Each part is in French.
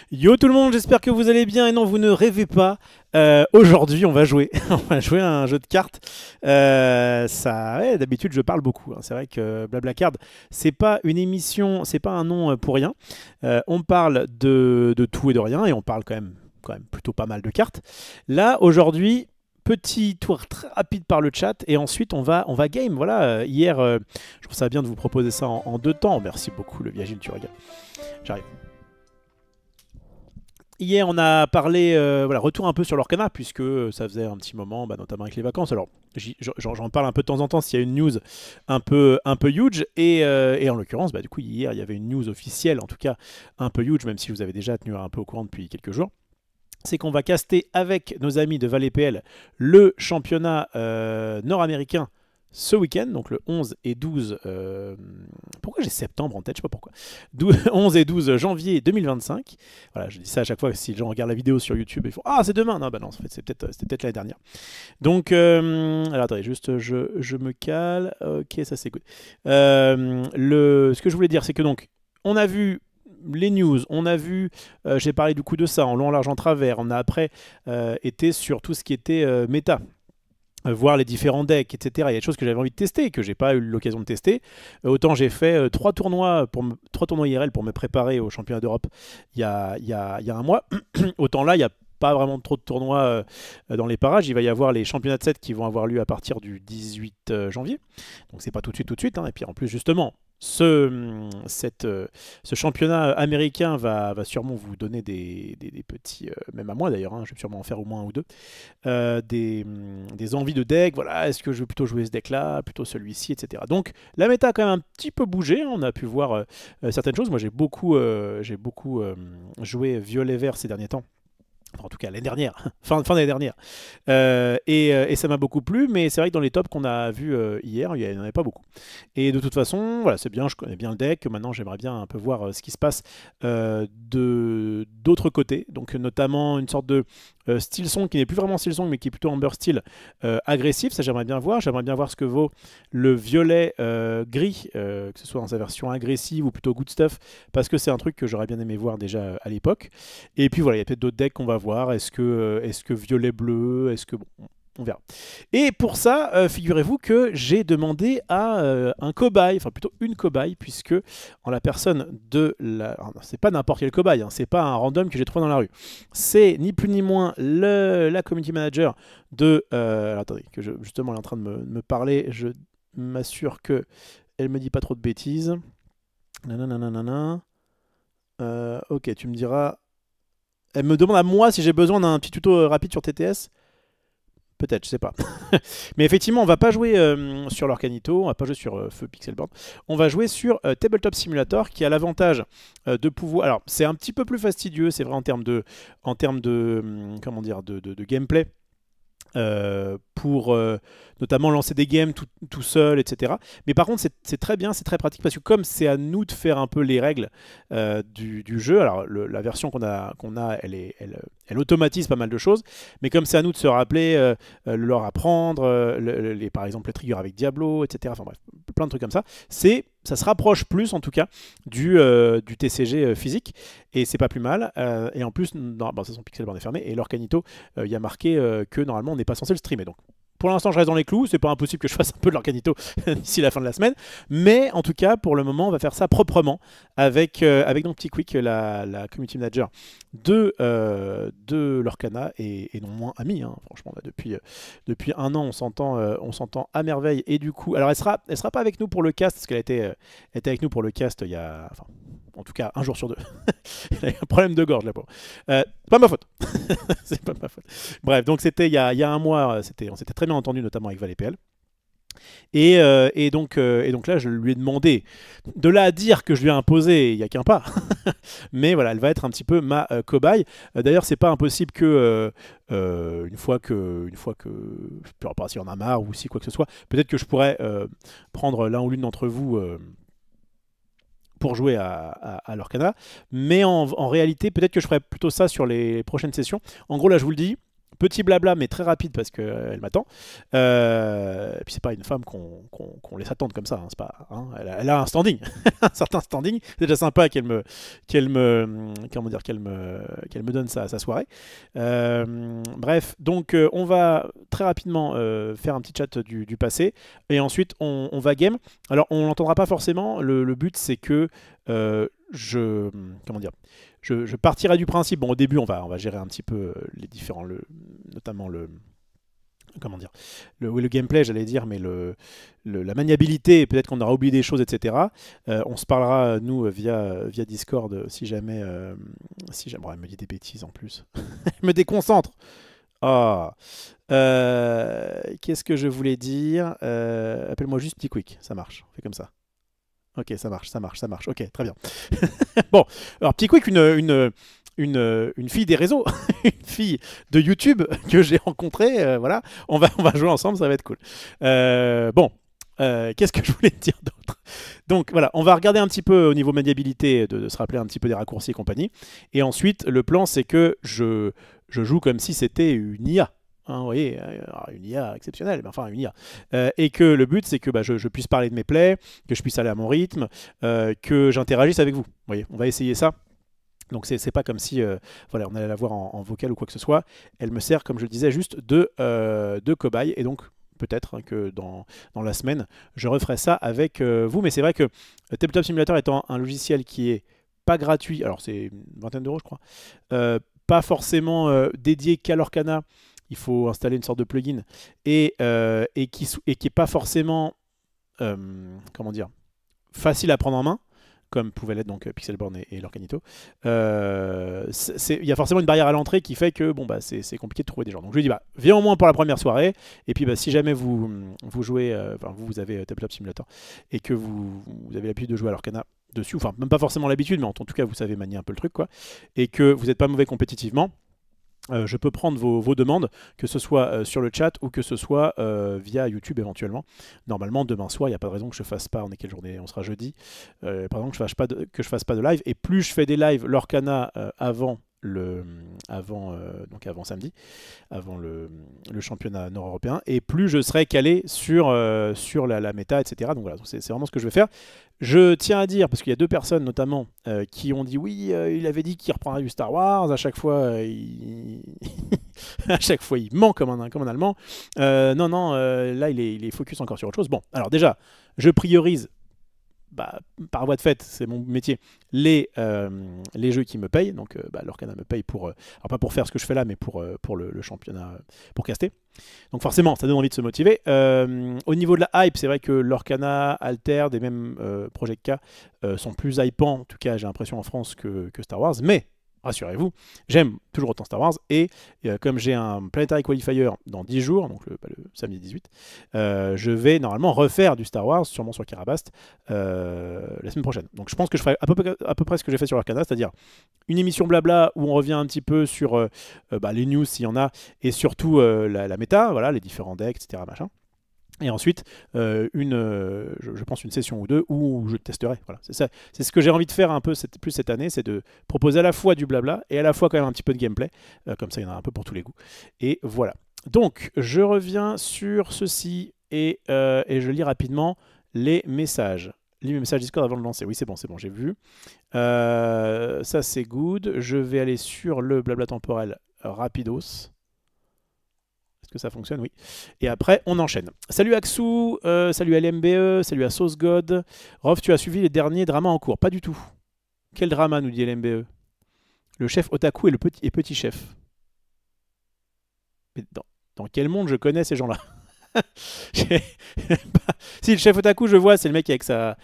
Yo tout le monde, j'espère que vous allez bien et non, vous ne rêvez pas. Aujourd'hui, on va jouer. On va jouer à un jeu de cartes. Ouais, d'habitude, je parle beaucoup, hein. C'est vrai que Blablacar, c'est pas une émission, c'est pas un nom pour rien. On parle de tout et de rien et on parle quand même plutôt pas mal de cartes. Là, aujourd'hui, petit tour très rapide par le chat et ensuite on va game. Voilà, hier, je trouve ça bien de vous proposer ça en deux temps. Merci beaucoup, le Viagile, tu regardes. J'arrive. Hier, on a parlé, voilà, retour un peu sur l'Orcana, puisque ça faisait un petit moment, notamment avec les vacances. Alors, j'en parle un peu de temps en temps s'il y a une news un peu huge. Et en l'occurrence, du coup, hier, il y avait une news officielle, en tout cas un peu huge, même si vous avez déjà tenu un peu au courant depuis quelques jours. C'est qu'on va caster avec nos amis de Valet PL le championnat nord-américain ce week-end, donc le 11 et 12... pourquoi j'ai septembre en tête, je sais pas pourquoi. 11 et 12 janvier 2025. Voilà, je dis ça à chaque fois, si les gens regardent la vidéo sur YouTube, ils font « Ah, c'est demain !» Non, non, en fait, c'était peut-être l'année dernière. Donc, alors attendez, juste, je me cale. Ok, ça c'est good. Ce que je voulais dire, c'est que donc, on a vu les news, on a vu, j'ai parlé du coup de ça, en long, en large, en travers. On a après été sur tout ce qui était méta. Voir les différents decks, etc. Il y a des choses que j'avais envie de tester et que j'ai pas eu l'occasion de tester. Autant j'ai fait 3 tournois IRL pour me préparer au championnat d'Europe il y a un mois. Autant là, il n'y a pas vraiment trop de tournois dans les parages. Il va y avoir les championnats de 7 qui vont avoir lieu à partir du 18 janvier. Donc c'est pas tout de suite. Hein. Et puis en plus, justement, ce championnat américain va sûrement vous donner des petits, même à moi d'ailleurs, hein, je vais sûrement en faire au moins un ou deux, des envies de deck. Voilà, est-ce que je veux plutôt jouer ce deck-là, plutôt celui-ci, etc. Donc la méta a quand même un petit peu bougé. Hein. On a pu voir certaines choses. Moi, j'ai beaucoup joué violet-vert ces derniers temps. Enfin, en tout cas, l'année dernière, fin d'année dernière. Et ça m'a beaucoup plu, mais c'est vrai que dans les tops qu'on a vus hier, il n'y en avait pas beaucoup. Et de toute façon, voilà, c'est bien, je connais bien le deck. Maintenant, j'aimerais bien un peu voir ce qui se passe d'autres côtés. Donc, notamment une sorte de style song qui n'est plus vraiment style song, mais qui est plutôt amber style agressif. Ça, j'aimerais bien voir. J'aimerais bien voir ce que vaut le violet gris, que ce soit dans sa version agressive ou plutôt good stuff, parce que c'est un truc que j'aurais bien aimé voir déjà à l'époque. Et puis voilà, il y a peut-être d'autres decks qu'on va voir. Est-ce que violet-bleu, est-ce que... Bon, on verra. Et pour ça, figurez-vous que j'ai demandé à un cobaye, enfin plutôt une cobaye, puisque en la personne de la... C'est pas n'importe quel cobaye, hein, c'est pas un random que j'ai trouvé dans la rue. C'est ni plus ni moins la community manager de... alors, attendez, justement elle est en train de me parler, je m'assure que elle me dit pas trop de bêtises. Nanana. Ok, tu me diras... Elle me demande à moi si j'ai besoin d'un petit tuto rapide sur TTS. Peut-être, je sais pas. Mais effectivement, on va pas jouer sur l'Orcanito, on va pas jouer sur Feu Pixelboard. On va jouer sur Tabletop Simulator qui a l'avantage de pouvoir... Alors, c'est un petit peu plus fastidieux, c'est vrai, comment dire, de gameplay. Pour notamment lancer des games tout seul, etc. Mais par contre, c'est très bien, c'est très pratique, parce que comme c'est à nous de faire un peu les règles du jeu, alors la version qu'on a, elle automatise pas mal de choses, mais comme c'est à nous de se rappeler, le lore à apprendre, par exemple les triggers avec Diablo, etc. Enfin bref, plein de trucs comme ça, ça se rapproche plus en tout cas du TCG physique, et c'est pas plus mal. Et en plus, c'est son Pixelboard est fermé, et l'Orcanito, il y a marqué que normalement on n'est pas censé le streamer. Donc pour l'instant, je reste dans les clous. C'est pas impossible que je fasse un peu de l'Orcanito d'ici la fin de la semaine. Mais en tout cas, pour le moment, on va faire ça proprement avec donc Petit Quick, la community manager de l'Orcana, et non moins amie. Hein. Franchement, là, depuis un an, on s'entend à merveille. Et du coup, alors elle sera pas avec nous pour le cast, parce qu'elle était avec nous pour le cast il y a... Enfin, en tout cas, un jour sur deux. Elle a eu un problème de gorge, là, pour. Pas ma faute. C'est pas ma faute. Bref, donc c'était il y a un mois, on s'était très bien entendu, notamment avec Valet PL. Et donc là, je lui ai demandé, de là à dire que je lui ai imposé, il n'y a qu'un pas. Mais voilà, elle va être un petit peu ma cobaye. D'ailleurs, c'est pas impossible que une fois que je peux pas si on en a marre ou si quoi que ce soit, peut-être que je pourrais prendre l'un ou l'une d'entre vous pour jouer à l'Orcana. Mais en réalité, peut-être que je ferai plutôt ça sur les prochaines sessions. En gros, là, je vous le dis, Petit blabla, mais très rapide parce qu'elle m'attend. Et puis c'est pas une femme qu'on laisse attendre comme ça. Hein, c'est pas, hein, elle a un standing, un certain standing. C'est déjà sympa qu'elle me donne sa soirée. Bref, donc on va très rapidement faire un petit chat du passé et ensuite on va game. Alors on l'entendra pas forcément. Le but c'est que comment dire, je partirai du principe. Bon, au début, on va gérer un petit peu les différents, notamment comment dire, le gameplay, j'allais dire, mais la maniabilité. Peut-être qu'on aura oublié des choses, etc. On se parlera nous via Discord si jamais, bon, elle me dit des bêtises en plus. Elle me déconcentre. Ah. Qu'est-ce que je voulais dire? Appelle-moi juste Petit Quick, ça marche. On fait comme ça. Ok, ça marche. Ok, très bien. Bon, alors Petit Quick, une fille des réseaux, une fille de YouTube que j'ai rencontrée. Voilà, on va jouer ensemble, ça va être cool. Bon, qu'est-ce que je voulais te dire d'autre? Donc voilà, on va regarder un petit peu au niveau maniabilité, de se rappeler un petit peu des raccourcis et compagnie. Et ensuite, le plan, c'est que je joue comme si c'était une IA. Hein, vous voyez, une IA exceptionnelle, mais enfin une IA. Et que le but, c'est que je puisse parler de mes plays, que je puisse aller à mon rythme, que j'interagisse avec vous. Vous voyez, on va essayer ça. Donc c'est pas comme si voilà, on allait la voir en vocal ou quoi que ce soit. Elle me sert, comme je le disais, juste de cobaye. Et donc peut-être hein, que dans la semaine, je referai ça avec vous. Mais c'est vrai que Tabletop Simulator étant un logiciel qui est pas gratuit, alors c'est une vingtaine d'euros je crois, pas forcément dédié qu'à l'Orcana. Il faut installer une sorte de plugin et qui est pas forcément comment dire, facile à prendre en main, comme pouvait l'être donc Pixelborn et l'Orcanito. Il y a forcément une barrière à l'entrée qui fait que bon, c'est compliqué de trouver des gens. Donc je lui dis viens au moins pour la première soirée, et puis si jamais vous jouez, vous avez Tabletop Simulator, et que vous avez l'habitude de jouer à l'Orcana dessus, enfin même pas forcément l'habitude, mais en tout cas vous savez manier un peu le truc, quoi, et que vous n'êtes pas mauvais compétitivement, je peux prendre vos demandes, que ce soit sur le chat ou que ce soit via YouTube éventuellement. Normalement, demain soir, il n'y a pas de raison que je ne fasse pas. On est quelle journée? On sera jeudi. Par exemple, que je fasse pas de live. Et plus je fais des lives l'Orcana avant samedi, avant le championnat nord-européen, et plus je serai calé sur la méta, etc. Donc voilà, c'est vraiment ce que je vais faire. Je tiens à dire, parce qu'il y a deux personnes notamment qui ont dit oui, il avait dit qu'il reprendrait du Star Wars, à chaque fois à chaque fois il ment comme un Allemand. Non, là il est focus encore sur autre chose. Bon, alors déjà, je priorise, par voie de fait, c'est mon métier, les jeux qui me payent. Donc l'Orcana me paye pour, alors pas pour faire ce que je fais là, mais pour le championnat, pour caster. Donc forcément, ça donne envie de se motiver. Au niveau de la hype, c'est vrai que l'Orcana, Altered et même Project K sont plus hypants, en tout cas j'ai l'impression en France, que Star Wars. Mais rassurez-vous, j'aime toujours autant Star Wars, et comme j'ai un Planetary Qualifier dans 10 jours, donc le samedi 18, je vais normalement refaire du Star Wars, sûrement sur Karabast, la semaine prochaine. Donc je pense que je ferai à peu près ce que j'ai fait sur l'Arcana, c'est-à-dire une émission blabla où on revient un petit peu sur les news s'il y en a, et surtout la méta, voilà, les différents decks, etc. Machin. Et ensuite, je pense une session ou deux où je testerai. Voilà, c'est ça. C'est ce que j'ai envie de faire un peu plus cette année, c'est de proposer à la fois du blabla et à la fois quand même un petit peu de gameplay. Comme ça, il y en a un peu pour tous les goûts. Et voilà. Donc, je reviens sur ceci et je lis rapidement les messages. Lis mes messages Discord avant de lancer. Oui, c'est bon, j'ai vu. Ça, c'est good. Je vais aller sur le blabla temporel rapidos. Est-ce que ça fonctionne? Oui. Et après, on enchaîne. Salut Axou, salut à LMBE, salut à Sauce God. Rof, tu as suivi les derniers dramas en cours? Pas du tout. Quel drama, nous dit LMBE? Le chef otaku et le petit chef. Mais dans quel monde je connais ces gens-là? Si, le chef otaku, je vois, c'est le mec avec sa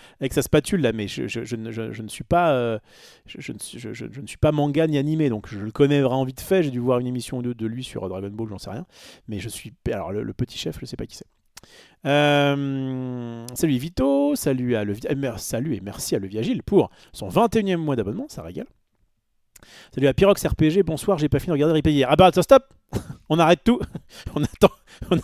spatule là, mais je ne suis pas je ne suis pas manga ni animé, donc je le connais vraiment vite fait. J'ai dû voir une émission ou deux de lui sur Dragon Ball, j'en sais rien, mais je suis, alors le petit chef, je sais pas qui c'est. Salut Vito, salut et merci à Le Viagile pour son 21e mois d'abonnement, ça régale. Salut à Pyrox RPG, bonsoir, j'ai pas fini de regarder replay hier. Ah bah stop, on arrête tout, on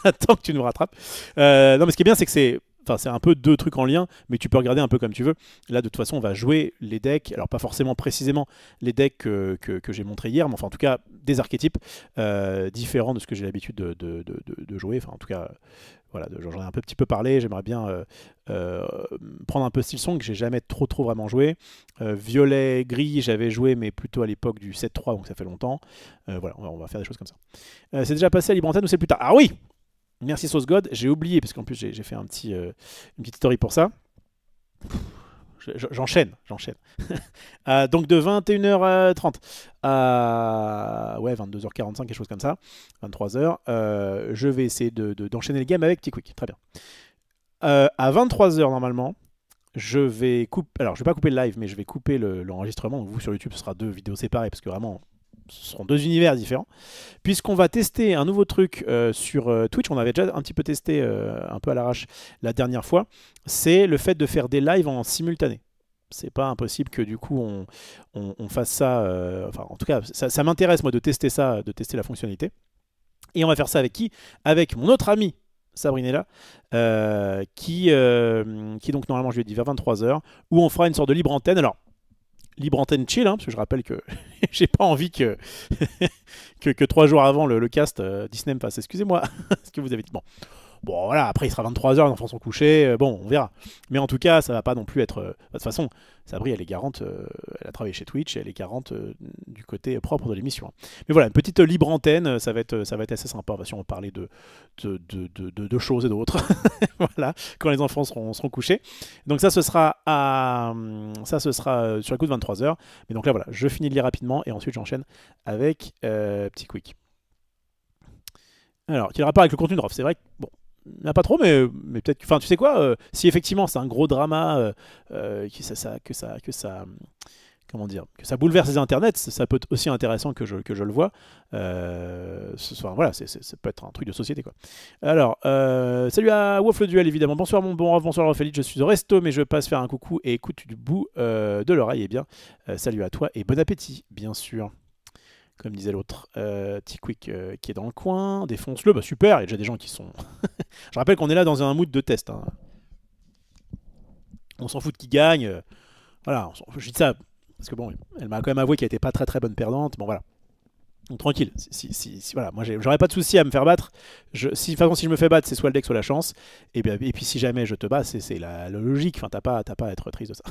attend que tu nous rattrapes. Non mais ce qui est bien, c'est que Enfin, c'est un peu deux trucs en lien, mais tu peux regarder un peu comme tu veux. Là, de toute façon, on va jouer les decks, alors pas forcément précisément les decks que j'ai montré hier, mais enfin, en tout cas, des archétypes différents de ce que j'ai l'habitude de jouer. Enfin, en tout cas, voilà, j'en ai un petit peu parlé. J'aimerais bien prendre un peu Silksong, que j'ai jamais trop vraiment joué. Violet, gris, j'avais joué, mais plutôt à l'époque du 7-3, donc ça fait longtemps. Voilà, on va faire des choses comme ça. C'est déjà passé à Libre Antenne ou c'est plus tard? Ah oui! Merci Sauce God, j'ai oublié, parce qu'en plus j'ai fait une petite story pour ça. J'enchaîne. Donc de 21h30 à 22h45, quelque chose comme ça, 23h, je vais essayer d'enchaîner le game avec T-Quick. Très bien. À 23h normalement, je vais couper. Alors je vais pas couper le live, mais je vais couper l'enregistrement. Vous sur YouTube, ce sera 2 vidéos séparées, parce que vraiment, ce seront 2 univers différents. Puisqu'on va tester un nouveau truc sur Twitch, on avait déjà un petit peu testé un peu à l'arrache la dernière fois, c'est le fait de faire des lives en simultané. C'est pas impossible que du coup on fasse ça, enfin en tout cas ça m'intéresse moi de tester ça, de tester la fonctionnalité. Et on va faire ça avec qui? Avec mon autre ami Sabrinella, qui donc normalement je lui ai dit vers 23h, où on fera une sorte de libre antenne. Alors libre antenne chill, hein, parce que je rappelle que j'ai pas envie que 3 jours avant le cast, Disney me fasse excusez-moi ce que vous avez dit. Bon voilà, après il sera 23h, les enfants sont couchés, bon on verra. Mais en tout cas, ça va pas non plus être... de toute façon, Sabri elle est garante, elle a travaillé chez Twitch, elle est garante du côté propre de l'émission. Hein. Mais voilà, une petite libre antenne, ça va être assez sympa, si on va parler de choses et d'autres. Voilà, quand les enfants seront couchés. Donc ça ce sera sur le coup de 23h. Mais donc là voilà, je finis de lire rapidement et ensuite j'enchaîne avec Petit Quick. Alors, quel rapport avec le contenu de Rof? C'est vrai que, bon, il n'y en a pas trop, mais peut-être que... Enfin, tu sais quoi, si effectivement c'est un gros drama, comment dire, que ça bouleverse les internets, ça peut être aussi intéressant que je le vois. Voilà, ça peut être un truc de société, quoi. Alors, salut à Wolf le Duel, évidemment. Bonsoir mon bon Rof, bonsoir Raphaël, je suis au resto, mais je passe faire un coucou et écoute du bout de l'oreille. Eh bien, salut à toi et bon appétit, bien sûr. Comme disait l'autre, T-Quick qui est dans le coin, défonce-le, bah super, il y a déjà des gens qui sont... Je rappelle qu'on est là dans un mood de test. Hein. On s'en fout de qui gagne. Voilà, je dis ça, parce que bon, elle m'a quand même avoué qu'elle était pas très bonne perdante. Bon voilà. Donc tranquille, voilà, moi j'aurais pas de souci à me faire battre. De toute façon, si je me fais battre, c'est soit le deck, soit la chance. Et puis si jamais je te bats, c'est la logique. Enfin, t'as pas à être triste de ça.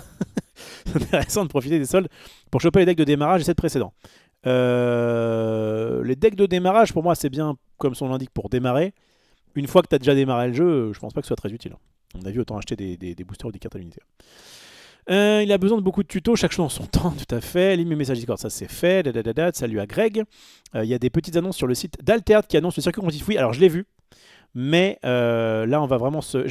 C'est intéressant de profiter des soldes pour choper les decks de démarrage et set précédent. Les decks de démarrage, pour moi, c'est bien, comme son l'indique, pour démarrer. Une fois que tu as déjà démarré le jeu, je pense pas que ce soit très utile. On a vu, autant acheter des boosters ou des cartes à l'unité. Il a besoin de beaucoup de tutos, chaque chose en son temps, tout à fait. Lis mes messages Discord, ça c'est fait. Salut à Greg. Il y a des petites annonces sur le site d'Alterd qui annonce le circuit compétitif. Oui, alors je l'ai vu, mais là on va vraiment se...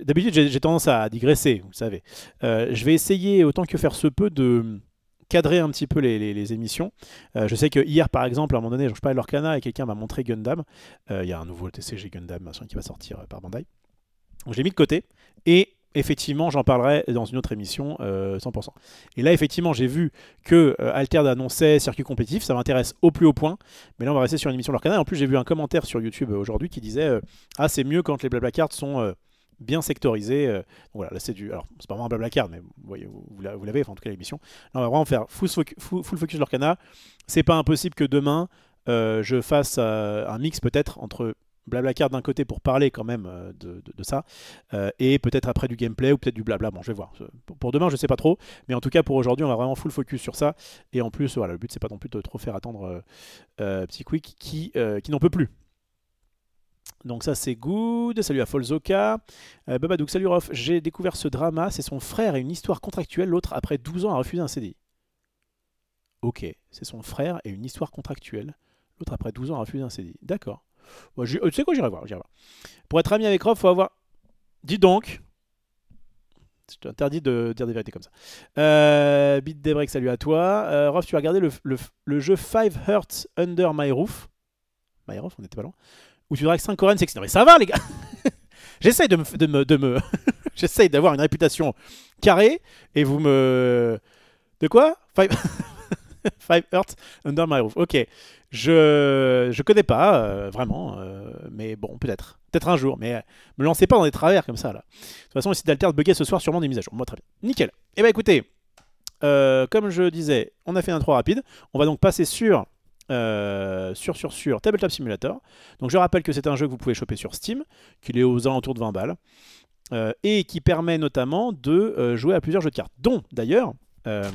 D'habitude j'ai tendance à digresser, vous savez. Je vais essayer autant que faire se peut de cadrer un petit peu les émissions. Je sais que hier par exemple, à un moment donné, je parlais de l'Orcana et quelqu'un m'a montré Gundam. Il y a un nouveau TCG Gundam qui va sortir par Bandai. Donc je l'ai mis de côté et effectivement j'en parlerai dans une autre émission 100%. Et là effectivement j'ai vu que Alter annonçait circuit compétitif, ça m'intéresse au plus haut point, mais là on va rester sur une émission de l'Orcana. En plus j'ai vu un commentaire sur YouTube aujourd'hui qui disait ah c'est mieux quand les Blablacards sont... bien sectorisé. Donc voilà, là c'est du... Alors, c'est pas vraiment un Blablacar, mais vous l'avez, enfin, en tout cas l'émission. Là, on va vraiment faire full focus l'Orcana. C'est pas impossible que demain, je fasse un mix peut-être entre Blablacar d'un côté pour parler quand même de ça, et peut-être après du gameplay ou peut-être du blabla. Bon, je vais voir. Pour demain, je sais pas trop, mais en tout cas pour aujourd'hui, on va vraiment full focus sur ça. Et en plus, voilà, le but c'est pas non plus de trop faire attendre Petit Quick qui n'en peut plus. Donc ça c'est good, salut à Folzoka. Babadouk, salut Rof, j'ai découvert ce drama, c'est son frère et une histoire contractuelle, l'autre après 12 ans a refusé un CDI. Ok, c'est son frère et une histoire contractuelle, l'autre après 12 ans a refusé un CDI. D'accord. Bon, tu sais quoi, j'irai voir. Pour être ami avec Rof, faut avoir... Dis donc. Je t'interdis de dire des vérités comme ça. Beat Daybreak, salut à toi. Rof, tu as regardé le jeu 5 Hearts Under My Roof. My Roof, on était pas loin. Où tu dirais que 5 Coréennes sexy. Non mais ça va les gars. J'essaye j'essaye d'avoir une réputation carrée et vous me... De quoi? Five Earth Under My Roof. Ok. Je connais pas, vraiment. Mais bon, peut-être. Peut-être un jour. Mais me lancez pas dans des travers comme ça, là. De toute façon, le site d'Alter buguait ce soir, sûrement des mises à jour. Moi, très bien. Nickel. Eh ben écoutez, comme je disais, on a fait une intro rapide. On va donc passer sur Tabletop Simulator. Donc je rappelle que c'est un jeu que vous pouvez choper sur Steam, qu'il est aux alentours de 20 balles, et qui permet notamment de jouer à plusieurs jeux de cartes, dont d'ailleurs, je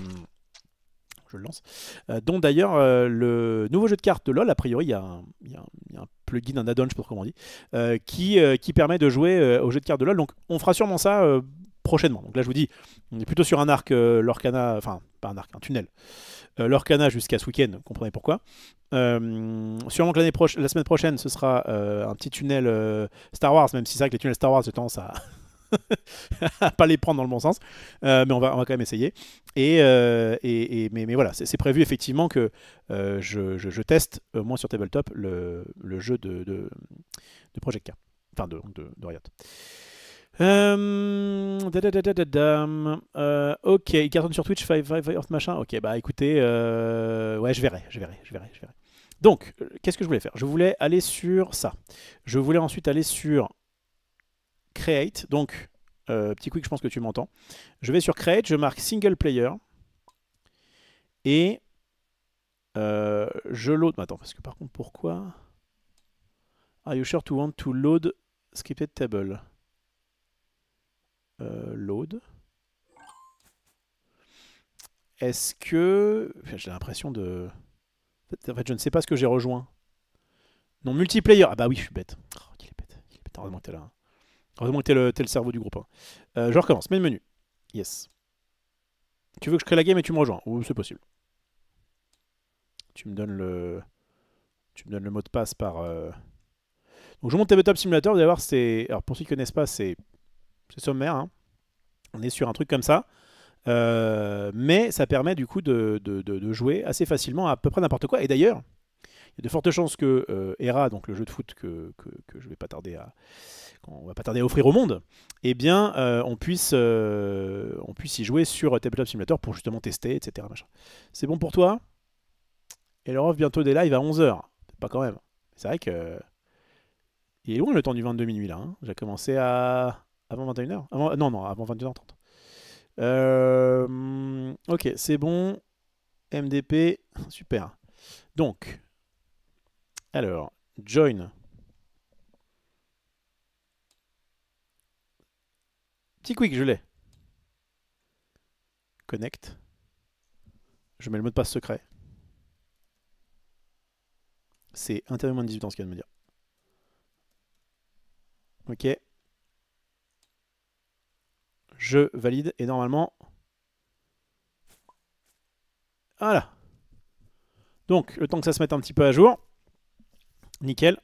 le lance, le nouveau jeu de cartes de LoL, a priori il y a un plugin, un add-on, je sais pas comment on dit, qui permet de jouer au jeu de cartes de LoL. Donc on fera sûrement ça prochainement. Donc là je vous dis, on est plutôt sur un arc Lorcana, enfin pas un arc, un tunnel. Lorcana jusqu'à ce week-end, vous comprenez pourquoi. Sûrement que la semaine prochaine, ce sera un petit tunnel Star Wars, même si c'est vrai que les tunnels Star Wars, j'ai tendance à pas les prendre dans le bon sens. Mais on va quand même essayer. Mais voilà, c'est prévu effectivement que je teste, au moins sur Tabletop, le jeu de Project Car. Enfin, de Riot. Ok, il cartonne sur Twitch, Five Earth machin. Ok, bah écoutez, ouais, je verrai. Donc, qu'est-ce que je voulais faire? Je voulais aller sur ça. Je voulais ensuite aller sur Create. Donc, petit quick, je pense que tu m'entends. Je vais sur Create, je marque Single Player. Et je load. Attends, parce que par contre, pourquoi? Are you sure to want to load scripted table? Load. Est-ce que... J'ai l'impression de... En fait, je ne sais pas ce que j'ai rejoint. Non, multiplayer. Ah bah oui, je suis bête. Oh, il est bête. Heureusement que t'es là. Heureusement que t'es le cerveau du groupe. Je recommence. Main menu. Yes. Tu veux que je crée la game et tu me rejoins? Ou c'est possible. Tu me donnes le mot de passe par... Donc je monte Tabletop Simulator. Vous allez voir, c'est... Alors pour ceux qui ne connaissent pas, c'est sommaire. Hein. On est sur un truc comme ça. Mais ça permet du coup de jouer assez facilement à peu près n'importe quoi. Et d'ailleurs, il y a de fortes chances que Hera, donc le jeu de foot que je vais pas tarder à, qu'on va pas tarder à offrir au monde, eh bien, on puisse y jouer sur Tabletop Simulator pour justement tester, etc. C'est bon pour toi? Et leur offre bientôt des lives à 11h. Pas quand même. C'est vrai que il est loin le temps du 22 minuit là. Hein. J'ai commencé avant 21h. Non, avant 21h30. Ok, c'est bon. MDP, super. Donc, alors, join. Petit quick, je l'ai. Connect. Je mets le mot de passe secret. C'est intérieur moins de 18 ans ce qu'il vient de me dire. Ok. Je valide et normalement... Voilà. Donc, le temps que ça se mette un petit peu à jour. Nickel.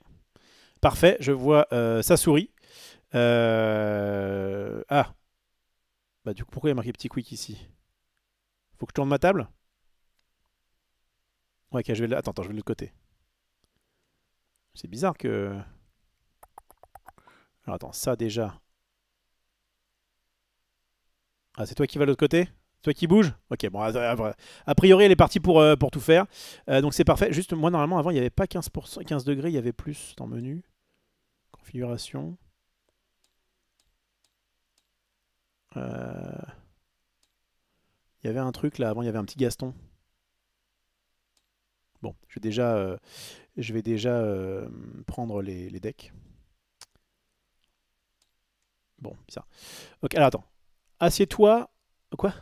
Parfait, je vois sa souris. Ah. Bah du coup, pourquoi il y a marqué petit quick ici? Faut que je tourne ma table? Ouais, ok, je vais... Attends, je vais de l'autre côté. C'est bizarre que... Alors attends, ça déjà... Ah, c'est toi qui vas de l'autre côté? Toi qui bouge? Ok, bon, a priori, elle est partie pour tout faire. Donc c'est parfait. Juste, moi, normalement, avant, il n'y avait pas 15%, 15 degrés, il y avait plus dans le menu. Configuration. Il y avait un truc là, avant, il y avait un petit Gaston. Bon, je vais déjà prendre les decks. Bon, ça. Ok, alors attends. Assieds-toi. Quoi?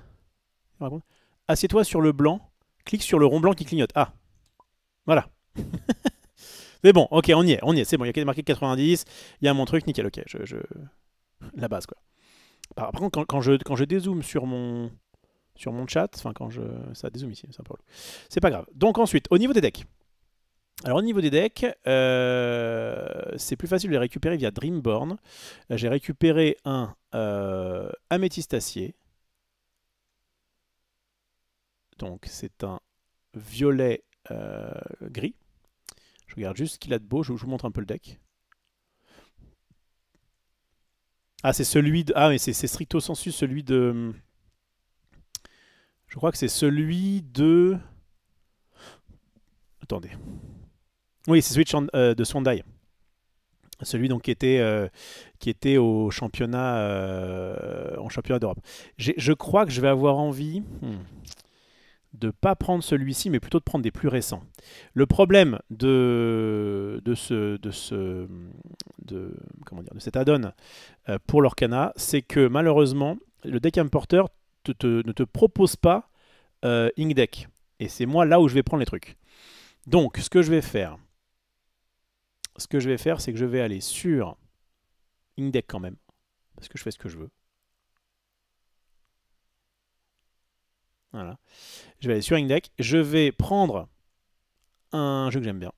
Assieds-toi sur le blanc. Clique sur le rond blanc qui clignote. Ah, voilà. Mais bon, ok, on y est, c'est bon. Il y a marqué 90. Il y a mon truc, nickel, ok. La base, quoi. Par contre, quand je dézoome sur mon chat, enfin, ça dézoome ici, c'est pas grave. Donc, ensuite, au niveau des decks. Alors, au niveau des decks, c'est plus facile de les récupérer via Dreamborn. Là, j'ai récupéré un améthyste acier. Donc, c'est un violet gris. Je regarde juste ce qu'il a de beau. Je vous montre un peu le deck. Ah, c'est celui de... Ah, mais c'est stricto sensu celui de... Je crois que c'est celui de... Attendez. Oui, c'est Switch de Sondai. Celui donc qui était au championnat, en championnat d'Europe. Je crois que je vais avoir envie de pas prendre celui-ci, mais plutôt de prendre des plus récents. Le problème comment dire, de cet add-on pour l'Orcana, c'est que malheureusement, le deck importer ne te propose pas Ink Deck. Et c'est moi là où je vais prendre les trucs. Donc, ce que je vais faire, c'est que je vais aller sur Ink Deck quand même, parce que je fais ce que je veux. Voilà. Je vais aller sur Ink Deck. Je vais prendre un jeu que j'aime bien.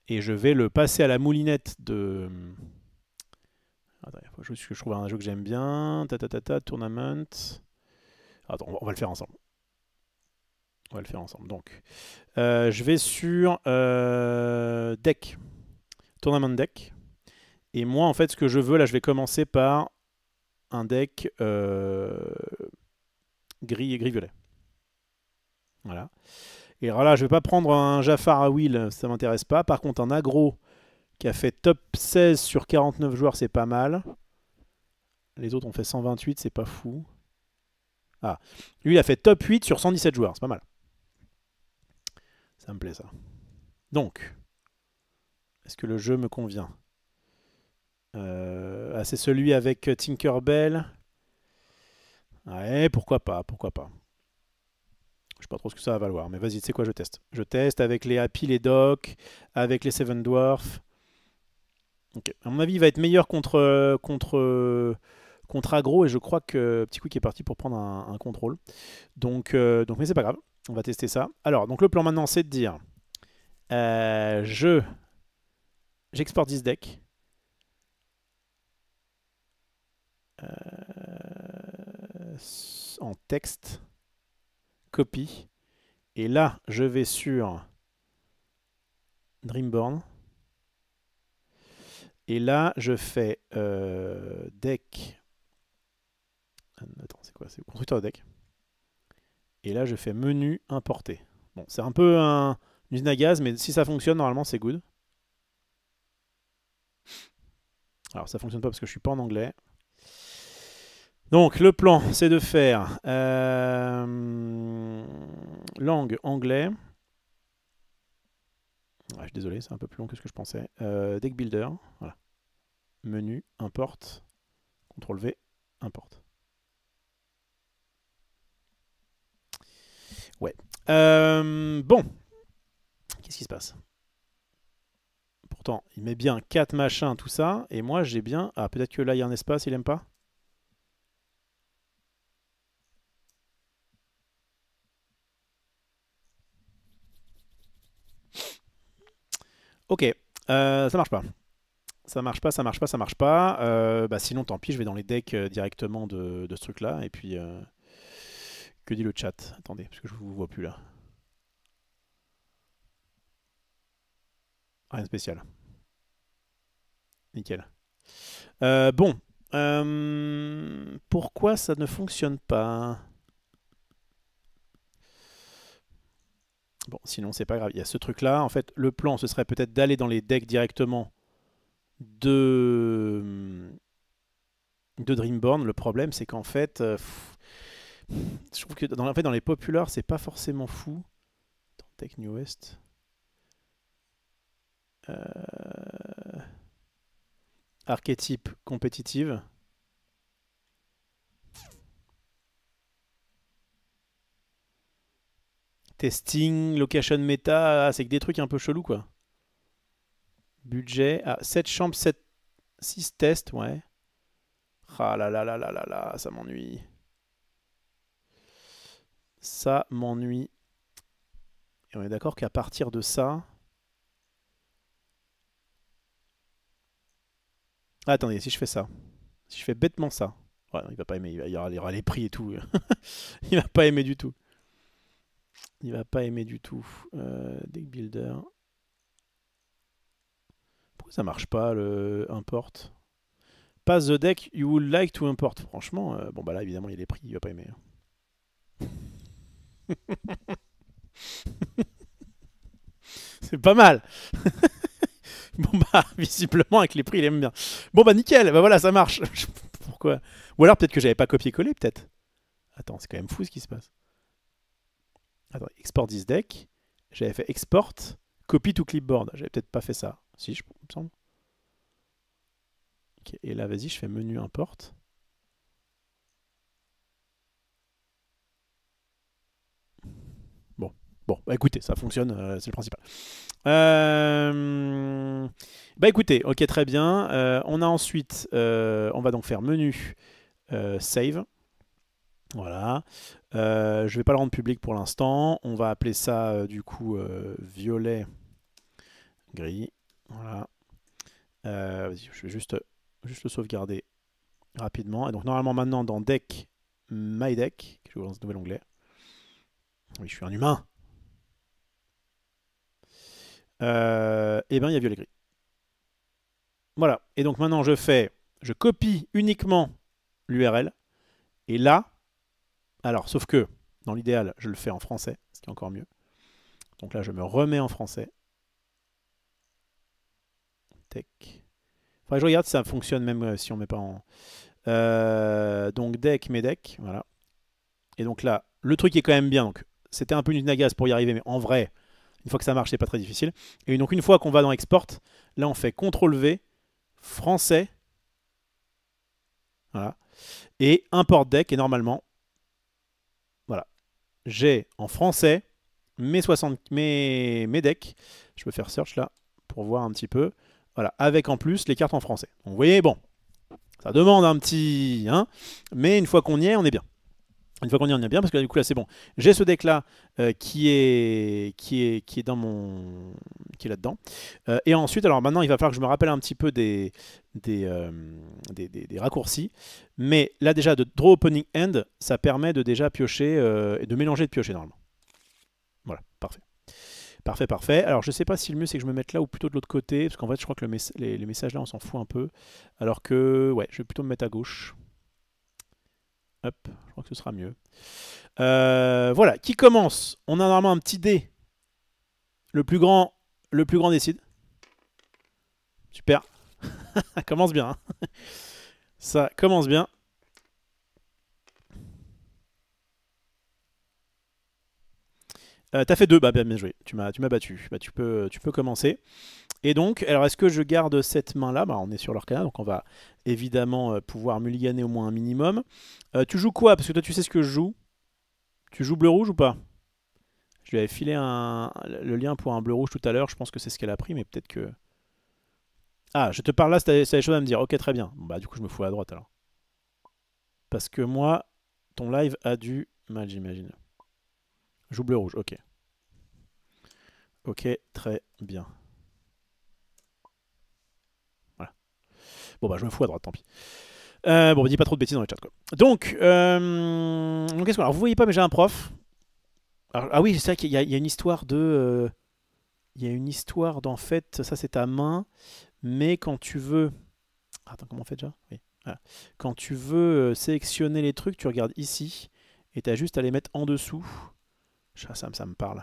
Et je vais le passer à la moulinette de... Attends, il faut juste que je trouve un jeu que j'aime bien. Tournament. Attends, on va le faire ensemble. On va le faire ensemble. Donc, je vais sur Deck. Tournament Deck. Et moi, en fait, ce que je veux, là, je vais commencer par un deck gris et gris-violet. Voilà. Et alors là, je vais pas prendre un Jafar à Will, ça m'intéresse pas. Par contre, un aggro qui a fait top 16 sur 49 joueurs, c'est pas mal. Les autres ont fait 128, c'est pas fou. Ah, lui, il a fait top 8 sur 117 joueurs, c'est pas mal. Ça me plaît, ça. Donc, est-ce que le jeu me convient? C'est celui avec Tinkerbell. Ouais, pourquoi pas, pourquoi pas. Je sais pas trop ce que ça va valoir, mais vas-y, tu sais quoi, je teste. Je teste avec les Happy, les Doc, avec les Seven Dwarfs. Ok. À mon avis, il va être meilleur contre aggro, et je crois que Petit Quick est parti pour prendre un contrôle. Donc, mais c'est pas grave, on va tester ça. Alors, donc le plan maintenant, c'est de dire j'exporte this deck. En texte, copie. Et là, je vais sur Dreamborn. Et là, je fais deck. Attends, c'est quoi? C'est constructeur de deck. Et là, je fais menu importer. Bon, c'est un peu une usine à gaz, mais si ça fonctionne, normalement, c'est good. Alors, ça fonctionne pas parce que je suis pas en anglais. Donc, le plan, c'est de faire langue anglais. Ouais, je suis désolé, c'est un peu plus long que ce que je pensais. Deck builder, voilà. Menu, import, CTRL V, import. Ouais. Bon. Qu'est-ce qui se passe? Pourtant, il met bien 4 machins, tout ça. Et moi, j'ai bien... Ah, peut-être que là, il y a un espace, il aime pas? Ok. Ça marche pas. Ça marche pas, ça marche pas, ça marche pas. Bah sinon, tant pis, je vais dans les decks directement de ce truc-là. Et puis, que dit le chat? Attendez, parce que je vous vois plus là. Rien de spécial. Nickel. Bon. Pourquoi ça ne fonctionne pas? Bon, sinon, c'est pas grave. Il y a ce truc-là. En fait, le plan, ce serait peut-être d'aller dans les decks directement de Dreamborn. Le problème, c'est qu'en fait, je trouve que en fait, dans les populaires, c'est pas forcément fou. Dans Tech New West. Archétype compétitive. Testing, location méta, c'est que des trucs un peu chelous quoi. Budget, 7 chambres, 6 tests, ouais. Ah là là là là là là, ça m'ennuie. Ça m'ennuie. Et on est d'accord qu'à partir de ça... Ah, attendez, si je fais ça. Si je fais bêtement ça. Ouais, non, il va pas aimer, il y aura les prix et tout. Il va pas aimer du tout. Il va pas aimer du tout. Deck Builder. Pourquoi ça marche pas le import? Pass the deck you would like to import. Franchement, bon bah là évidemment il y a les prix, il va pas aimer. C'est pas mal. Bon bah, visiblement, avec les prix, il aime bien. Bon bah, nickel. Bah voilà, ça marche. Pourquoi? Ou alors peut-être que j'avais pas copié-collé, peut-être. Attends, c'est quand même fou ce qui se passe. Attends, export this deck. J'avais fait export, copy to clipboard. J'avais peut-être pas fait ça. Si, il me semble. Ok, et là, vas-y, je fais menu import. Bon, bah écoutez, ça fonctionne, c'est le principal. Bah écoutez, ok, très bien. On a ensuite, on va donc faire menu, save. Voilà. Je vais pas le rendre public pour l'instant. On va appeler ça du coup violet gris. Voilà. Je vais juste le sauvegarder rapidement. Et donc normalement maintenant dans deck, my deck, je vais ouvrir ce nouvel onglet. Oui, je suis un humain. Et ben il y a violet gris. Voilà. Et donc maintenant je copie uniquement l'URL. Et là, alors sauf que dans l'idéal, je le fais en français, ce qui est encore mieux. Donc là, je me remets en français. Tech. Faudrait que je regarde si ça fonctionne même si on met pas en. Donc deck, mes decks, voilà. Et donc là, le truc est quand même bien. Donc c'était un peu une usine à gaz pour y arriver, mais en vrai, une fois que ça marche, c'est pas très difficile. Et donc une fois qu'on va dans export, là on fait CTRL V, français, voilà, et import deck. Et normalement, voilà, j'ai en français mes decks. Je peux faire search là pour voir un petit peu. Voilà, avec en plus les cartes en français. Donc vous voyez, bon, ça demande un petit, hein, mais une fois qu'on y est, on est bien. Une fois qu'on y est, on est bien, parce que là, du coup, là, c'est bon. J'ai ce deck-là qui est dans mon, qui est là-dedans. Et ensuite, alors maintenant, il va falloir que je me rappelle un petit peu des raccourcis. Mais là, déjà, de draw opening end, ça permet de déjà piocher et de mélanger et de piocher normalement. Voilà, parfait. Parfait, parfait. Alors, je sais pas si le mieux, c'est que je me mette là ou plutôt de l'autre côté, parce qu'en fait, je crois que les messages là, on s'en fout un peu. Alors que, ouais, je vais plutôt me mettre à gauche. Hop, je crois que ce sera mieux. Voilà, qui commence? On a normalement un petit dé. Le plus grand décide. Super. Ça commence bien. Hein. Ça commence bien. T'as fait 2, bah bien joué. Tu m'as battu. Bah, tu peux commencer. Et donc, alors est-ce que je garde cette main-là? Bah, on est sur l'Orcana, donc on va évidemment pouvoir mulliganer au moins un minimum. Tu joues quoi? Parce que toi, tu sais ce que je joue. Tu joues bleu-rouge ou pas? Je lui avais filé le lien pour un bleu-rouge tout à l'heure. Je pense que c'est ce qu'elle a pris, mais peut-être que... Ah, je te parle là, c'est des choses à me dire. Ok, très bien. Bon, bah, du coup, je me fous à droite alors. Parce que moi, ton live a du mal, j'imagine. Joue bleu-rouge, ok. Ok, très bien. Voilà. Bon, bah, je me fous à droite, tant pis. Bon, dis pas trop de bêtises dans le chat, quoi. Donc qu'est-ce qu'on... Alors, vous voyez pas, mais j'ai un prof. Alors, ah oui, c'est vrai qu'il y a une histoire de... il y a une histoire d'en fait, ça c'est ta main, mais quand tu veux... Attends, comment on fait déjà? Oui. Voilà. Quand tu veux sélectionner les trucs, tu regardes ici, et tu as juste à les mettre en dessous. Ça me parle.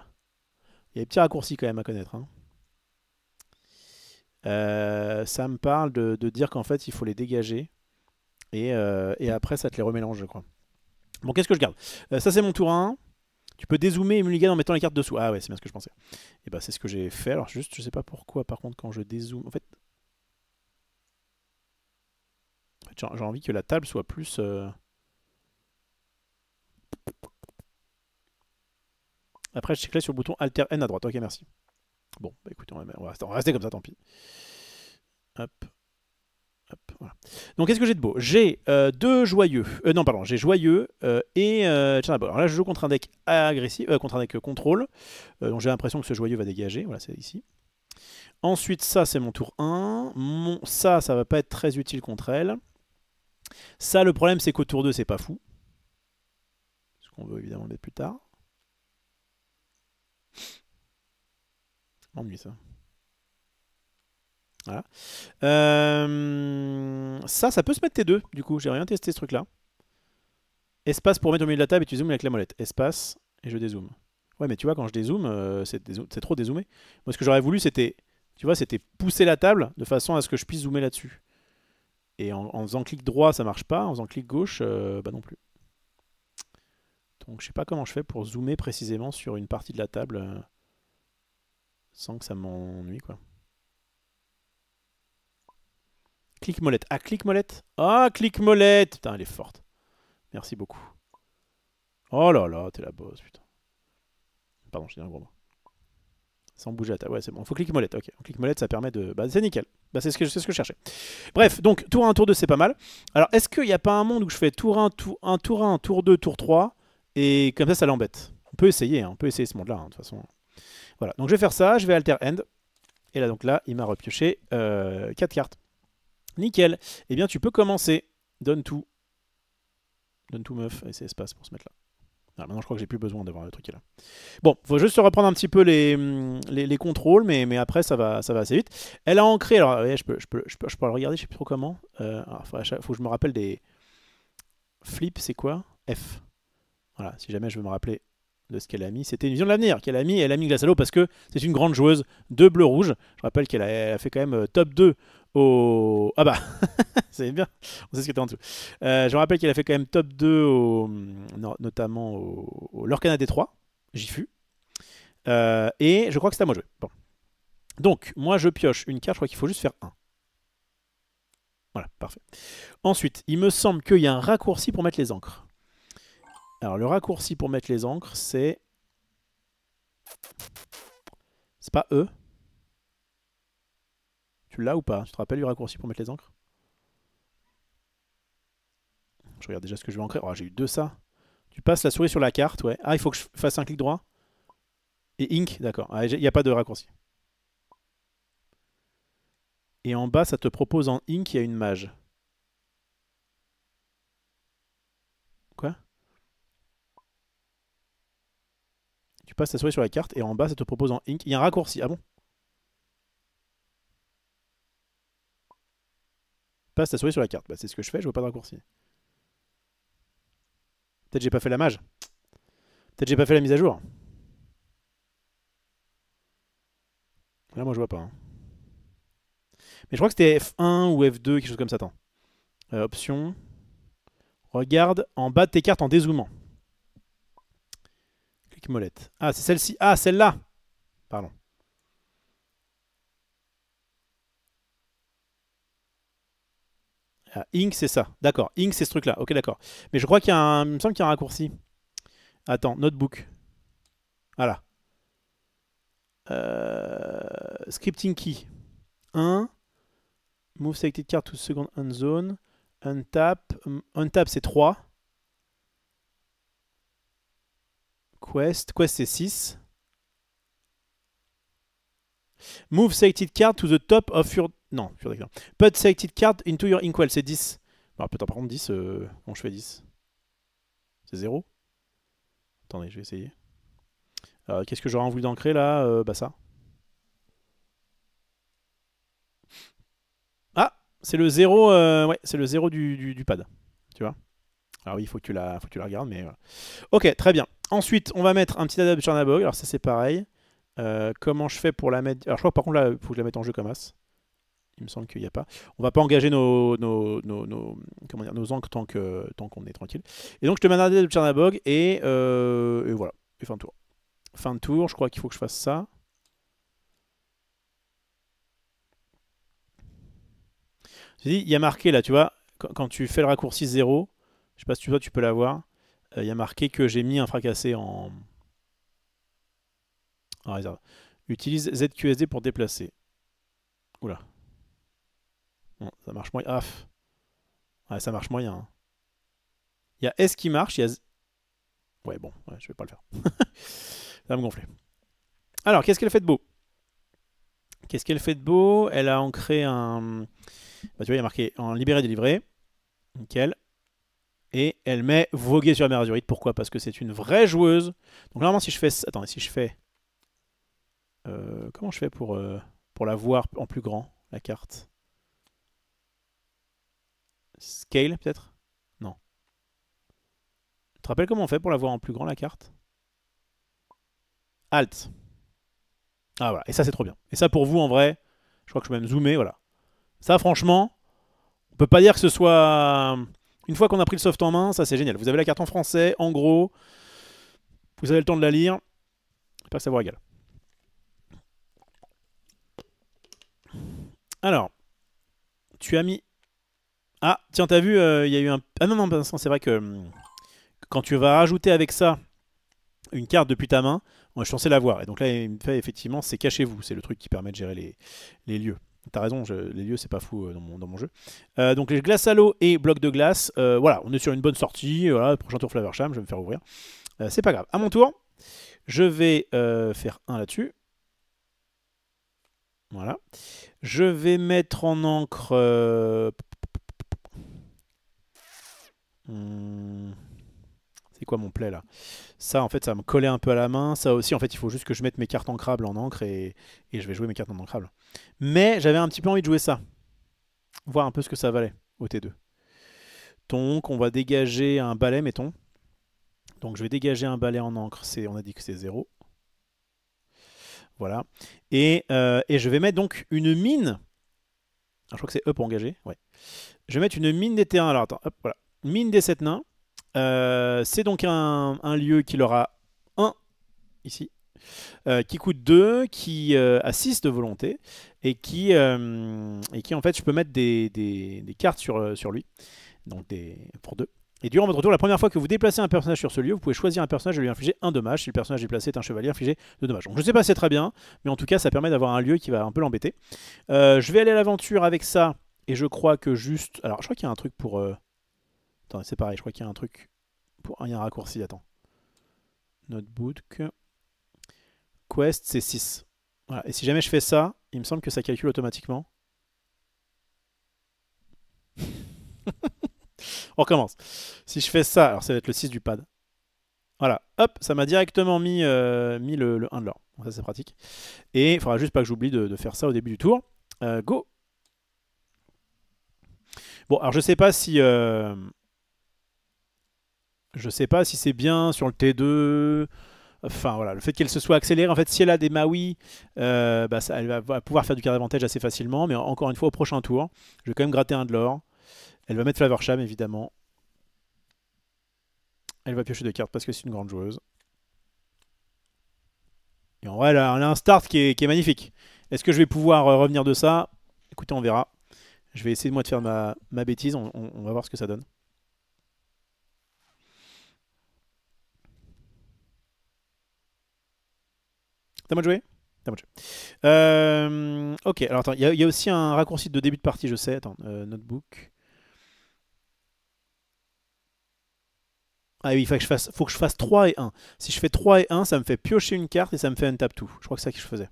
Il y a des petits raccourcis quand même à connaître. Hein. Ça me parle de dire qu'en fait, il faut les dégager. Et après, ça te les remélange, je crois. Bon, qu'est-ce que je garde? Ça, c'est mon tour 1. Tu peux dézoomer et mulligan en mettant les cartes dessous. Ah ouais, c'est bien ce que je pensais. Et bah, c'est ce que j'ai fait. Alors, juste, je sais pas pourquoi, par contre, quand je dézoome... En fait, j'ai envie que la table soit plus... Après, je clique sur le bouton Alter N à droite. Ok, merci. Bon, bah écoutez, on va rester comme ça, tant pis. Hop. Hop, voilà. Donc, qu'est-ce que j'ai de beau? J'ai deux joyeux. Non, pardon, j'ai joyeux et Tchernobyl. Alors là, je joue contre un deck agressif, contre un deck contrôle. Donc, j'ai l'impression que ce joyeux va dégager. Voilà, c'est ici. Ensuite, ça, c'est mon tour 1. Ça va pas être très utile contre elle. Ça, le problème, c'est qu'au tour 2, c'est pas fou. Parce qu'on veut évidemment le mettre plus tard. M'ennuie, ça. Voilà. Ça peut se mettre T2, du coup. J'ai rien testé ce truc-là. Espace pour mettre au milieu de la table et tu zoomes avec la molette. Espace, et je dézoome. Ouais, mais tu vois, quand je dézoome, c'est trop dézoomé. Moi, ce que j'aurais voulu, c'était, tu vois, c'était pousser la table de façon à ce que je puisse zoomer là-dessus. Et en faisant clic droit, ça marche pas. En faisant clic gauche, bah non plus. Donc, je sais pas comment je fais pour zoomer précisément sur une partie de la table sans que ça m'ennuie, quoi. Clic molette. Ah, clic molette. Ah, clic molette. Putain, elle est forte. Merci beaucoup. Oh là là, t'es la boss, putain. Pardon, j'ai dit un gros mot. Sans bouger la table. Ouais, c'est bon. Faut clic molette. Ok. Clic molette, ça permet de. Bah, c'est nickel. Bah, c'est ce que je cherchais. Bref, donc tour 1, tour 2, c'est pas mal. Alors, est-ce qu'il n'y a pas un monde où je fais tour 1, tour 1, tour 2, tour 3 et comme ça l'embête. On peut essayer, hein. On peut essayer ce monde-là, hein, de toute façon. Voilà. Donc, je vais faire ça. Je vais alter end. Et là, donc là, il m'a repioché 4 cartes. Nickel. Eh bien, tu peux commencer. Donne tout. Donne tout, meuf. Et c'est espace pour se mettre là. Ah, maintenant, je crois que j'ai plus besoin d'avoir le truc qui est là. Bon, faut juste se reprendre un petit peu les contrôles, mais après, ça va assez vite. Elle a ancré, alors, ouais, je peux le regarder, je sais plus trop comment. Faut que je me rappelle des... Flip, c'est quoi? F. Voilà, si jamais je veux me rappeler de ce qu'elle a mis. C'était une vision de l'avenir qu'elle a mis. Elle a mis Glassalo parce que c'est une grande joueuse de bleu-rouge. Je rappelle qu'elle a fait quand même top 2 au... Ah bah, c'est bien, on sait ce qui était en dessous. Je me rappelle qu'elle a fait quand même top 2 notamment au Lorcana D3, JFU. Et je crois que c'est à moi de jouer. Bon. Donc, moi je pioche une carte, je crois qu'il faut juste faire un. Voilà, parfait. Ensuite, il me semble qu'il y a un raccourci pour mettre les encres. Alors, le raccourci pour mettre les encres, c'est... C'est pas E. Tu l'as ou pas? Tu te rappelles du raccourci pour mettre les encres? Je regarde déjà ce que je vais ancrer. Oh, j'ai eu deux ça. Tu passes la souris sur la carte, ouais. Ah, il faut que je fasse un clic droit. Et Ink, d'accord. Ah, il n'y a pas de raccourci. Et en bas, ça te propose en Ink, il y a une mage. Quoi? Tu passes ta souris sur la carte et en bas, ça te propose en Ink. Il y a un raccourci. Ah bon? Passe ta souris sur la carte. Bah, c'est ce que je fais, je vois pas de raccourci. Peut-être j'ai pas fait la mage. Peut-être j'ai pas fait la mise à jour. Là, moi, je vois pas. Hein. Mais je crois que c'était F1 ou F2, quelque chose comme ça. Attends. Option. Regarde en bas de tes cartes en dézoomant. Clic molette. Ah, c'est celle-ci. Ah, celle-là. Pardon. Ah, Ink, c'est ça. D'accord. Ink, c'est ce truc-là. Ok, d'accord. Mais je crois qu'il y a un... Il me semble qu'il y a un raccourci. Attends, notebook. Voilà. Scripting key. 1. Move selected card to second end zone. Untap. Untap, c'est 3. Quest. Quest, c'est 6. Move selected card to the top of your... Non, your deck. Put selected card into your inkwell, c'est 10. Alors, putain, par contre, 10, comment je fais 10? C'est 0. Attendez, je vais essayer. Qu'est-ce que j'aurais voulu d'ancrer là bah ça. Ah, c'est le 0 ouais, c'est le 0 du pad. Tu vois. Alors oui, il faut que tu la regardes, mais voilà. Ok, très bien. Ensuite, on va mettre un petit Adab Chernabog. Alors ça, c'est pareil. Comment je fais pour la mettre... Alors je crois que par contre, là, il faut que je la mette en jeu comme as. Il me semble qu'il n'y a pas. On va pas engager comment dire, nos encres tant qu'on est tranquille. Et donc, je te mets un Adab de Chernabog et voilà. Et fin de tour. Fin de tour, je crois qu'il faut que je fasse ça. Je dis, il y a marqué là, tu vois, quand tu fais le raccourci 0, je sais pas si tu peux l'avoir, il y a marqué que j'ai mis un fracassé en réserve. Utilise ZQSD pour déplacer. Oula. Bon, ça marche moyen. Ah, ouais, ça marche moyen. Hein. Il y a S qui marche, il y a Z... Ouais, bon, ouais, je vais pas le faire. Ça va me gonfler. Alors, qu'est-ce qu'elle fait de beau? Qu'est-ce qu'elle fait de beau? Elle a ancré un... Bah, tu vois, il y a marqué en libéré délivré. Nickel. Et elle met voguer sur la Merazurite. Pourquoi? Parce que c'est une vraie joueuse. Donc normalement, si je fais... Attendez, si je fais... comment je fais pour la voir en plus grand, la carte? Scale, peut-être? Non. Tu te rappelles comment on fait pour la voir en plus grand, la carte? Alt. Ah voilà, et ça c'est trop bien. Et ça pour vous en vrai, je crois que je peux même zoomer, voilà. Ça franchement, on peut pas dire que ce soit... Une fois qu'on a pris le soft en main, ça c'est génial. Vous avez la carte en français, en gros, vous avez le temps de la lire. J'espère que ça vous régale. Alors, tu as mis... Ah, tiens, t'as vu, il y a eu un... Ah non, non, c'est vrai que quand tu vas rajouter avec ça une carte depuis ta main, moi, je suis censé la voir. Et donc là, il me fait effectivement, c'est cachez-vous. C'est le truc qui permet de gérer les lieux. T'as raison, les lieux, c'est pas fou dans mon jeu. Donc les glaces à l'eau et blocs de glace. Voilà, on est sur une bonne sortie. Voilà, prochain tour Flaversham, je vais me faire ouvrir. C'est pas grave. À mon tour, je vais faire un là-dessus. Voilà. Je vais mettre en encre... C'est quoi mon play là? Ça en fait ça va me coller un peu à la main. Ça aussi en fait il faut juste que je mette mes cartes ancrables en encre et je vais jouer mes cartes non ancrables. Mais j'avais un petit peu envie de jouer ça. Voir un peu ce que ça valait au T2. Donc on va dégager un balai mettons. Donc je vais dégager un balai en encre. On a dit que c'est 0. Voilà. Et je vais mettre donc une mine. Alors, je crois que c'est E pour engager. Ouais. Je vais mettre une mine des terrains. Alors attends, hop, voilà. Mine des 7 nains. C'est donc un lieu qui leur a 1 ici, qui coûte 2, qui a 6 de volonté, et qui en fait je peux mettre des cartes sur lui, donc pour 2. Et durant votre tour, la première fois que vous déplacez un personnage sur ce lieu, vous pouvez choisir un personnage et lui infliger 1 dommage. Si le personnage déplacé est un chevalier, infliger 2 dommages. Donc je ne sais pas si c'est très bien, mais en tout cas ça permet d'avoir un lieu qui va un peu l'embêter. Je vais aller à l'aventure avec ça, et je crois que juste... Alors je crois qu'il y a un truc pour... Attends, c'est pareil, je crois qu'il y a un truc... Il y a un raccourci, attends. Notebook. Quest, c'est 6. Voilà. Et si jamais je fais ça, il me semble que ça calcule automatiquement. On recommence. Si je fais ça, alors ça va être le 6 du pad. Voilà, hop, ça m'a directement mis le 1 de l'or. Ça c'est pratique. Et il faudra juste pas que j'oublie de faire ça au début du tour. Go. Bon, alors je sais pas si... je sais pas si c'est bien sur le T2. Enfin voilà, le fait qu'elle se soit accélérée, en fait, si elle a des Maui, bah, elle va pouvoir faire du card avantage assez facilement. Mais encore une fois, au prochain tour, je vais quand même gratter un de l'or. Elle va mettre Flaversham, évidemment. Elle va piocher 2 cartes parce que c'est une grande joueuse. Et en vrai, elle a un start qui est magnifique. Est-ce que je vais pouvoir revenir de ça? Écoutez, on verra. Je vais essayer moi de faire ma bêtise. On va voir ce que ça donne. T'as moi de jouer? T'as moi de jouer. Ok, alors attends, il y a aussi un raccourci de début de partie, je sais. Attends, notebook. Ah oui, faut que je fasse 3 et 1. Si je fais 3 et 1, ça me fait piocher une carte et ça me fait un tap tout. Je crois que c'est ça que je faisais.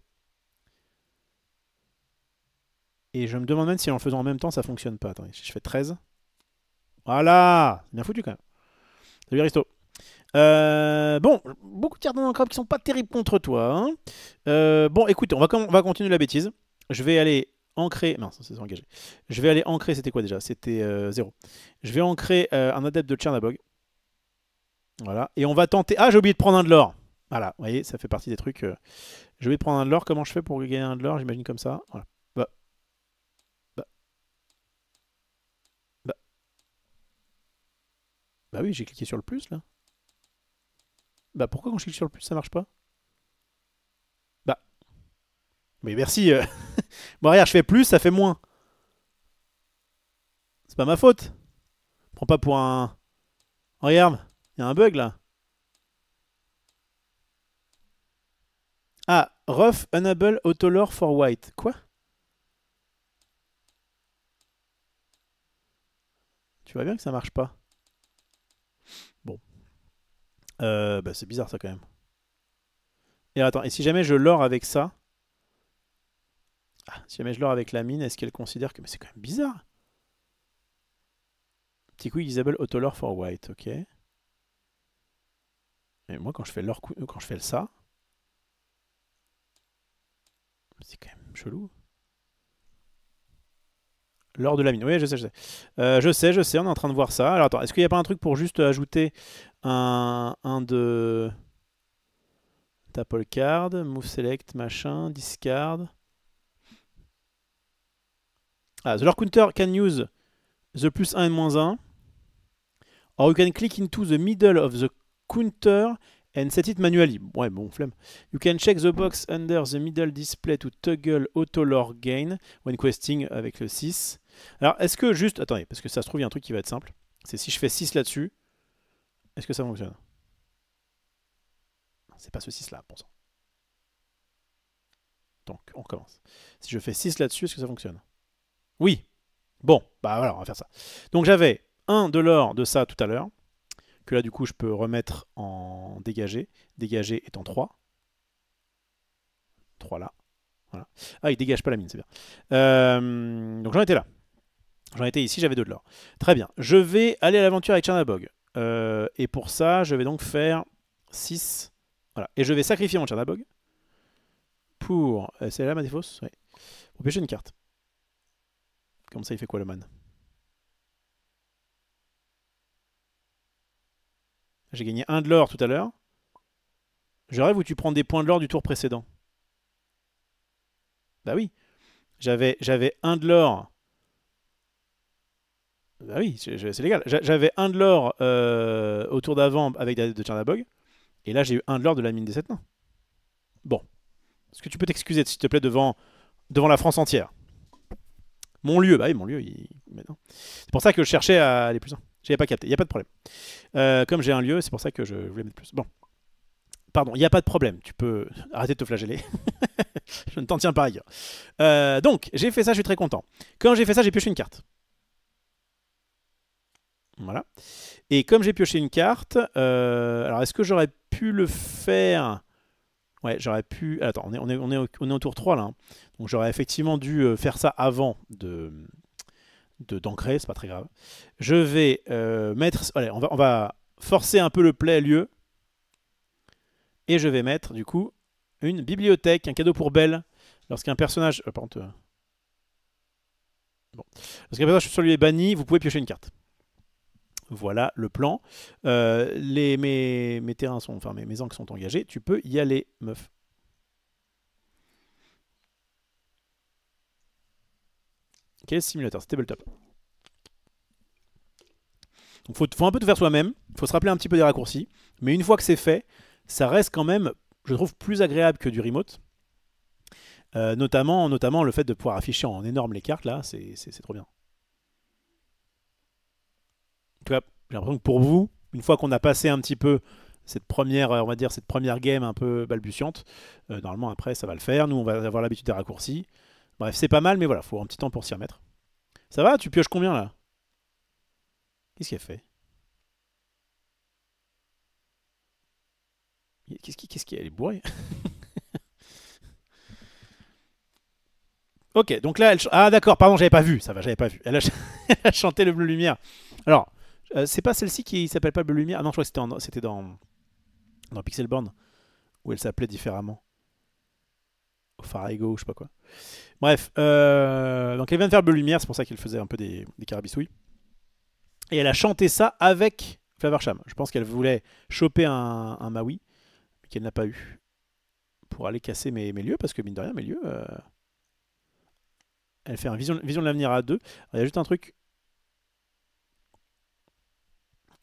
Et je me demande même si en le faisant en même temps, ça fonctionne pas. Attendez, si je fais 13. Voilà! Bien foutu quand même. Salut Aristo. Bon, beaucoup de cartes dans crabe qui sont pas terribles contre toi. Hein. Bon, écoute, on va continuer la bêtise. Je vais aller ancrer... Non, ça s'est engagé. Je vais aller ancrer... C'était quoi déjà? C'était 0. Je vais ancrer un adepte de Tchernabog. Voilà. Et on va tenter... Ah, j'ai oublié de prendre un de l'or. Voilà, vous voyez, ça fait partie des trucs... Je vais prendre un de l'or. Comment je fais pour gagner un de l'or? J'imagine comme ça. Voilà. Bah. Bah. Bah. Bah oui, j'ai cliqué sur le plus, là. Bah pourquoi quand je clique sur le plus, ça marche pas? Bah. Mais merci. Bon, regarde, je fais plus, ça fait moins. C'est pas ma faute. Prends pas pour un... Regarde, il y a un bug, là. Ah, rough enable autolore for white. Quoi? Tu vois bien que ça marche pas. Bon. Bah c'est bizarre ça quand même. Et attends, et si jamais je l'or avec ça? Ah, si jamais je l'or avec la mine, est-ce qu'elle considère que... Mais c'est quand même bizarre. Petit coup, disable autolore for white, ok. Et moi quand je fais l'or, quand je fais ça... C'est quand même chelou. L'or de la mine, oui je sais, je sais. Je sais, on est en train de voir ça. Alors attends, est-ce qu'il n'y a pas un truc pour juste ajouter un de... Tap all card, move select, machin, discard. Ah, the Lord counter can use the plus 1 and moins 1. Or you can click into the middle of the counter and set it manually. Ouais, bon, flemme. You can check the box under the middle display to toggle auto lore gain when questing avec le 6. Alors, est-ce que juste... Attendez, parce que ça se trouve, il y a un truc qui va être simple. C'est si je fais 6 là-dessus, est-ce que ça fonctionne? C'est pas ce 6-là, pour ça. Donc, on recommence. Si je fais 6 là-dessus, est-ce que ça fonctionne? Oui. Bon, bah voilà, on va faire ça. Donc, j'avais 1 de l'or de ça tout à l'heure, que là, du coup, je peux remettre en dégagé. Dégagé étant 3. 3 là. Voilà. Ah, il dégage pas la mine, c'est bien. Donc, j'en étais là. J'en étais ici, j'avais 2 de l'or. Très bien. Je vais aller à l'aventure avec Chernabog. Et pour ça, je vais donc faire 6. Voilà. Et je vais sacrifier mon Chernabog pour... c'est là ma défausse? Oui. Pour piocher une carte. Comme ça, il fait quoi le man? J'ai gagné 1 de l'or tout à l'heure. Je rêve où tu prends des points de l'or du tour précédent. Bah oui. J'avais 1 de l'or. Bah oui, c'est légal. J'avais 1 de l'or au tour d'avant avec de Chernabog. Et là, j'ai eu 1 de l'or de la mine des 7 nains. Bon. Est-ce que tu peux t'excuser, s'il te plaît, devant la France entière? Mon lieu, bah oui, mon lieu, c'est pour ça que je cherchais à aller plus loin. J'avais pas capté, il n'y a pas de problème. Comme j'ai un lieu, c'est pour ça que je voulais mettre plus. Bon. Pardon, il n'y a pas de problème. Tu peux arrêter de te flageller. Je ne t'en tiens pas ailleurs. Donc, j'ai fait ça, je suis très content. Quand j'ai fait ça, j'ai pioché une carte. Voilà. Et comme j'ai pioché une carte, alors est-ce que j'aurais pu le faire? Ouais, j'aurais pu... Attends, on est au tour 3 là. Hein. Donc j'aurais effectivement dû faire ça avant d'ancrer, c'est pas très grave. Je vais mettre... Allez, on va forcer un peu le play lieu. Et je vais mettre, du coup, une bibliothèque, un cadeau pour Belle. Lorsqu'un personnage... par contre... Bon. Lorsqu'un personnage sur lui est banni, vous pouvez piocher une carte. Voilà le plan. Mes terrains sont... Enfin, mes ancres sont engagés. Tu peux y aller, meuf. Quel simulateur? C'est Tabletop. Donc faut un peu tout faire soi-même. Il faut se rappeler un petit peu des raccourcis. Mais une fois que c'est fait, ça reste quand même, je trouve, plus agréable que du remote. Notamment le fait de pouvoir afficher en énorme les cartes, là, c'est trop bien. En tout cas, j'ai l'impression que pour vous, une fois qu'on a passé un petit peu cette première, on va dire, cette première game un peu balbutiante, normalement après ça va le faire. Nous, on va avoir l'habitude des raccourcis. Bref, c'est pas mal, mais voilà, faut un petit temps pour s'y remettre. Ça va? Tu pioches combien, là? Qu'est-ce qu'elle fait? Qu'est-ce qu'elle est bourrée? Ok, donc là, ah d'accord, pardon, j'avais pas vu, ça va, j'avais pas vu. Elle a, elle a chanté le Bleu Lumière. Alors, c'est pas celle-ci qui s'appelle pas Bleu Lumière. Ah non, je crois que c'était dans Pixelborn, où elle s'appelait différemment. Au Farago, je sais pas quoi. Bref, donc elle vient de faire Bleu Lumière, c'est pour ça qu'elle faisait un peu des carabistouilles. Et elle a chanté ça avec Flaversham. Je pense qu'elle voulait choper un Maui, mais qu'elle n'a pas eu. Pour aller casser mes lieux, parce que mine de rien, mes lieux... Elle fait un vision de l'avenir à 2. Il y a juste un truc.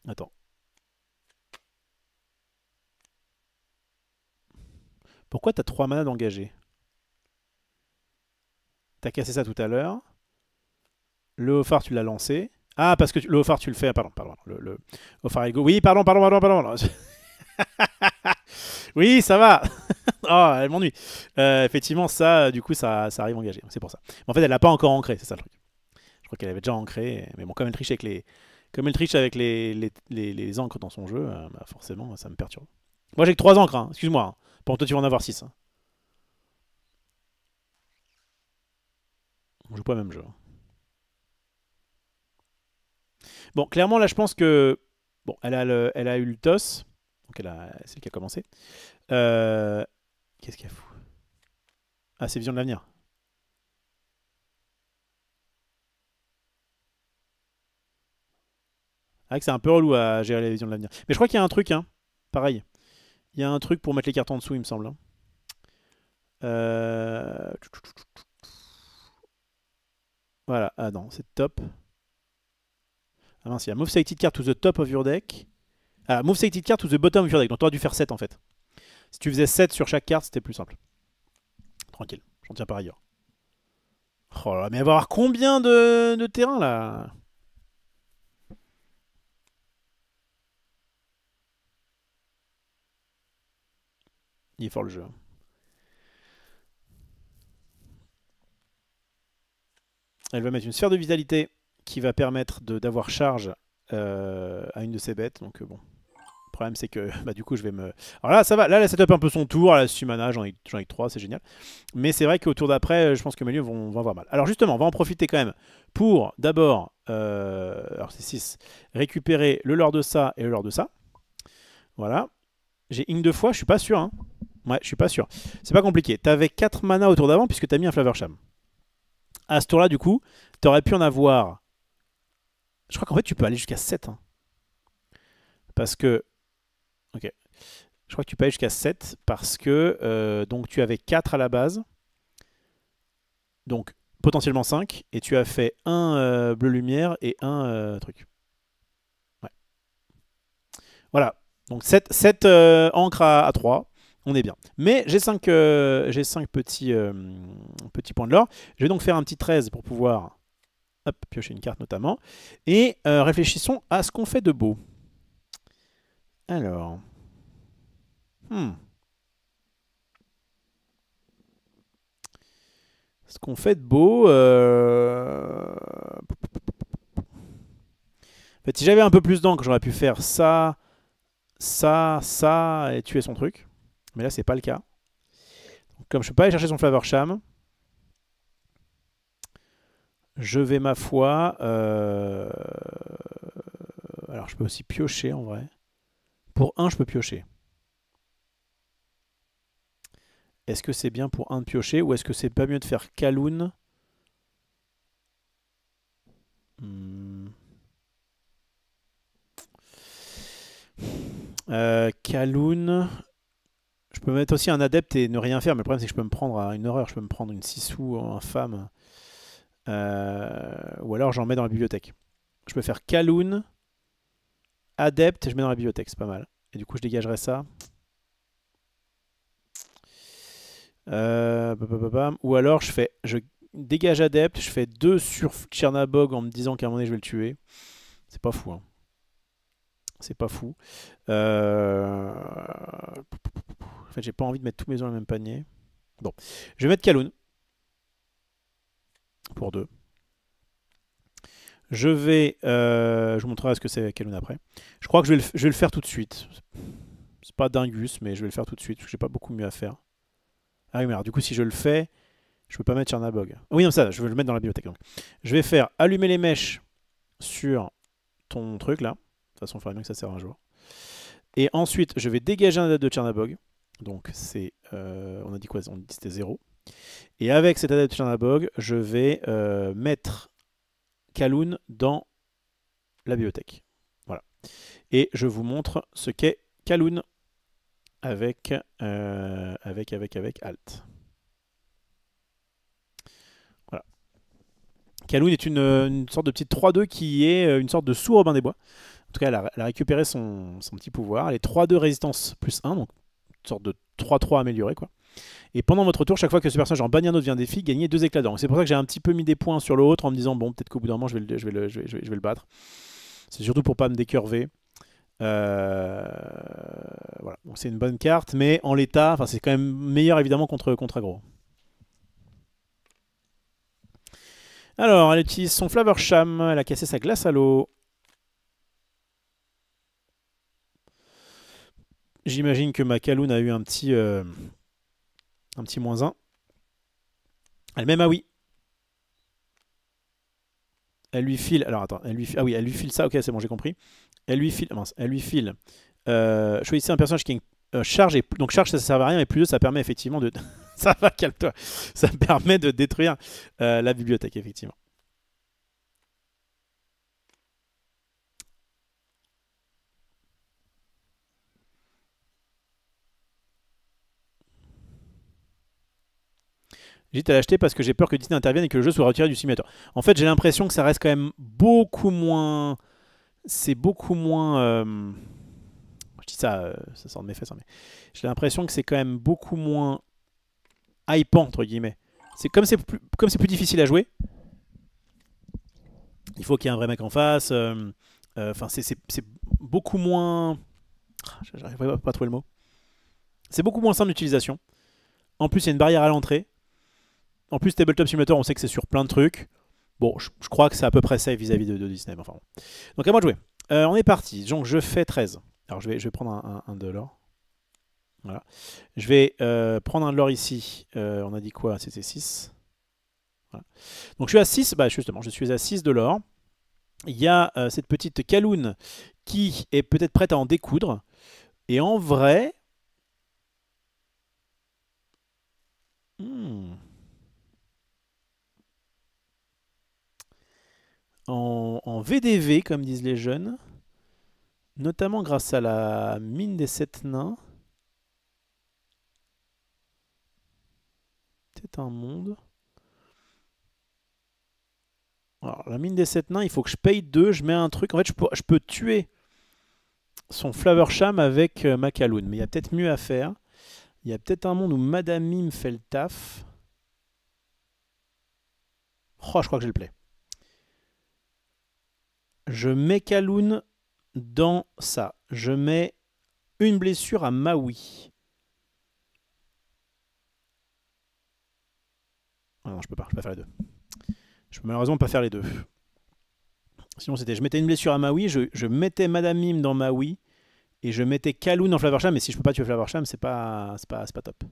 Attends. Pourquoi t'as 3 manas d'engagé? T'as cassé ça tout à l'heure. Le Haut-Phare, tu l'as lancé. Ah, parce que le Haut-Phare, tu le fais. Pardon. Le Haut-Phare Ego. Oui, pardon. Oui, ça va. Oh, elle m'ennuie. Effectivement, ça, du coup, ça arrive engagé. C'est pour ça. Mais en fait, elle l'a pas encore ancré, c'est ça le truc. Je crois qu'elle avait déjà ancré. Mais bon, comme elle triche avec les encres dans son jeu, bah forcément, ça me perturbe. Moi, j'ai que 3 encres, hein. Excuse-moi. Hein. Pour toi, tu vas en avoir 6. Hein. On joue pas le même jeu. Bon, clairement, là, je pense que... Bon, elle a eu le toss. Donc, c'est elle qui a commencé. Qu'est-ce qu'elle fout? Ah, c'est Vision de l'avenir. Ah, que c'est un peu relou à gérer les visions de l'avenir. Mais je crois qu'il y a un truc, hein. Pareil. Il y a un truc pour mettre les cartes en dessous, il me semble. Hein. Euh, Voilà, ah non, c'est top. Ah mince, il y a Move Selected Card to the top of your deck. Ah, Move Selected Card to the bottom of your deck. Donc tu aurais dû faire 7 en fait. Si tu faisais 7 sur chaque carte, c'était plus simple. Tranquille, j'en tiens par ailleurs. Oh là, mais il va y avoir combien de terrain là? Il est fort le jeu. Elle va mettre une sphère de vitalité qui va permettre d'avoir charge à une de ses bêtes. Donc bon. Le problème c'est que bah, du coup je vais me... Alors là ça va, là elle setup un peu son tour, elle a 6 mana, j'en ai que 3, c'est génial. Mais c'est vrai qu'au tour d'après, je pense que mes lieux vont avoir mal. Alors justement, on va en profiter quand même pour d'abord, alors c'est 6, récupérer le lore de ça et le lore de ça. Voilà. J'ai ing 2 fois, je suis pas sûr. Hein. Ouais, je suis pas sûr. C'est pas compliqué. T'avais 4 mana au tour d'avant puisque t'as mis un Flavorsham. À ce tour-là, du coup, t'aurais pu en avoir... Je crois qu'en fait, tu peux aller jusqu'à 7. Hein. Parce que... Ok. Je crois que tu peux aller jusqu'à 7 parce que donc tu avais 4 à la base. Donc potentiellement 5. Et tu as fait un bleu lumière et un truc. Ouais. Voilà. Donc 7 encres à 3. On est bien. Mais j'ai 5 petits, petits points de l'or. Je vais donc faire un petit 13 pour pouvoir hop, piocher une carte notamment. Et réfléchissons à ce qu'on fait de beau. Alors... Ce qu'on fait de beau... En fait, si j'avais un peu plus d'encre, j'aurais pu faire ça, ça, ça, et tuer son truc. Mais là, c'est pas le cas. Donc, comme je peux pas aller chercher son Flavorsham, je vais, ma foi... Alors, je peux aussi piocher, en vrai. Pour 1, je peux piocher. Est-ce que c'est bien pour 1 de piocher, ou est-ce que c'est pas mieux de faire Kaloun Kaloun... Je peux mettre aussi un adepte et ne rien faire, mais le problème c'est que je peux me prendre une horreur, je peux me prendre une Sissou infâme. Ou alors j'en mets dans la bibliothèque. Je peux faire Kaloun, adepte, et je mets dans la bibliothèque, c'est pas mal. Et du coup je dégagerai ça. Ou alors je dégage adepte, je fais 2 sur Tchernabog en me disant qu'à un moment donné je vais le tuer. C'est pas fou. Hein. C'est pas fou. En fait j'ai pas envie de mettre tous mes œufs dans le même panier. Bon, je vais mettre Kaloun. Pour 2. Je vous montrerai ce que c'est Kaloun après. Je crois que je vais le faire tout de suite. C'est pas dingus, mais je vais le faire tout de suite parce que j'ai pas beaucoup mieux à faire. Ah oui, mais alors du coup, si je le fais, je peux pas mettre Chernabog. Oui, non, ça, je vais le mettre dans la bibliothèque. Donc. Je vais faire allumer les mèches sur ton truc là. De toute façon, il faudrait bien que ça serve un jour. Et ensuite, je vais dégager un adepte de Chernabog. Donc, c'est. On a dit quoi? On a dit c'était 0. Et avec cet adepte de Chernabog, je vais mettre Kaloun dans la bibliothèque. Voilà. Et je vous montre ce qu'est Kaloun avec Alt. Voilà. Kaloun est une sorte de petite 3-2 qui est une sorte de sous-Robin des Bois. En tout cas, elle a récupéré son petit pouvoir. Elle est 3-2 résistance plus 1, donc une sorte de 3-3 amélioré, quoi. Et pendant votre tour, chaque fois que ce personnage en banni un autre vient défi, gagnez 2 éclats d'or. C'est pour ça que j'ai un petit peu mis des points sur l'autre en me disant, bon, peut-être qu'au bout d'un moment, je vais le battre. C'est surtout pour pas me décurver. Voilà, donc c'est une bonne carte, mais en l'état, c'est quand même meilleur évidemment contre aggro. Alors, elle utilise son Flavorsham, elle a cassé sa glace à l'eau. J'imagine que ma Kaloun a eu un petit -1. Elle met oui. Elle lui file. Alors attends, ah oui, elle lui file ça. Ok, c'est bon, j'ai compris. Elle lui file. Mince, elle lui file. Choisissez un personnage qui charge. Donc charge, ça ne sert à rien, mais plus 2, ça permet effectivement de. Ça va, calme-toi. Ça permet de détruire la bibliothèque, effectivement. J'hésite à l'acheter parce que j'ai peur que Disney intervienne et que le jeu soit retiré du simulateur. En fait, j'ai l'impression que ça reste quand même beaucoup moins... C'est beaucoup moins... Je dis ça, ça sort de mes fesses, hein, mais j'ai l'impression que c'est quand même beaucoup moins hypant, entre guillemets. C'est comme c'est plus difficile à jouer, il faut qu'il y ait un vrai mec en face. Enfin, c'est beaucoup moins... J'arrive pas à trouver le mot. C'est beaucoup moins simple d'utilisation. En plus, il y a une barrière à l'entrée. En plus, Tabletop Simulator, on sait que c'est sur plein de trucs. Bon, je crois que c'est à peu près safe vis-à-vis de Disney. Enfin, bon. Donc à moi de jouer. On est parti. Donc je fais 13. Alors je vais prendre un de l'or. Voilà. Je vais prendre un de l'or ici. On a dit quoi? C'était 6. Voilà. Donc je suis à 6. Bah justement, je suis à 6 de l'or. Il y a cette petite Kaloun qui est peut-être prête à en découdre. Et en vrai... En VDV, comme disent les jeunes, notamment grâce à la mine des 7 nains. Peut-être un monde. Alors, la mine des 7 nains, il faut que je paye 2, je mets un truc. En fait, je peux tuer son Flaversham avec ma Kaloun, mais il y a peut-être mieux à faire. Il y a peut-être un monde où Madame Mime fait le taf. Oh, je crois que j'ai le play. Je mets Kaloun dans ça. Je mets une blessure à Maui. Ah non, je peux pas faire les deux. Je peux malheureusement pas faire les deux. Sinon, c'était je mettais une blessure à Maui, je mettais Madame Mime dans Maui, et je mettais Kaloun dans Flaversham. Mais si je peux pas tuer Flaversham, c'est pas top.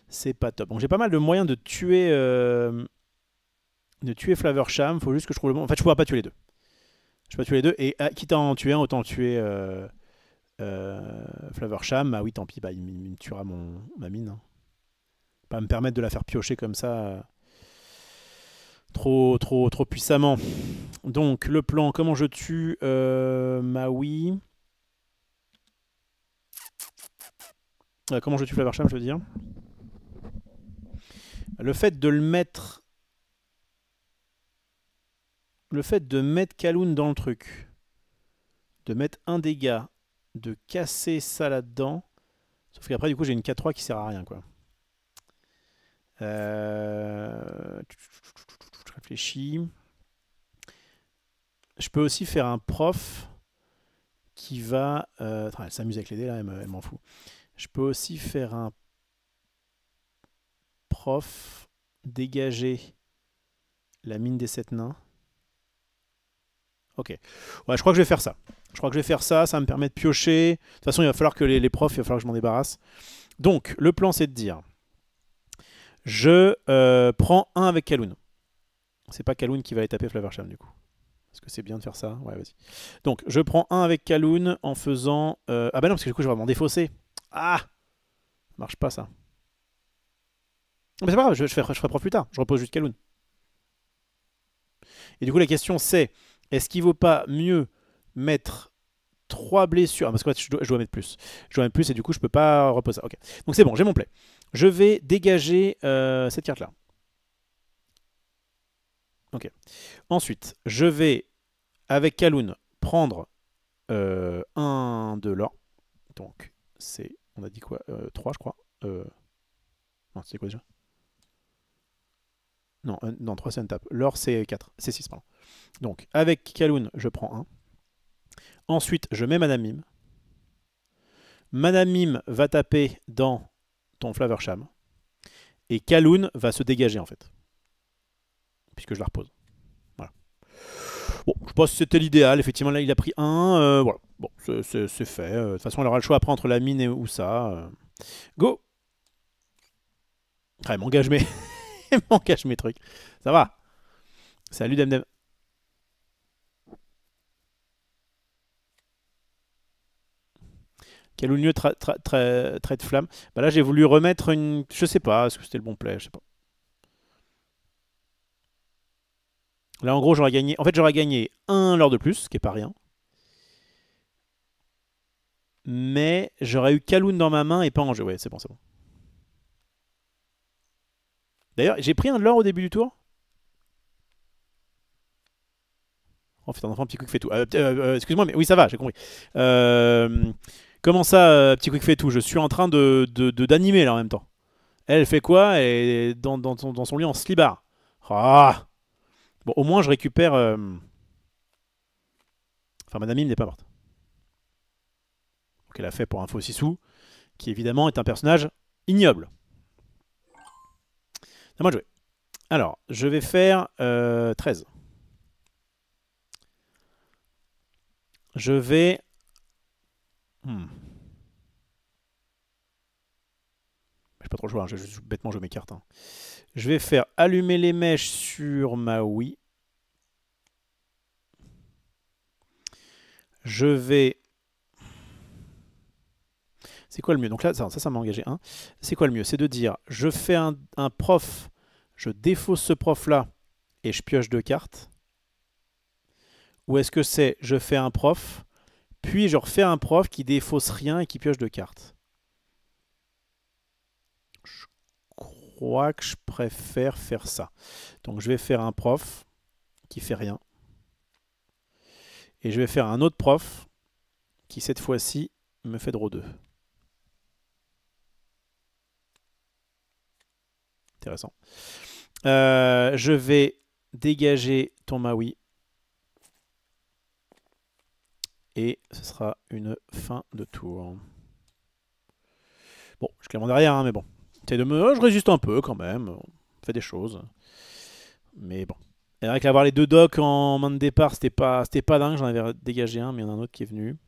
C'est pas top. Donc j'ai pas mal de moyens de tuer Flaversham. Faut juste que je trouve le bon. En fait, je pourrais pas tuer les deux. Je peux pas tuer les deux. Et quitte à en tuer un, autant tuer Flaversham. Ah oui, tant pis, bah, il me tuera ma mine. Hein. Pas me permettre de la faire piocher comme ça. Trop puissamment. Donc le plan, comment je tue Maui. Comment je tue Flaversham, je veux dire. Le fait de le mettre... Le fait de mettre Kaloun dans le truc, de mettre un dégât, de casser ça là-dedans, sauf qu'après du coup j'ai une K3 qui sert à rien quoi. Je réfléchis. Je peux aussi faire un prof qui va... elle s'amuse avec les dés là, elle m'en fout. Je peux aussi faire un prof dégager la mine des 7 nains. Ok. Ouais, je crois que je vais faire ça. Je crois que je vais faire ça, ça me permet de piocher. De toute façon, il va falloir que les profs, il va falloir que je m'en débarrasse. Donc, le plan, c'est de dire... Je prends un avec Kaloun. C'est pas Kaloun qui va aller taper Flaversham, du coup. Est-ce que c'est bien de faire ça? Ouais, vas-y. Donc, je prends un avec Kaloun en faisant... Ah bah non, parce que du coup, je vais m'en défausser. Ah! Ça marche pas, ça. Mais c'est pas grave, je ferai prof plus tard. Je repose juste Kaloun. Et du coup, la question, c'est... Est-ce qu'il vaut pas mieux mettre 3 blessures? Ah, parce que je dois mettre plus. Je dois mettre plus et du coup, je peux pas reposer ça. Ok. Donc, c'est bon, j'ai mon play. Je vais dégager cette carte-là. Ok. Ensuite, je vais, avec Kaloun, prendre un de l'or. Donc, c'est... On a dit quoi 3, je crois. Non, c'est quoi déjà? Non, non 3, c'est une tape. L'or, c'est 4. C'est 6, pardon. Donc, avec Kaloun, je prends 1. Ensuite, je mets Madame Mime. Madame Mime va taper dans ton Flaversham. Et Kaloun va se dégager, en fait. Puisque je la repose. Voilà. Bon, je pense que c'était l'idéal. Effectivement, là, il a pris 1. Voilà. Bon, c'est fait. De toute façon, elle aura le choix après entre la mine et ou ça. Go! Ah, il m'engage mes... il m'engage mes trucs. Ça va. Salut, Demdem. Kaloun lieu trait de flamme. Bah là, j'ai voulu remettre une... Je sais pas, est-ce que c'était le bon play? Je sais pas. Là, en gros, j'aurais gagné... En fait, j'aurais gagné 1 lord de plus, ce qui est pas rien. Mais j'aurais eu Kaloun dans ma main et pas en jeu. Ouais, c'est bon, c'est bon. D'ailleurs, j'ai pris un de l'or au début du tour. Oh putain, enfin, petit quick fait tout. Excuse-moi, mais oui, ça va, j'ai compris. Comment ça, petit quick fait tout? Je suis en train d'animer là en même temps. Elle fait quoi? Elle est dans son lit en slibard. Ah. Bon, au moins je récupère. Enfin, madame Mime n'est pas morte. Donc elle a fait pour info Sissou, qui évidemment est un personnage ignoble. C'est à moi de jouer. Alors, je vais faire 13. Je vais... J'ai pas trop le choix, hein. Bêtement je m'écarte. Hein. Je vais faire allumer les mèches sur Maui. Je vais... C'est quoi le mieux? Donc là, ça m'a engagé un. C'est quoi le mieux? C'est de dire, je fais un prof, je défausse ce prof-là et je pioche 2 cartes. Ou est-ce que c'est, je fais un prof, puis je refais un prof qui défausse rien et qui pioche 2 cartes? Je crois que je préfère faire ça. Donc je vais faire un prof qui fait rien. Et je vais faire un autre prof qui cette fois-ci me fait draw 2. Intéressant. Je vais dégager ton Maui. Et ce sera une fin de tour. Bon, je clairement derrière, hein, mais bon. Je résiste un peu quand même. On fait des choses. Mais bon. Et avec avoir les 2 docks en main de départ, c'était pas dingue. J'en avais dégagé un, mais il y en a un autre qui est venu.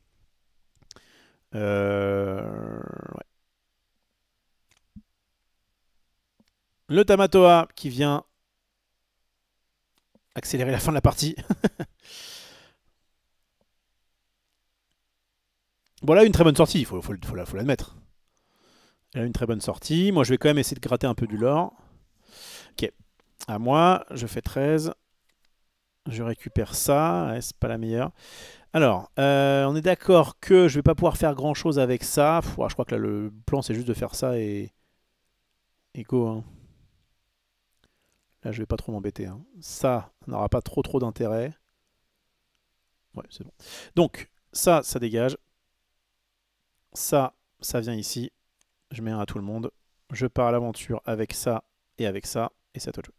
Ouais. Le Tamatoa qui vient accélérer la fin de la partie. Bon, là, une très bonne sortie, il faut l'admettre. Elle a une très bonne sortie. Moi, je vais quand même essayer de gratter un peu du lore. Ok. À moi, je fais 13. Je récupère ça. Ouais, c'est pas la meilleure. Alors, on est d'accord que je vais pas pouvoir faire grand chose avec ça. Je crois que là, le plan, c'est juste de faire ça et go. Hein. Là, je vais pas trop m'embêter. Hein. Ça n'aura pas trop d'intérêt. Ouais, c'est bon. Donc, ça dégage. Ça vient ici. Je mets un à tout le monde. Je pars à l'aventure avec ça. Et c'est à toi de jouer.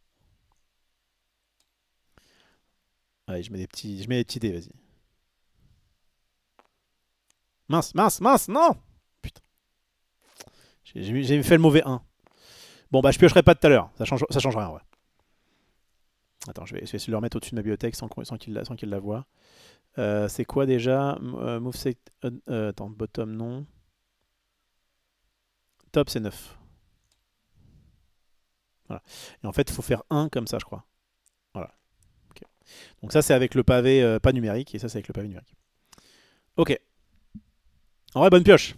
Allez, je mets des petits dés, vas-y. Mince, non! Putain. J'ai fait le mauvais 1. Bon, bah, je piocherai pas tout à l'heure. Ça change rien, ouais. Attends, je vais essayer de le remettre au-dessus de ma bibliothèque sans qu'il la voie. C'est quoi déjà? Moveset. Attends, bottom non. Top c'est 9. Voilà. Et en fait, il faut faire 1 comme ça, je crois. Voilà. Okay. Donc ça, c'est avec le pavé pas numérique, et ça, c'est avec le pavé numérique. Ok. En vrai, bonne pioche.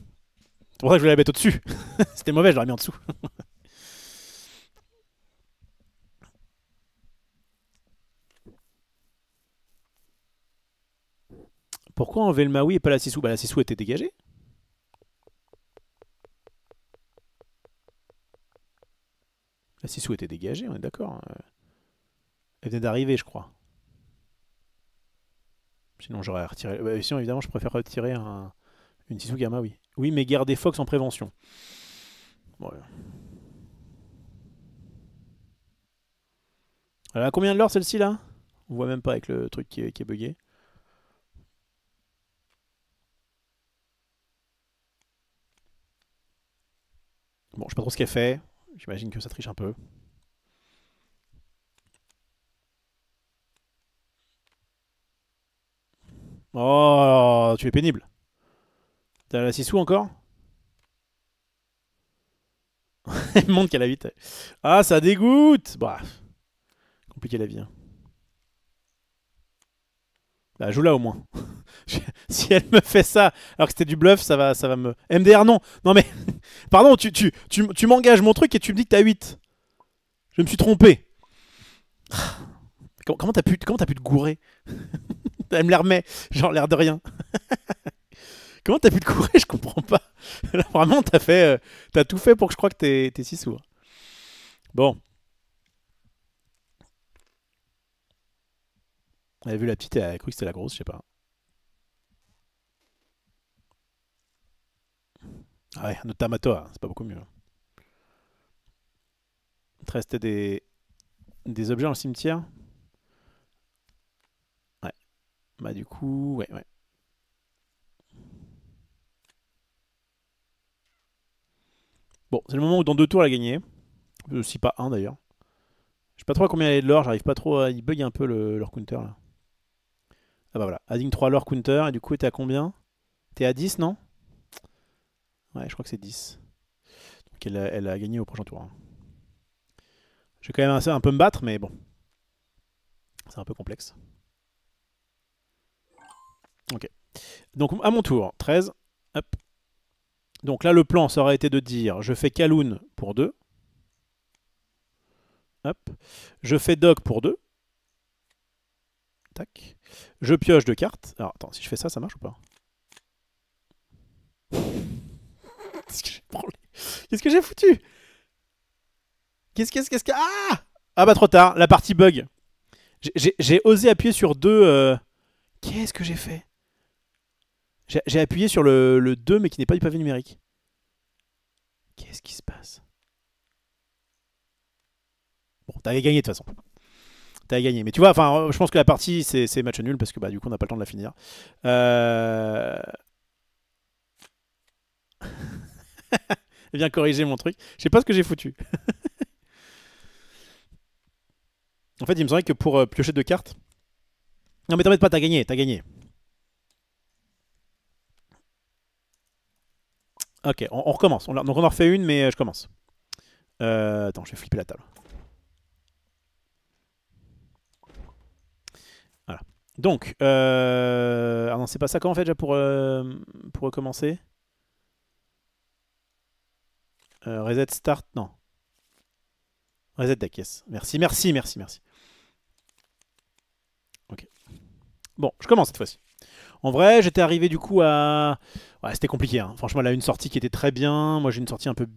C'est pour ça que je voulais la mettre au-dessus. C'était mauvais, je l'aurais mis en dessous. Pourquoi enlever le Maui et pas la Sissou? Bah la Sissou était dégagée. La Sissou était dégagée, on est d'accord. Elle venait d'arriver, je crois. Sinon, j'aurais retiré. Sinon, évidemment, je préfère retirer une Sissou Gamma, oui. Oui, mais garder Fox en prévention. Bon, elle a combien de l'or celle-ci là? On voit même pas avec le truc qui est bugué. Bon, je sais pas trop ce qu'elle fait. J'imagine que ça triche un peu. Oh, tu es pénible. T'as la Sissou encore? Elle montre qu'elle a vite. Ah, ça dégoûte. Bah, compliqué la vie. Hein. Bah, joue là au moins. Si elle me fait ça alors que c'était du bluff, ça va me... MDR non. Non mais, pardon, tu m'engages mon truc et tu me dis que t'as 8. Je me suis trompé. Comment t'as pu te gourer? Elle me la remet, genre l'air de rien. Comment t'as pu te gourer? Je comprends pas. Là, vraiment, t'as tout fait pour que je croie que t'es si sourd. Bon. Elle a vu la petite et elle a cru que c'était la grosse, je sais pas. Ah ouais, un autre Tamatoa, c'est pas beaucoup mieux. Il te restait des objets dans le cimetière. Ouais, bah du coup, ouais, ouais. Bon, c'est le moment où dans 2 tours elle a gagné. Si pas un d'ailleurs. Je sais pas trop à combien elle est de l'or, j'arrive pas trop à... Il bug un peu leur counter là. Ah bah voilà, adding 3 l'or counter, et du coup t'es à combien? T'es à 10 non? Ouais, je crois que c'est 10. Donc elle a gagné au prochain tour, hein. Je vais quand même un peu me battre, mais bon, c'est un peu complexe. Ok. Donc à mon tour, 13. Hop. Donc là le plan ça aurait été de dire je fais Kaloun pour 2. Hop. Je fais Dog pour 2. Tac. Je pioche 2 cartes. Alors attends, si je fais ça, ça marche ou pas? Qu'est-ce que j'ai branlé? Qu'est-ce que j'ai foutu? Qu'est-ce que... Ah! Ah bah trop tard, la partie bug. J'ai osé appuyer sur 2... Qu'est-ce que j'ai fait? J'ai appuyé sur le 2 mais qui n'est pas du pavé numérique. Qu'est-ce qui se passe? Bon, t'avais gagné de toute façon. T'avais gagné. Mais tu vois, enfin, je pense que la partie c'est match nul parce que bah du coup on n'a pas le temps de la finir. Euh... Viens corriger mon truc. Je sais pas ce que j'ai foutu. En fait, il me semblait que pour piocher 2 cartes. Non mais t'embête pas, t'as gagné, t'as gagné. Ok, on recommence. Donc on en refait une, mais je commence. Attends, je vais flipper la table. Voilà. Donc, ah non, c'est pas ça comment on fait déjà pour recommencer. Reset start, non. Reset deck, yes. Merci, merci, merci, merci. Ok. Bon, je commence cette fois-ci. En vrai, j'étais arrivé du coup à... Ouais, c'était compliqué, hein. Franchement, elle a une sortie qui était très bien. Moi, j'ai une sortie un peu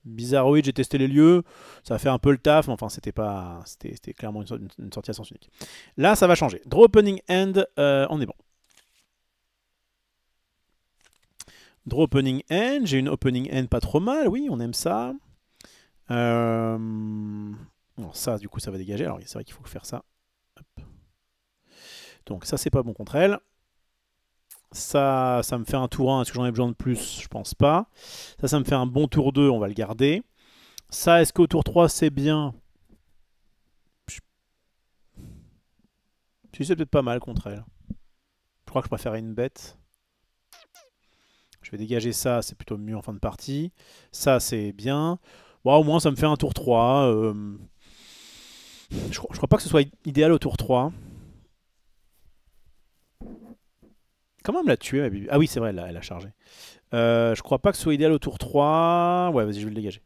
bizarroïde. J'ai testé les lieux. Ça a fait un peu le taf, mais enfin, c'était pas... C'était clairement une sortie à sens unique. Là, ça va changer. Draw opening end, on est bon. Draw opening end. J'ai une opening end pas trop mal. Oui, on aime ça. Non, ça, du coup, ça va dégager. Alors, c'est vrai qu'il faut faire ça. Hop. Donc, ça, c'est pas bon contre elle. Ça me fait un tour 1. Est-ce que j'en ai besoin de plus? Je pense pas. Ça me fait un bon tour 2. On va le garder. Ça, est-ce qu'au tour 3, c'est bien? Si, c'est peut-être pas mal contre elle. Je crois que je préférerais une bête. Je vais dégager ça. C'est plutôt mieux en fin de partie. Ça, c'est bien. Bon, au moins, ça me fait un tour 3. Je crois pas que ce soit idéal au tour 3. Comment elle me l'a tué, ma bibi? Ah oui, c'est vrai, elle a chargé. Je crois pas que ce soit idéal au tour 3. Ouais, vas-y, je vais le dégager.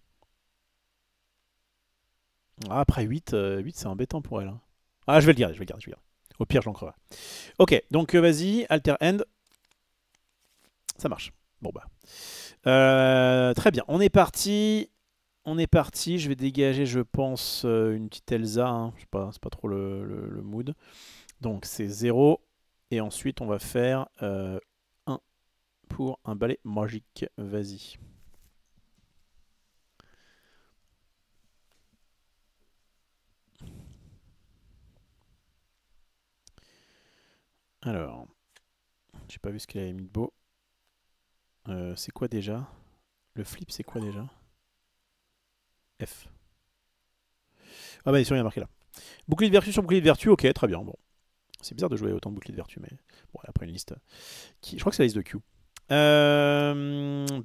Ah, après 8, 8 c'est embêtant pour elle, hein. Ah, je vais le garder, je vais le garder, je vais le garder. Au pire, je l'ancrerai. Ok, donc vas-y, alter end. Ça marche. Bon bah. Très bien, on est parti. On est parti. Je vais dégager, je pense, une petite Elsa, hein. Je sais pas, c'est pas trop le mood. Donc c'est 0. Et ensuite, on va faire 1 pour un balai magique. Vas-y. Alors, j'ai pas vu ce qu'elle avait mis de beau. C'est quoi déjà? Le flip, c'est quoi déjà? F. Ah bah, sûr, il y a marqué là. Bouclier de vertu sur bouclier de vertu, ok, très bien. Bon, c'est bizarre de jouer autant de boucliers de vertu, mais bon, après une liste qui... Je crois que c'est la liste de Q.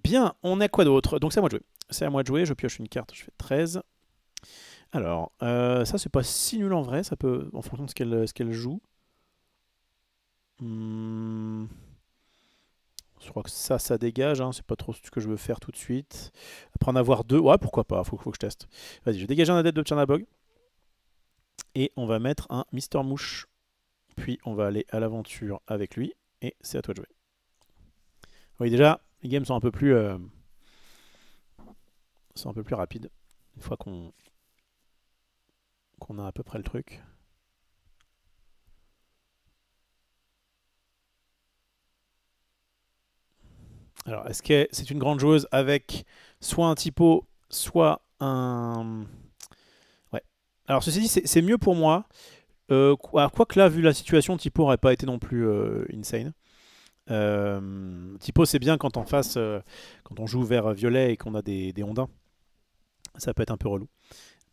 Bien, on a quoi d'autre? Donc c'est à moi de jouer. C'est à moi de jouer, je pioche une carte, je fais 13. Alors, ça c'est pas si nul en vrai, ça peut, en fonction de ce qu'elle joue. Je crois que ça dégage, hein. C'est pas trop ce que je veux faire tout de suite. Après en avoir 2, ouais, pourquoi pas, faut que je teste. Vas-y, je vais dégager un adepte de Tchernabog. Et on va mettre un Mister Mouche. Puis on va aller à l'aventure avec lui. Et c'est à toi de jouer. Oui, déjà, les games sont un peu plus rapides. Une fois qu'on a à peu près le truc. Alors, est-ce que c'est une grande joueuse avec soit un typo, soit un... Ouais. Alors, ceci dit, c'est mieux pour moi. Quoique là, vu la situation, typo n'aurait pas été non plus insane. Typo, c'est bien quand en face, quand on joue vers violet et qu'on a des ondins. Ça peut être un peu relou.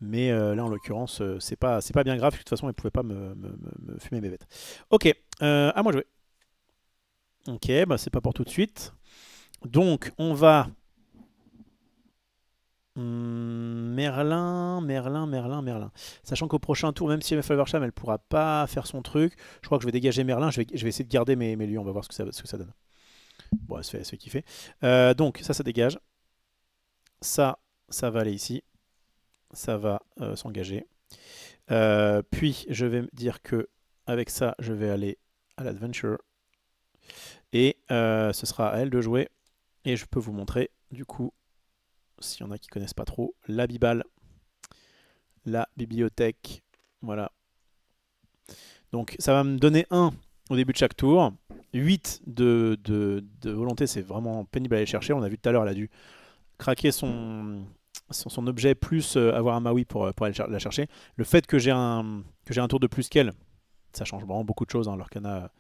Mais là, en l'occurrence, c'est pas bien grave. De toute façon, elle pouvait pas me fumer mes bêtes. Ok, à moi de jouer. Ok, bah c'est pas pour tout de suite. Donc, on va... Merlin. Sachant qu'au prochain tour, même si elle Flowersham, elle pourra pas faire son truc. Je crois que je vais dégager Merlin. Je vais essayer de garder mes lieux. On va voir ce que ça donne. Bon, elle se fait kiffer. Donc, ça dégage. Ça va aller ici. Ça va s'engager. Puis, je vais me dire que avec ça, je vais aller à l'adventure. Et ce sera à elle de jouer. Et je peux vous montrer, du coup, s'il y en a qui connaissent pas trop, la Bibale, la bibliothèque. Voilà. Donc, ça va me donner 1 au début de chaque tour. 8 de volonté, c'est vraiment pénible à aller chercher. On a vu tout à l'heure, elle a dû craquer son objet plus avoir un Maui pour aller la chercher. Le fait que j'ai un tour de plus qu'elle, ça change vraiment beaucoup de choses. Hein. L'Orcana,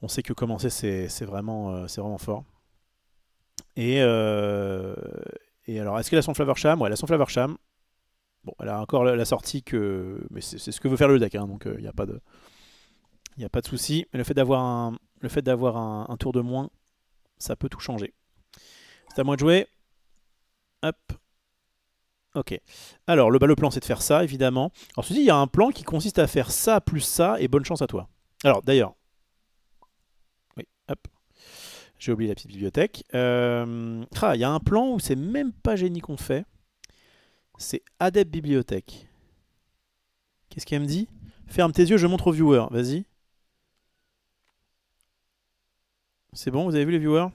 on sait que commencer, c'est vraiment fort. Et alors, est-ce qu'elle a son Flowersham? Ouais, elle a son Flowersham. Bon, elle a encore la sortie que... Mais c'est ce que veut faire le deck, hein, donc il n'y a pas de... Il n'y a pas de souci. Mais le fait d'avoir un tour de moins, ça peut tout changer. C'est à moi de jouer. Hop. Ok. Alors, le plan, c'est de faire ça, évidemment. Alors, ceci, il y a un plan qui consiste à faire ça plus ça, et bonne chance à toi. Alors, d'ailleurs... Oui, hop. J'ai oublié la petite bibliothèque. Il y a un plan où c'est même pas génie qu'on fait. C'est Adept Bibliothèque. Qu'est-ce qu'elle me dit? Ferme tes yeux, je montre aux viewers. Vas-y. C'est bon, vous avez vu les viewers?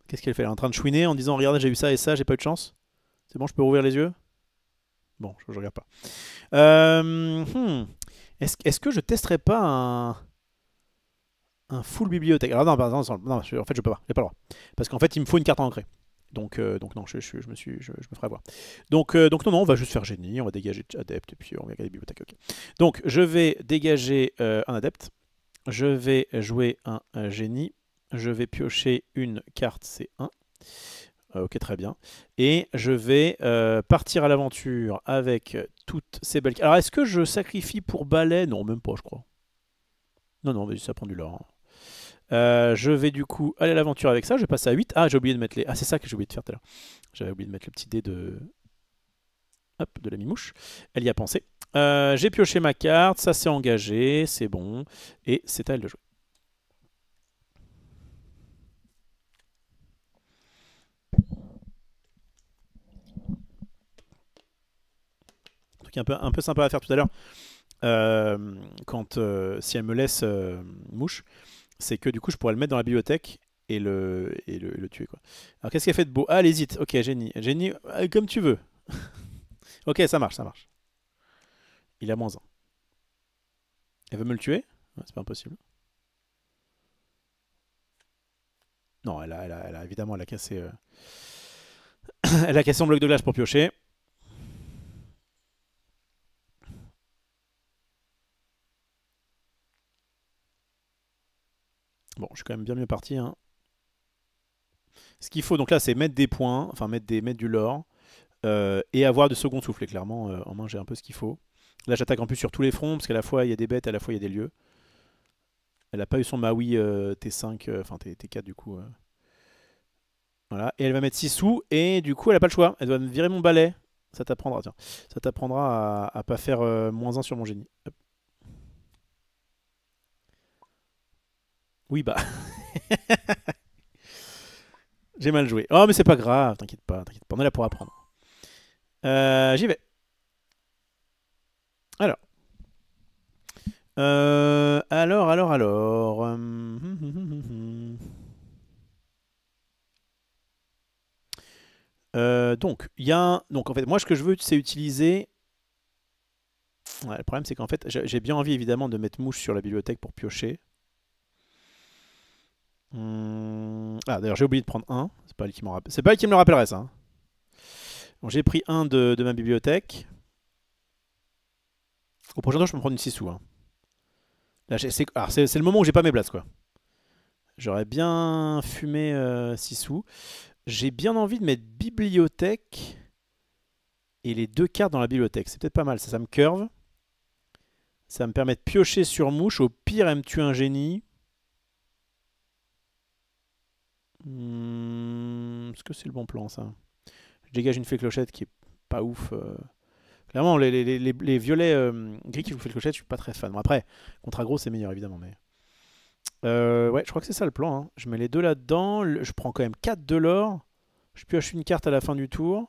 Qu'est-ce qu'elle fait? Elle est en train de chouiner en disant regardez, j'ai eu ça et ça, j'ai pas eu de chance. C'est bon, je peux rouvrir les yeux? Bon, je regarde pas. Est-ce que je testerais pas un full bibliothèque? Alors non, en fait je peux pas, j'ai pas le droit. Parce qu'en fait il me faut une carte à ancrer. Donc non, je me ferai avoir. Donc non, on va juste faire génie, on va dégager adepte et puis on va regarder bibliothèque. Okay. Donc je vais dégager un adepte, je vais jouer un génie, je vais piocher une carte C1. Ok, très bien. Et je vais partir à l'aventure avec toutes ces belles... Alors est-ce que je sacrifie pour balai? Non, même pas je crois. Non, vas-y, ça prend du lore. Je vais du coup aller à l'aventure avec ça. Je vais passer à 8. Ah, j'ai oublié de mettre les... Ah, c'est ça que j'ai oublié de faire tout à l'heure. J'avais oublié de mettre le petit dé de... Hop, de la mimouche. Elle y a pensé. J'ai pioché ma carte. Ça s'est engagé. C'est bon. Et c'est à elle de jouer. Un truc un peu sympa à faire tout à l'heure. Si elle me laisse mouche, c'est que du coup je pourrais le mettre dans la bibliothèque et le tuer quoi. Alors qu'est-ce qu'elle fait de beau? Ah, elle hésite. Ok, génie. Génie, comme tu veux. Ok, ça marche. Il a -1. Elle veut me le tuer? Ouais, c'est pas impossible. Non, évidemment, elle a cassé... elle a cassé son bloc de glace pour piocher. Bon, je suis quand même bien mieux parti. Hein. Ce qu'il faut, donc là, c'est mettre des points, enfin mettre du lore, et avoir de second souffle. Et clairement, en main, j'ai un peu ce qu'il faut. Là, j'attaque en plus sur tous les fronts, parce qu'à la fois, il y a des bêtes, à la fois, il y a des lieux. Elle n'a pas eu son Maui T5, enfin T4 du coup. Voilà, et elle va mettre 6 sous, et du coup, elle n'a pas le choix. Elle doit me virer mon balai. Ça t'apprendra, tiens. Ça t'apprendra à pas faire -1 sur mon génie. Hop. Oui, bah. J'ai mal joué. Oh, mais c'est pas grave, t'inquiète pas. On est là pour apprendre. J'y vais. Alors. Alors. Donc, donc, en fait, moi, ce que je veux, c'est utiliser... Ouais, le problème, c'est qu'en fait, j'ai bien envie, évidemment, de mettre mouche sur la bibliothèque pour piocher. Ah, d'ailleurs, j'ai oublié de prendre un. C'est pas elle qui m'en rappelle. C'est pas elle qui me le rappellerait, ça, hein. Bon, j'ai pris un de ma bibliothèque. Au prochain tour, je peux me prendre une 6 sous, hein. Là, c'est le moment où j'ai pas mes places, quoi. J'aurais bien fumé 6 sous. J'ai bien envie de mettre bibliothèque et les 2 cartes dans la bibliothèque. C'est peut-être pas mal, ça me curve. Ça me permet de piocher sur mouche. Au pire, elle me tue un génie. Est-ce que c'est le bon plan, ça? Je dégage une fée clochette qui est pas ouf. Clairement, les violets gris qui vous fait clochette, je suis pas très fan. Bon, après, contre aggro, c'est meilleur, évidemment. Mais... ouais, je crois que c'est ça le plan, hein. Je mets les 2 là-dedans. Je prends quand même 4 de l'or. Je pioche une carte à la fin du tour.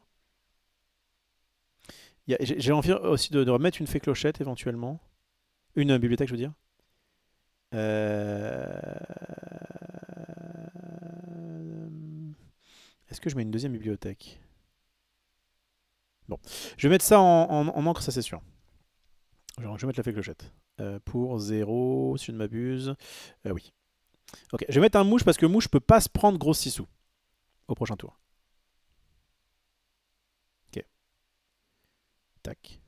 J'ai envie aussi de remettre une fée clochette, éventuellement. Une bibliothèque, je veux dire. Euh, Est-ce que je mets une deuxième bibliothèque? Bon. Je vais mettre ça en encre, ça c'est sûr. Genre, je vais mettre la fée clochette. Pour 0, si je ne m'abuse. Oui. Ok, je vais mettre un mouche parce que mouche peut pas se prendre gros 6 sous au prochain tour. Ok. Tac.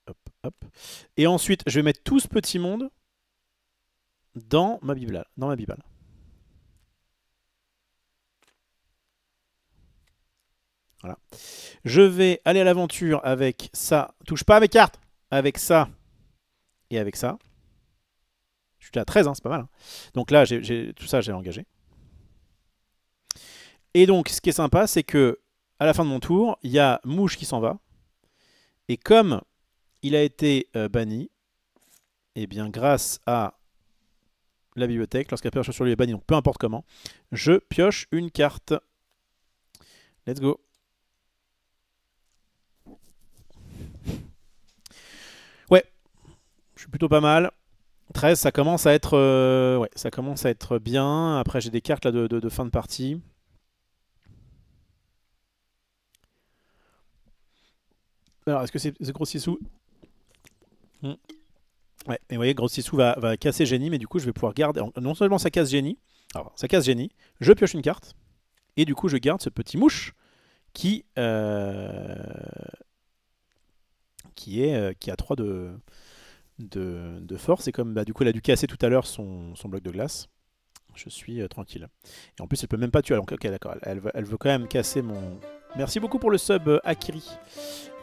Hop, hop. Et ensuite, je vais mettre tout ce petit monde dans ma bibale. Voilà. Je vais aller à l'aventure avec ça. Touche pas à mes cartes. Avec ça et avec ça. Je suis à 13, hein, c'est pas mal, hein. Donc là, tout ça, j'ai engagé. Et donc, ce qui est sympa, c'est que à la fin de mon tour, il y a Mouche qui s'en va. Et comme il a été banni, et bien grâce à la bibliothèque, lorsqu'un pioche sur lui est banni, donc peu importe comment, je pioche une carte. Let's go. Ouais, je suis plutôt pas mal. 13, ça commence à être, ouais, ça commence à être bien. Après, j'ai des cartes là de fin de partie. Alors, est-ce que c'est gros sous? Ouais, et vous voyez, gros sous va casser génie, mais du coup, je vais pouvoir garder. Non seulement ça casse génie, alors ça casse génie, je pioche une carte, et du coup, je garde ce petit mouche qui, qui a 3 de force. Et comme bah, du coup, elle a dû casser tout à l'heure son bloc de glace, je suis tranquille. Et en plus, elle peut même pas tuer. Donc, ok, d'accord, elle veut quand même casser mon. Merci beaucoup pour le sub, Akiri.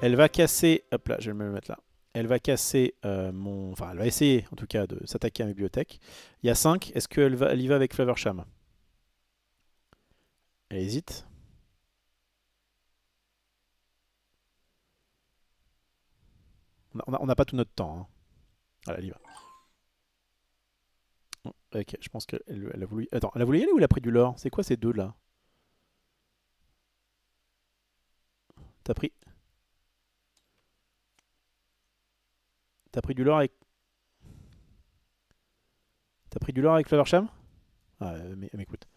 Elle va casser. Hop là, je vais me le mettre là. Elle va casser mon. Enfin, elle va essayer en tout cas de s'attaquer à ma bibliothèque. Il y a 5. Est-ce elle y va avec Flaversham? Elle hésite. On n'a pas tout notre temps, hein. Voilà, elle y va. Ok, je pense qu'elle a voulu. Attends, elle a voulu y aller ou elle a pris du lore? C'est quoi ces deux là? T'as pris. T'as pris du lore avec. T'as pris du lore avec Flaversham? Ah, mais écoute.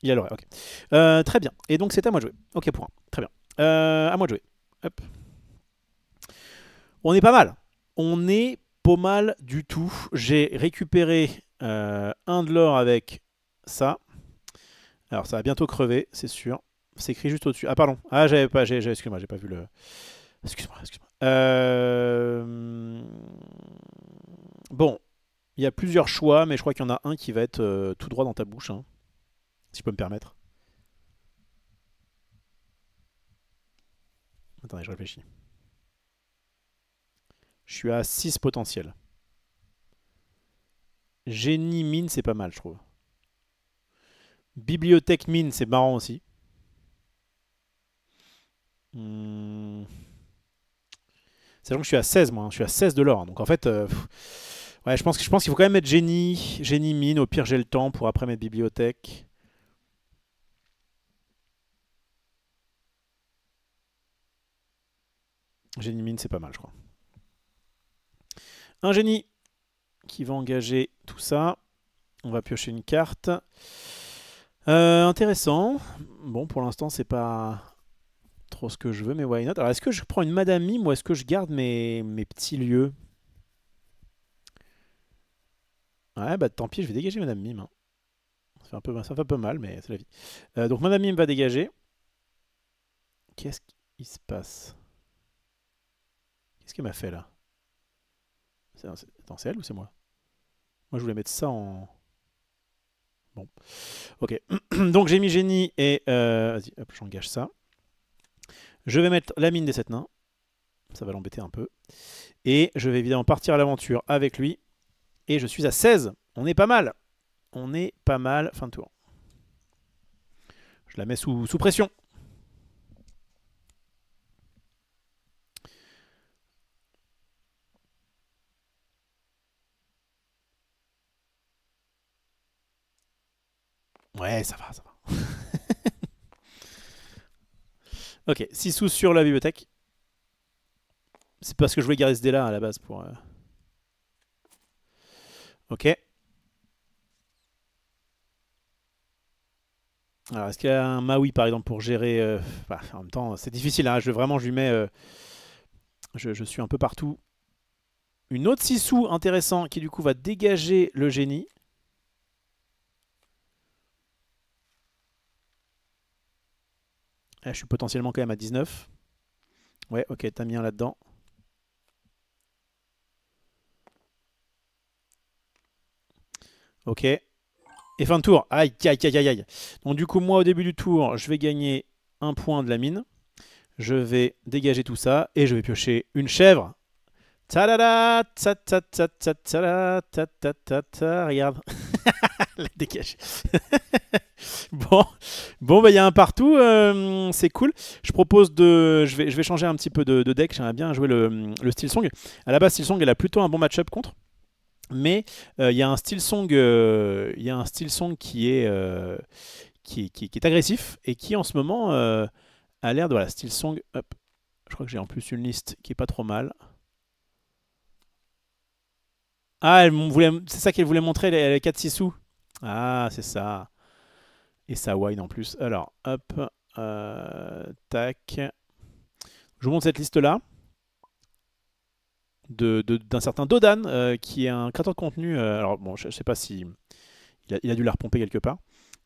Il a l'oreille, ok. Très bien. Et donc c'est à moi de jouer. Ok, point. Très bien. À moi de jouer. Hop. On est pas mal. On est pas mal du tout. J'ai récupéré un de l'or avec ça. Alors ça va bientôt crever, c'est sûr. C'est écrit juste au-dessus. Ah pardon. Ah j'avais pas. Excuse-moi, j'ai pas vu le. Excuse-moi, excuse-moi. Bon, il y a plusieurs choix, mais je crois qu'il y en a un qui va être tout droit dans ta bouche, hein, si je peux me permettre. Attendez, je réfléchis. Je suis à 6 potentiels. Génie mine, c'est pas mal, je trouve. Bibliothèque mine, c'est marrant aussi. Sachant que je suis à 16, moi, hein. Je suis à 16 de l'or. Donc en fait, ouais, je pense qu'il faut quand même mettre génie mine. Au pire, j'ai le temps pour après mettre bibliothèque. Génie mine, c'est pas mal, je crois. Un génie qui va engager tout ça. On va piocher une carte. Intéressant. Bon, pour l'instant, c'est pas trop ce que je veux, mais why not? Alors, est-ce que je prends une Madame Mime ou est-ce que je garde mes petits lieux? Ouais, bah tant pis, je vais dégager Madame Mime, hein. Ça fait un peu mal, mais c'est la vie. Donc Madame Mime va dégager. Qu'est-ce qui se passe? Qu'est-ce qu'elle m'a fait là? Attends, c'est elle ou c'est moi? Moi je voulais mettre ça en... Bon, ok. Donc j'ai mis génie et... Vas-y, hop, j'engage ça. Je vais mettre la mine des 7 nains. Ça va l'embêter un peu. Et je vais évidemment partir à l'aventure avec lui. Et je suis à 16. On est pas mal. On est pas mal. Fin de tour. Je la mets sous pression. Ouais, ça va, ça va. Ok, 6 sous sur la bibliothèque. C'est parce que je voulais garder ce dé là à la base pour... Ok. Alors, est-ce qu'il y a un Maui par exemple pour gérer... Bah, en même temps, c'est difficile, hein. Je lui mets... je suis un peu partout. Une autre 6 sous intéressant qui du coup va dégager le génie. Là, je suis potentiellement quand même à 19. Ouais, ok, t'as mis un là-dedans. Ok. Et fin de tour. Aïe, aïe, aïe, aïe, aïe. Donc du coup, moi, au début du tour, je vais gagner un point de la mine. Je vais dégager tout ça. Et je vais piocher une chèvre. Ta-da-da, ta-ta-ta-ta-ta, ta-ta-ta-ta. Regarde. La dégager. Bon, bon bah il y a un partout, c'est cool. Je propose de, je vais changer un petit peu de deck. J'aimerais bien jouer le Steel Song. À la base, Steel Song elle a plutôt un bon match-up contre, mais il y a un Steel Song, qui est qui est agressif et qui en ce moment a l'air de voilà Steel Song. Hop, je crois que j'ai en plus une liste qui est pas trop mal. Ah, c'est ça qu'elle voulait montrer, elle a 4-6 sous. Ah, c'est ça. Et ça wine en plus. Alors, hop, tac. Je vous montre cette liste-là d'un certain Dodan, qui est un créateur de contenu. Alors, bon, je sais pas si il a dû la repomper quelque part.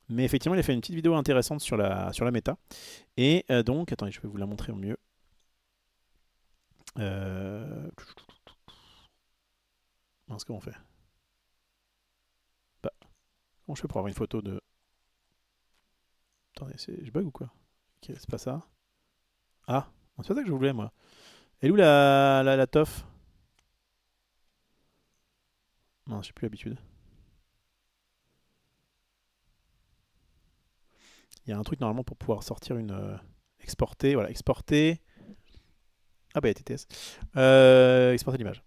Mais effectivement, il a fait une petite vidéo intéressante sur la méta. Et donc, attendez, je vais vous la montrer au mieux. Mince, comment on fait? Bah, comment je fais pour avoir une photo de... Attendez, je bug ou quoi? Ok, c'est pas ça. Ah, c'est pas ça que je voulais, moi. Elle est où la toffe? Non, j'ai plus l'habitude. Il y a un truc normalement pour pouvoir sortir une... exporter, voilà, exporter... Ah bah il y a TTS. Exporter l'image.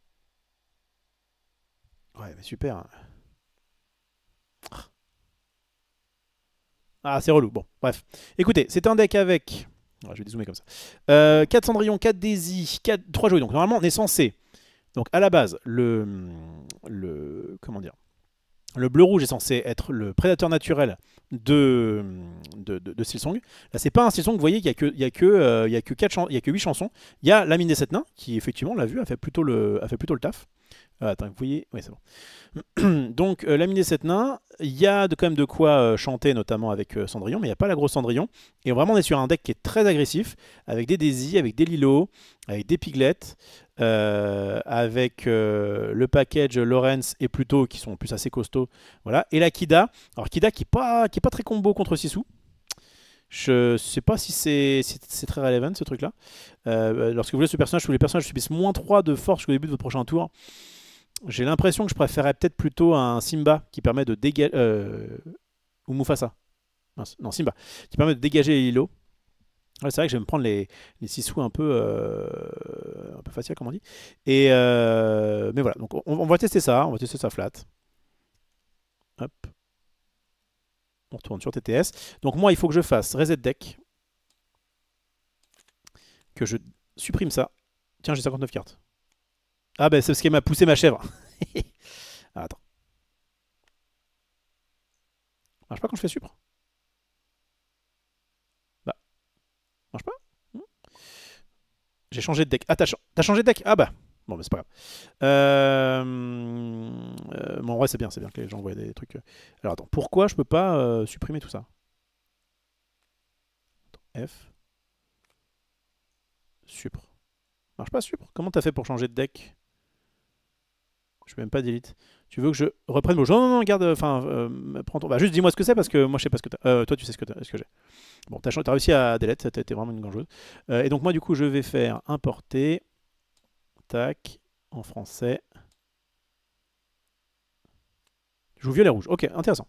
Ouais, mais super. Ah, c'est relou. Bon, bref. Écoutez, c'est un deck avec... je vais dézoomer comme ça. 4 Cendrillon, 4 Daisy, 3 jouets. Donc normalement, on est censé... Donc à la base, comment dire, le bleu-rouge est censé être le prédateur naturel de Silsong. Là, c'est pas un Silsong, vous voyez qu'il y a que 8 chansons. Il y a la mine des 7 nains, qui effectivement, on l'a vu, a fait plutôt le taf. Attends, vous voyez, oui, c'est bon. Donc, la mine des 7 nains, il y a quand même de quoi chanter, notamment avec Cendrillon, mais il n'y a pas la grosse Cendrillon. Et vraiment, on est sur un deck qui est très agressif, avec des Daisy, avec des Lilo, avec des Piglets, avec le package Lawrence et Pluto, qui sont en plus assez costauds. Voilà. Et la Kida. Alors, Kida qui est pas très combo contre Sisu. Je sais pas si c'est très relevant ce truc là. Lorsque vous voulez ce personnage, tous les personnages subissent -3 de force jusqu'au début de votre prochain tour. J'ai l'impression que je préférerais peut-être plutôt un Simba qui permet de dégager. Ou Mufasa. Non, Simba. Qui permet de dégager les Lilo. Ouais, c'est vrai que je vais me prendre les 6 sous un peu facile, comme on dit. Mais voilà, donc on va tester ça. On va tester ça flat. Hop. On retourne sur TTS. Donc moi, il faut que je fasse reset deck. Que je supprime ça. Tiens, j'ai 59 cartes. Ah bah c'est parce qu'elle m'a poussé ma chèvre. Ah, attends. Marche pas quand je fais supre? Bah, marche pas? J'ai changé de deck. Ah, t'as changé de deck? Ah bah. Bon, mais c'est pas grave. Bon, en vrai, c'est bien que les gens voient des trucs. Alors, attends, pourquoi je peux pas supprimer tout ça? Attends, F, Supr. Marche pas, Supr? Comment t'as fait pour changer de deck? Je peux même pas delete. Tu veux que je reprenne mon jeu? Non, non, non, garde. Enfin, prends ton. Bah, juste dis-moi ce que c'est parce que moi, je sais pas ce que t'as. Toi, tu sais ce que j'ai. Bon, t'as réussi à delete, t'es vraiment une grande joueuse. Et donc, moi, du coup, je vais faire importer. Tac, en français. Je joue violet-rouge. Ok, intéressant.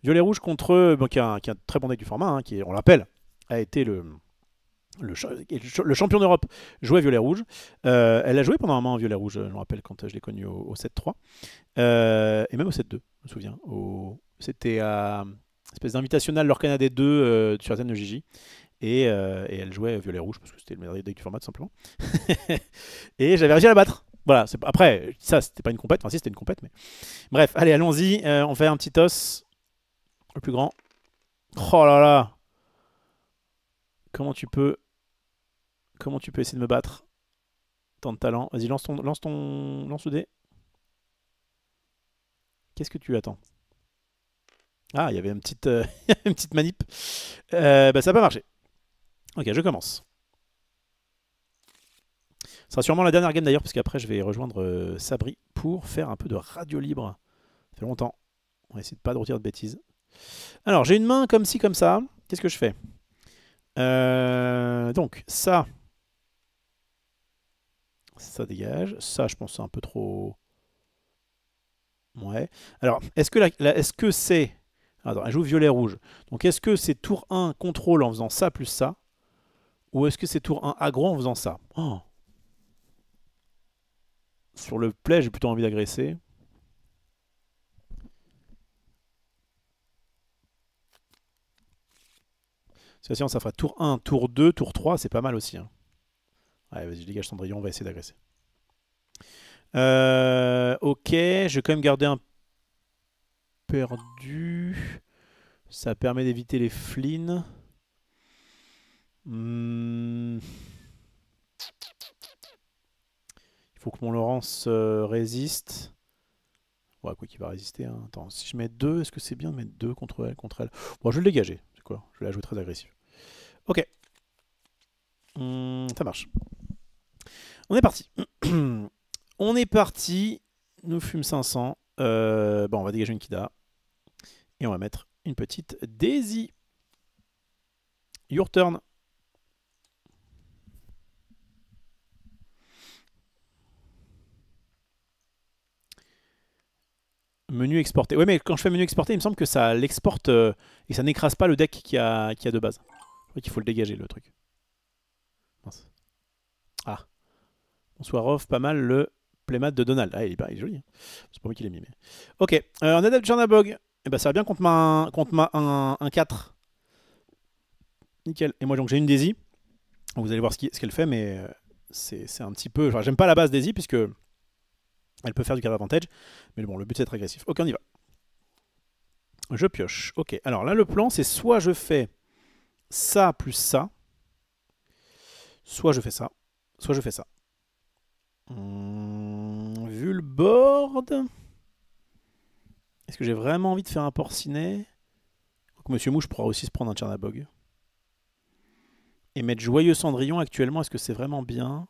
Violet-rouge contre. Bon, qui a un très bon deck du format, hein, qui, on l'appelle, a été le champion d'Europe. Jouait violet-rouge. Elle a joué pendant un moment en violet-rouge, je me rappelle quand je l'ai connue au 7-3. Et même au 7-2, je me souviens. C'était à espèce d'invitationnel Lorcana des 2 sur la scène de Gigi. Et elle jouait violet-rouge parce que c'était le meilleur deck du format, tout simplement. Et j'avais réussi à la battre. Voilà, après, ça, c'était pas une compète. Enfin, si, c'était une compète, mais. Bref, allez, allons-y. On fait un petit toss. Le plus grand. Oh là là. Comment tu peux essayer de me battre? Tant de talent. Vas-y, lance le dé. Qu'est-ce que tu attends? Ah, il y avait une petite manip. Bah, ça n'a pas marché. Ok, je commence. Ce sera sûrement la dernière game d'ailleurs, parce qu'après je vais rejoindre Sabri pour faire un peu de radio libre. Ça fait longtemps. On va essayer de pas de retirer de bêtises. Alors, j'ai une main comme ci, comme ça. Qu'est-ce que je fais? Donc, ça dégage. Ça, je pense, c'est un peu trop. Ouais. Alors, est-ce que c'est. Attends, elle joue violet-rouge. Donc, est-ce que c'est tour 1 contrôle en faisant ça plus ça? Ou est-ce que c'est tour 1 aggro en faisant ça? Oh. Sur le play, j'ai plutôt envie d'agresser. Sinon, ça fera tour 1, tour 2, tour 3. C'est pas mal aussi. Hein. Allez, vas-y, je dégage Cendrillon, on va essayer d'agresser. Ok, je vais quand même garder un perdu. Ça permet d'éviter les flins. Il faut que mon Laurence résiste. Ouais, quoi qu'il va résister. Hein. Attends, si je mets 2, est-ce que c'est bien de mettre 2 contre elle, Bon, je vais le dégager. C'est quoi? Je vais la jouer très agressive. Ok. Ça marche. On est parti. On est parti. Nous fûmes 500. Bon, on va dégager une Kida. Et on va mettre une petite Daisy. Your turn. Menu exporté. Ouais, mais quand je fais menu exporté, il me semble que ça l'exporte et ça n'écrase pas le deck qu'il y a de base. Je crois qu'il faut le dégager, le truc. Mince. Ah. Bonsoir, off. Pas mal le playmat de Donald. Ah, il est joli. Hein. C'est pas moi qui l'ai mis. Mais... Ok. On a Jernabog. Et bah, ça va bien contre un 4. Nickel. Et moi, donc, j'ai une Daisy. Vous allez voir ce qu'elle fait, mais c'est un petit peu. Enfin, j'aime pas la base Daisy puisque elle peut faire du card advantage. Mais bon, le but c'est d'être agressif. Ok, on y va. Je pioche. Ok. Alors là, le plan, c'est soit je fais ça plus ça. Soit je fais ça. Soit je fais ça. Vu le board. Est-ce que j'ai vraiment envie de faire un porcinet? Donc, Monsieur Mouche pourra aussi se prendre un Tchernabog. Et mettre Joyeux Cendrillon actuellement, est-ce que c'est vraiment bien?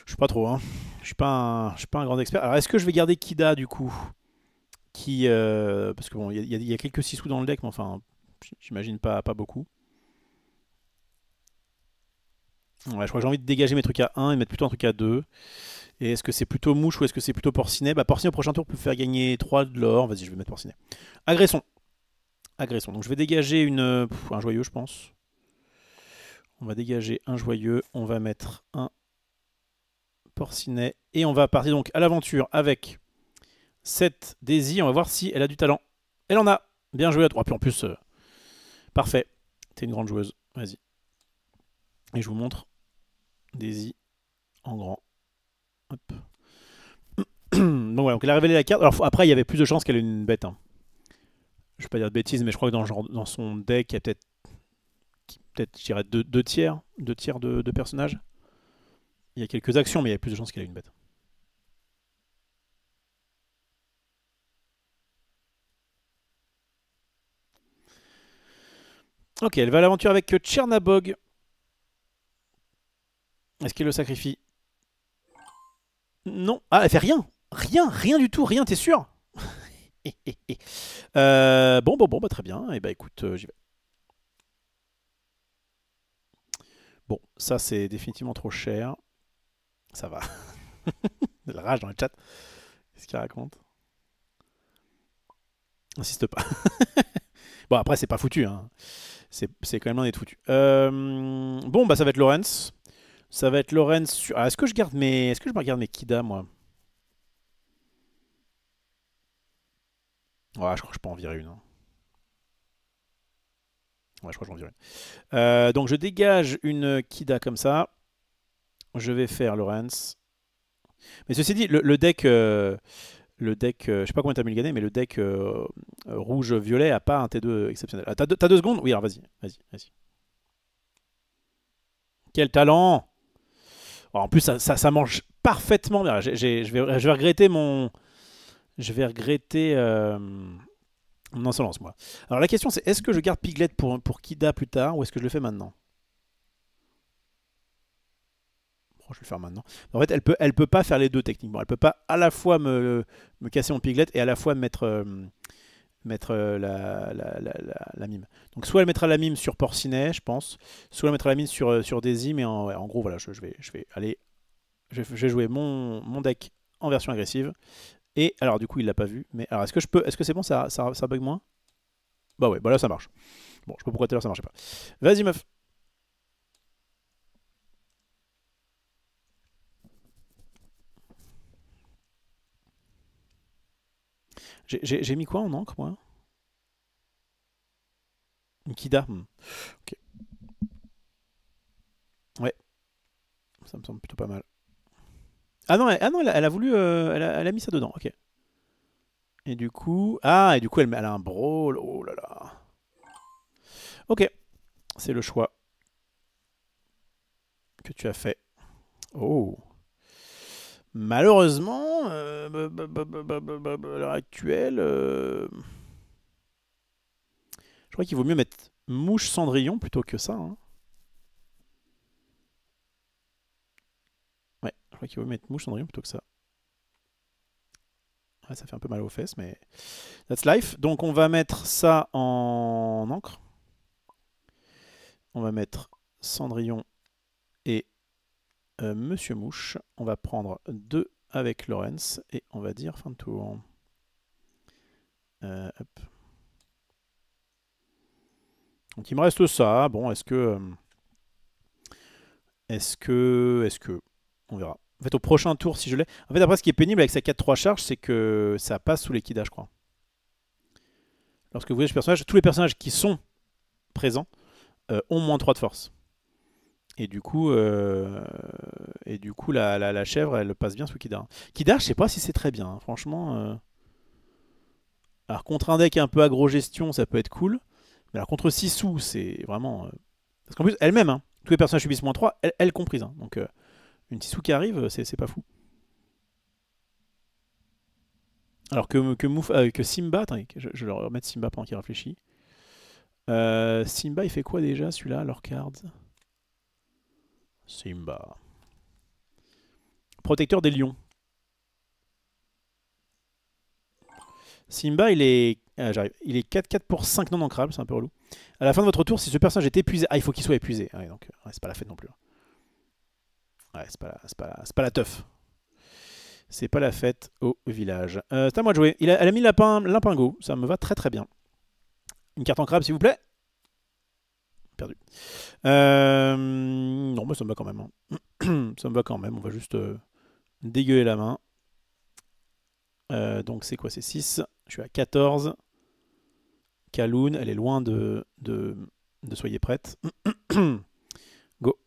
Je sais pas trop, hein. Je suis pas un grand expert. Alors, est-ce que je vais garder Kida, du coup parce que bon, il y a quelques 6 sous dans le deck, mais enfin, j'imagine pas beaucoup. Ouais, je crois que j'ai envie de dégager mes trucs à 1 et mettre plutôt un truc à 2. Et est-ce que c'est plutôt Mouche ou est-ce que c'est plutôt Porcinet? Bah, Porcinet au prochain tour peut faire gagner 3 de l'or. Vas-y, je vais mettre Porcinet. Agressons. Agressons. Donc je vais dégager un joyeux, je pense. On va dégager un joyeux. On va mettre un Porcinet. Et on va partir donc à l'aventure avec cette Daisy. On va voir si elle a du talent. Elle en a. Bien joué à toi. Puis en plus, parfait. T'es une grande joueuse. Vas-y. Et je vous montre Daisy en grand. Hop. Donc voilà, donc elle a révélé la carte. Alors après, il y avait plus de chances qu'elle ait une bête. Hein. Je vais pas dire de bêtises, mais je crois que dans son deck, il y a peut-être peut-être, je dirais, deux tiers, de personnages. Il y a quelques actions, mais il y a plus de chances qu'elle ait une bête. Ok, elle va à l'aventure avec Tchernabog. Est-ce qu'elle le sacrifie? Non. Ah, elle fait rien. Rien du tout, rien, t'es sûr? Bon, bah, très bien. Et bah écoute, j'y vais. Bon, ça c'est définitivement trop cher. Ça va. La rage dans le chat. Qu'est-ce qu'il raconte? Insiste pas. Bon, après, c'est pas foutu. Hein. C'est quand même loin d'être foutu. Bon, bah ça va être Lorenz. Ça va être Lorenz sur... Ah, est-ce que je garde mes... Est-ce que je me regarde mes Kida, moi? Ouais, je crois que je peux en virer une. Hein. Ouais, je crois que j'en virer une. Donc, je dégage une Kida comme ça. Je vais faire Lorenz. Mais ceci dit, le deck... je sais pas combien t'as mulligané, mais le deck rouge-violet a pas un T2 exceptionnel. Ah, t'as 2 secondes? Oui, alors vas-y. Quel talent! Oh, en plus, ça mange parfaitement bien. Je vais regretter mon... Je vais regretter mon insolence, moi. Alors la question, c'est est-ce que je garde Piglet pour Kida plus tard ou est-ce que je le fais maintenant? Bon, je vais le faire maintenant. En fait, elle peut pas faire les deux techniquement. Elle peut pas à la fois me casser mon Piglet et à la fois mettre la mime. Donc soit elle mettra la mime sur Porcinet, je pense, soit elle mettra la mime sur Daisy, mais en gros, voilà, je vais jouer mon deck en version agressive. Et alors du coup il l'a pas vu, mais alors est-ce que c'est bon, ça bug moins? Bah ouais, bah là ça marche. Bon, je sais pas pourquoi tout à l'heure ça marchait pas. Vas-y meuf. J'ai mis quoi en encre moi? Une Kida. Ok. Ouais, ça me semble plutôt pas mal. Ah non, elle a voulu, elle a mis ça dedans. Ok. Et du coup elle a un brawl. Oh là là. Ok, c'est le choix que tu as fait. Oh. Malheureusement, à l'heure actuelle, je crois qu'il vaut mieux mettre Mouche Cendrillon plutôt que ça. Hein. Ouais, je crois qu'il vaut mieux mettre Mouche Cendrillon plutôt que ça. Ouais, ça fait un peu mal aux fesses, mais that's life. Donc on va mettre ça en encre. On va mettre Cendrillon et Monsieur Mouche. On va prendre 2 avec Lorenz et on va dire fin de tour. Hop. Donc il me reste ça. Bon, est-ce que... On verra. En fait, au prochain tour, si je l'ai... En fait, après, ce qui est pénible avec sa 4-3 charge, c'est que ça passe sous l'équidage, je crois. Lorsque vous voyez ce personnage, tous les personnages qui sont présents ont moins 3 de force. Et du coup, la chèvre, elle passe bien sous Kida. Kida, je sais pas si c'est très bien, hein. Franchement. Alors, contre un deck un peu agro-gestion, ça peut être cool. Mais alors, contre 6 sous, c'est vraiment... Parce qu'en plus, elle-même, hein, tous les personnages subissent moins 3, elle comprise. Hein. Donc, une 6 sous qui arrive, c'est pas fou. Alors que Simba, attendez, je vais leur remettre Simba pendant qu'il réfléchit. Simba, il fait quoi déjà celui-là, leur card? Simba. Protecteur des lions. Simba, il est. Ah, j'arrive. Il est 4-4 pour 5 non ancrables, c'est un peu relou. À la fin de votre tour, si ce personnage est épuisé. Ah, il faut qu'il soit épuisé. Ouais, donc, ouais, c'est pas la fête non plus. Ouais, c'est pas la teuf. C'est pas la fête au village. C'est à moi de jouer. Elle a mis l'impingo. Ça me va très très bien. Une carte en crabe, s'il vous plaît. Perdu. Non, mais ça me va quand même. Hein. Ça me va quand même. On va juste dégueuler la main. Donc c'est quoi? C'est 6. Je suis à 14. Kaloun, elle est loin de soyez prête. Go.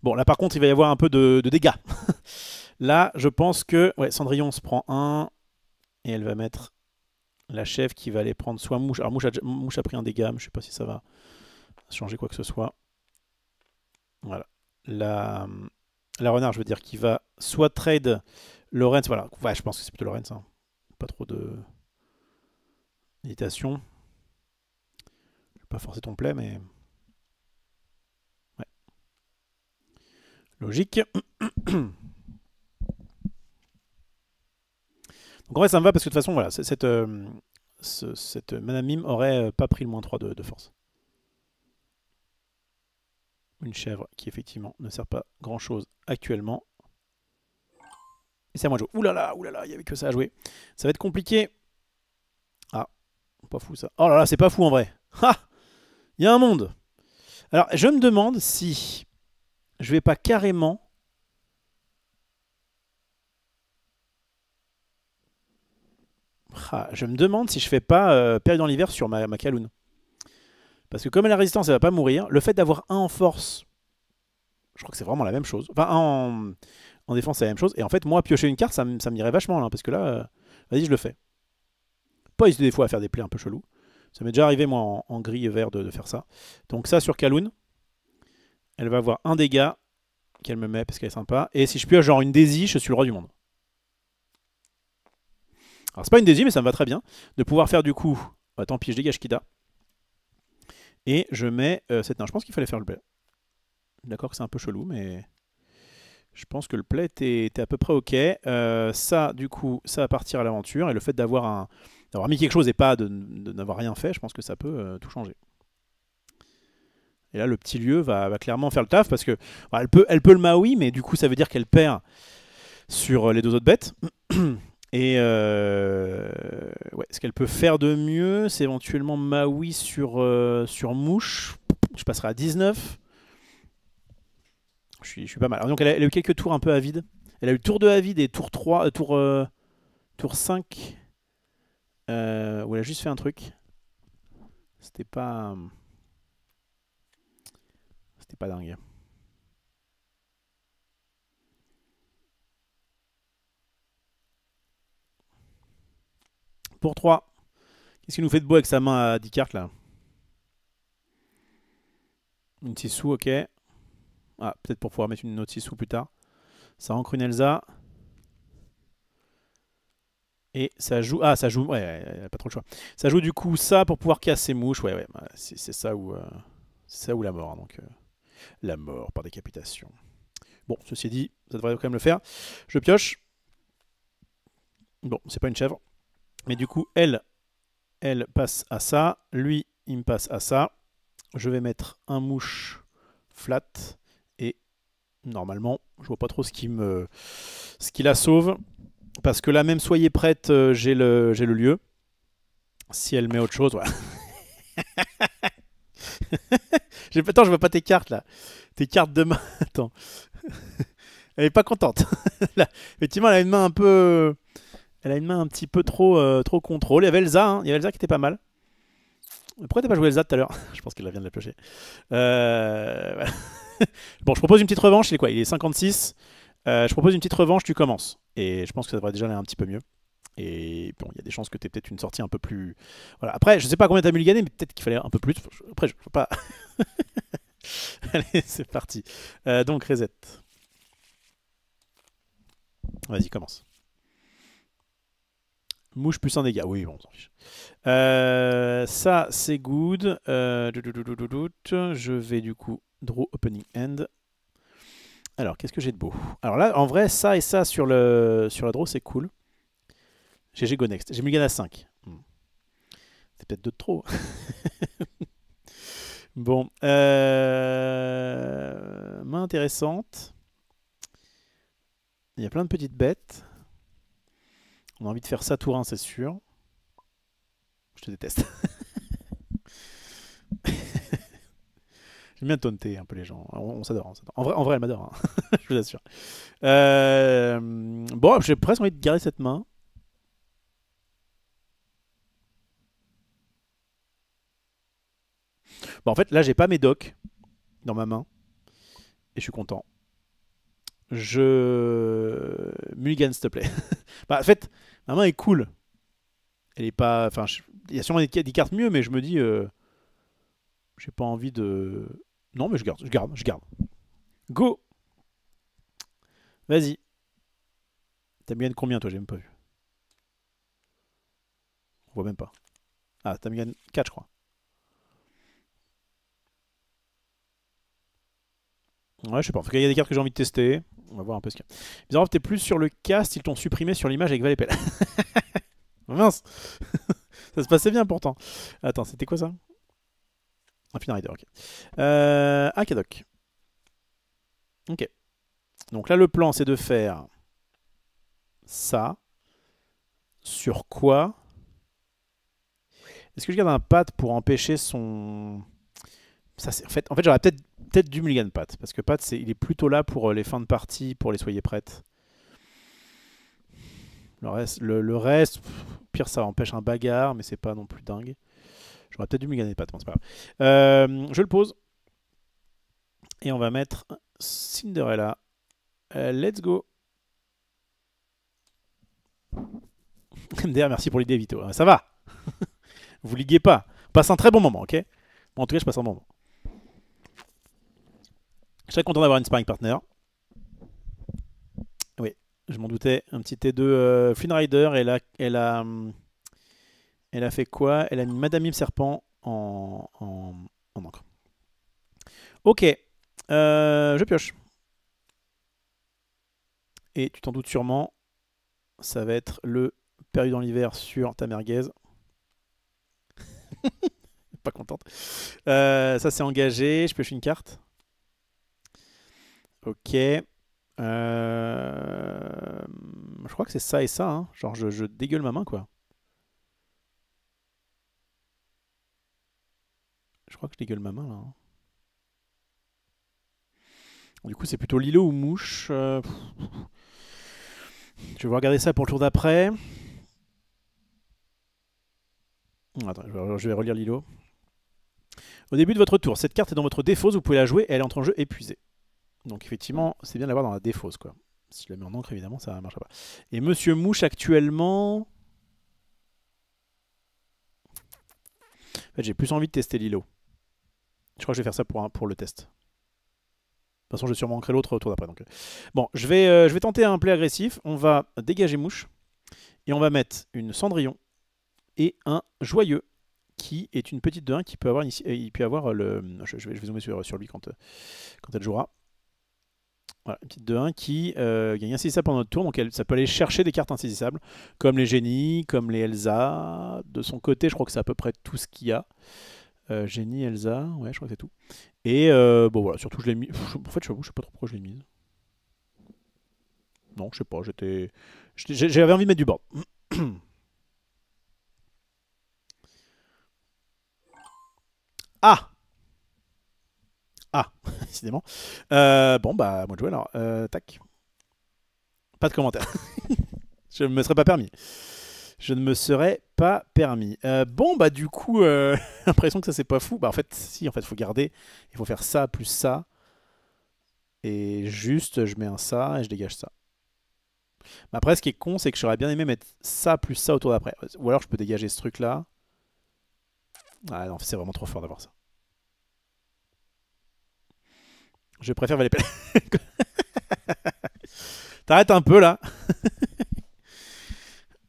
Bon, là par contre, il va y avoir un peu de dégâts. Là, je pense que... Ouais, Cendrillon se prend 1. Et elle va mettre La chèvre qui va aller prendre soit mouche. Alors mouche a pris un dégât, mais je sais pas si ça va changer quoi que ce soit. Voilà. La renard, je veux dire, qui va soit trade Lorenz. Voilà. Ouais, je pense que c'est plutôt Lorenz. Hein. Pas trop de hésitation. Je vais pas forcer ton play, mais. Ouais. Logique. Donc en vrai, ça me va parce que de toute façon, voilà, cette Mana Mime aurait pas pris le -3 de force. Une chèvre qui effectivement ne sert pas grand chose actuellement. Et c'est à moi de jouer. Ouh là là, il n'y avait que ça à jouer. Ça va être compliqué. Ah, pas fou ça. Oh là là, c'est pas fou en vrai. Ha! Il y a un monde. Alors, je me demande si je vais pas carrément. Ah, je me demande si je fais pas période dans l'hiver sur ma Kaloun. Parce que comme elle a résistance, elle va pas mourir. Le fait d'avoir un en force, je crois que c'est vraiment la même chose. Enfin, un en défense, c'est la même chose. Et en fait, moi, piocher une carte, ça m'irait vachement là. Parce que là, vas-y, je le fais. Pas hésiter des fois à faire des plays un peu chelous. Ça m'est déjà arrivé, moi, en gris et vert, de faire ça. Donc ça, sur Kaloun, elle va avoir un dégât qu'elle me met parce qu'elle est sympa. Et si je pioche genre une Daisy, je suis le roi du monde. Alors c'est pas une Daisy, mais ça me va très bien. De pouvoir faire du coup, bah, tant pis, je dégage Kida. Et je mets cette nain. Je pense qu'il fallait faire le play. D'accord que c'est un peu chelou, mais je pense que le play était à peu près ok. Ça, du coup, ça va partir à l'aventure. Et le fait d'avoir mis quelque chose et pas de n'avoir rien fait, je pense que ça peut tout changer. Et là, le petit lieu va clairement faire le taf parce que bah, elle peut le Maui, mais du coup, ça veut dire qu'elle perd sur les deux autres bêtes. Et ouais, ce qu'elle peut faire de mieux, c'est éventuellement Maui sur mouche. Je passerai à 19. Je suis pas mal. Alors donc elle a eu quelques tours un peu avides. Elle a eu tour 2 avide et tour 3, tour 5 où elle a juste fait un truc. C'était pas dingue. Pour 3. Qu'est-ce qu'il nous fait de beau avec sa main à 10 cartes là? Une 6 sous, ok. Ah, peut-être pour pouvoir mettre une autre 6 sous plus tard. Ça ancre une Elsa. Et ça joue. Ah, ça joue. Ouais, elle a pas trop le choix. Ça joue du coup ça pour pouvoir casser mouche. Ouais, ouais. Bah, c'est ça ou la mort. Hein, donc, la mort par décapitation. Bon, ceci dit, ça devrait quand même le faire. Je pioche. Bon, c'est pas une chèvre. Mais du coup, elle passe à ça. Lui, il me passe à ça. Je vais mettre un mouche flat. Et normalement, je vois pas trop ce qui la sauve. Parce que là, même soyez prête, j'ai le lieu. Si elle met autre chose, voilà. Attends, je vois pas tes cartes là. Tes cartes de main. Attends. Elle est pas contente. Là, effectivement, elle a une main un peu. Elle a une main un petit peu trop contrôle. Il y avait Elsa, hein. Il y avait Elsa qui était pas mal. Pourquoi t'as pas joué Elsa tout à l'heure? Je pense qu'elle vient de la piocher. Voilà. Bon, je propose une petite revanche. Il est quoi? Il est 56. Je propose une petite revanche, tu commences. Et je pense que ça devrait déjà aller un petit peu mieux. Et bon, il y a des chances que tu aies peut-être une sortie un peu plus. Voilà. Après, je sais pas combien t'as mulligané, mais peut-être qu'il fallait un peu plus. Après, je peux pas. Allez, c'est parti. Donc, reset. Vas-y, commence. Mouche plus un dégât. Oui, bon, on s'en fiche. Ça, c'est good. Je vais du coup draw opening end. Alors, qu'est-ce que j'ai de beau? Alors là, en vrai, ça et ça sur la draw, c'est cool. GG go next. J'ai mulligan à 5. C'est peut-être 2 de trop. Bon. Main intéressante. Il y a plein de petites bêtes. On a envie de faire ça tour 1, c'est sûr. Je te déteste. J'aime bien taunter un peu les gens. On s'adore. En vrai, elle m'adore. Hein. Je vous assure. Bon, j'ai presque envie de garder cette main. Bon, en fait, là, j'ai pas mes docks dans ma main. Et je suis content. Mulligan, s'il te plaît. Bah, en fait, ma main est cool. Elle est pas. Enfin, il y a sûrement des cartes mieux, mais je me dis. J'ai pas envie de. Non, mais je garde, je garde, je garde. Go! Vas-y. T'as mis combien, toi? J'ai même pas vu. On voit même pas. Ah, t'as mis 4, je crois. Ouais, je sais pas. En tout cas, il y a des cartes que j'ai envie de tester. On va voir un peu ce qu'il y a. Bizarre, t'es plus sur le cast, ils t'ont supprimé sur l'image avec Valépel. Mince! Ça se passait bien pourtant. Attends, c'était quoi ça? Un Fin Rider, ok. Ah, Kadok. Ok. Donc là, le plan, c'est de faire ça. Sur quoi? Est-ce que je garde un Pat pour empêcher son... Ça, en fait j'aurais peut-être dû mulligan Pat. Parce que Pat, il est plutôt là pour les fins de partie, pour les soyez prêtes. Le reste pire, ça empêche un bagarre, mais c'est pas non plus dingue. J'aurais peut-être dû mulliganer Pat, bon, c'est pas grave. Je le pose. Et on va mettre Cinderella. Let's go. MDR, merci pour l'idée, Vito. Ça va. Vous liguez pas. On passe un très bon moment, ok? Bon, en tout cas, je passe un bon moment. Je serais content d'avoir une sparring partner. Oui, je m'en doutais. Un petit T2 Flynn Rider. Elle a fait quoi? Elle a mis Madame Mime Serpent en encre. Ok. Je pioche. Et tu t'en doutes sûrement, ça va être le perdu dans l'hiver sur ta merguez. Pas contente. Ça c'est engagé. Je pioche une carte. Ok. Je crois que c'est ça et ça. Hein. Genre je dégueule ma main quoi. Je crois que je dégueule ma main là. Hein. Du coup c'est plutôt Lilo ou Mouche. Je vais regarder ça pour le tour d'après. Attends, je vais relire Lilo. Au début de votre tour, cette carte est dans votre défausse, vous pouvez la jouer et elle entre en jeu épuisée. Donc effectivement, c'est bien de l'avoir dans la défausse quoi. Si je la mets en encre, évidemment, ça ne marchera pas. Et Monsieur Mouche actuellement... En fait, j'ai plus envie de tester Lilo. Je crois que je vais faire ça pour le test. De toute façon, je vais sûrement ancrer l'autre au tour d'après. Donc. Bon, je vais tenter un play agressif. On va dégager Mouche. Et on va mettre une Cendrillon et un Joyeux, qui est une petite de 1 qui peut avoir, il peut avoir le... Je vais zoomer sur lui quand elle jouera. Voilà, une petite de 1 qui gagne insaisissable pendant notre tour. Donc ça peut aller chercher des cartes insaisissables, comme les Génies, comme les Elsa. De son côté, je crois que c'est à peu près tout ce qu'il y a. Génie, Elsa, ouais, je crois que c'est tout. Et bon voilà, surtout je l'ai mis. En fait, je sais pas trop pourquoi je l'ai mise. Non, je sais pas, j'avais envie de mettre du board. Ah! Ah, décidément. Bon, bah, moi de jouer alors. Tac. Pas de commentaire. Je ne me serais pas permis. Je ne me serais pas permis. Bon, bah, du coup, l'impression que ça c'est pas fou. Bah, en fait, si, en fait, il faut garder. Il faut faire ça plus ça. Et juste, je mets un ça et je dégage ça. Mais après, ce qui est con, c'est que j'aurais bien aimé mettre ça plus ça autour d'après. Ou alors, je peux dégager ce truc-là. Ah non, c'est vraiment trop fort d'avoir ça. Je préfère Valet. T'arrêtes un peu là.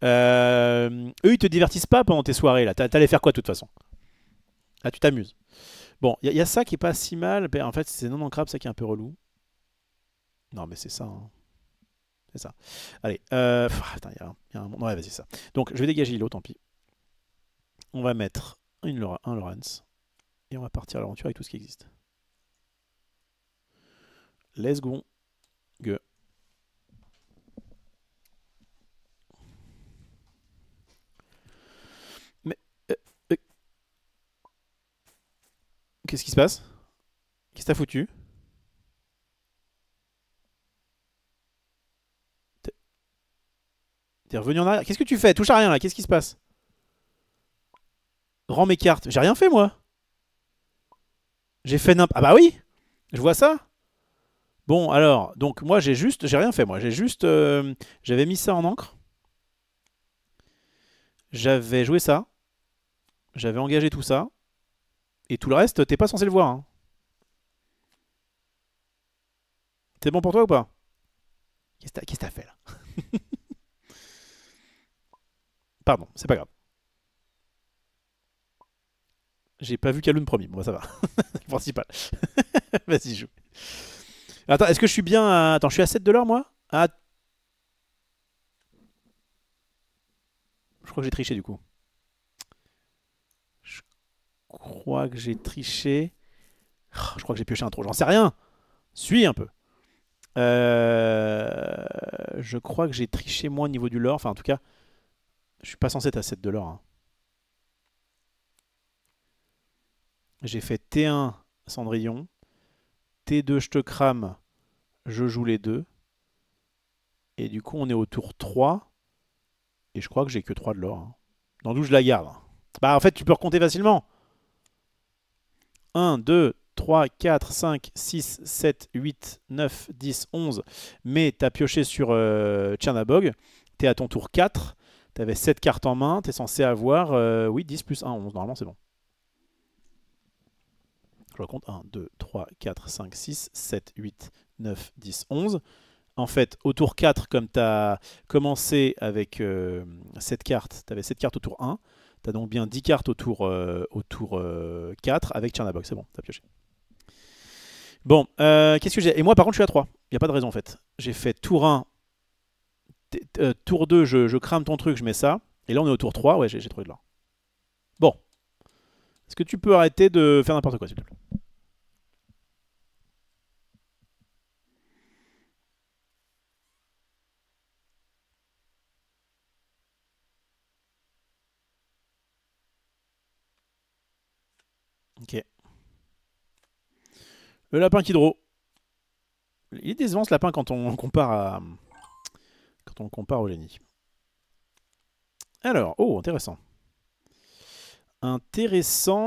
Eux, ils te divertissent pas pendant tes soirées là. T'allais faire quoi de toute façon? Ah, tu t'amuses. Bon, il y a ça qui est pas si mal. En fait, c'est non ancrable, ça qui est un peu relou. Non, mais c'est ça. Hein. C'est ça. Allez. Attends, y a un... Ouais, vas-y, ça. Donc, je vais dégager Hilo, tant pis. On va mettre un Lawrence. Et on va partir à l'aventure avec tout ce qui existe. Let's go. Go. Mais... Qu'est-ce qui se passe? Qu'est-ce que t'as foutu? T'es revenu en arrière? Qu'est-ce que tu fais? Touche à rien là, qu'est-ce qui se passe? Rends mes cartes. J'ai rien fait moi. J'ai fait n'importe... Ah bah oui. Je vois ça. Bon alors, donc moi j'ai rien fait moi. J'ai juste... J'avais mis ça en encre. J'avais joué ça, j'avais engagé tout ça, et tout le reste, t'es pas censé le voir, hein. C'est bon pour toi ou pas? Qu'est-ce que t'as fait là? Pardon, c'est pas grave. J'ai pas vu Kaloun premier. Bon, bah, ça va. C'est le principal. Vas-y, joue. Attends, est-ce que je suis bien à... Attends, je suis à 7 de l'or, moi? Ah, je crois que j'ai triché, du coup. Je crois que j'ai triché. Oh, je crois que j'ai pioché un trou. J'en sais rien. Suis un peu. Je crois que j'ai triché, moi, au niveau du lore. Enfin, en tout cas, je suis pas censé être à 7 de l'or, hein. J'ai fait T1, Cendrillon. T2, je te crame. Je joue les deux. Et du coup, on est au tour 3. Et je crois que j'ai que 3 de l'or, hein. Dans d'où je la garde. Bah, en fait, tu peux recompter facilement. 1, 2, 3, 4, 5, 6, 7, 8, 9, 10, 11. Mais tu as pioché sur Tchernabog. Tu es à ton tour 4. Tu avais 7 cartes en main. Tu es censé avoir oui, 10 plus 1, 11. Normalement, c'est bon. Je recompte 1, 2, 3, 4, 5, 6, 7, 8, 9, 10, 11. En fait, au tour 4, comme tu as commencé avec 7 cartes, tu avais 7 cartes au tour 1. Tu as donc bien 10 cartes au tour 4 avec Tchernabog. C'est bon, tu as pioché. Bon, qu'est-ce que j'ai? Et moi, par contre, je suis à 3. Il n'y a pas de raison, en fait. J'ai fait tour 1, tour 2, je crame ton truc, je mets ça. Et là, on est au tour 3. Ouais, j'ai trouvé de l'or. Bon. Est-ce que tu peux arrêter de faire n'importe quoi, s'il te plaît? Ok. Le lapin qui draw. Il est décevant, ce lapin, quand on compare à... Quand on le compare au génie. Alors, oh, intéressant. Intéressant.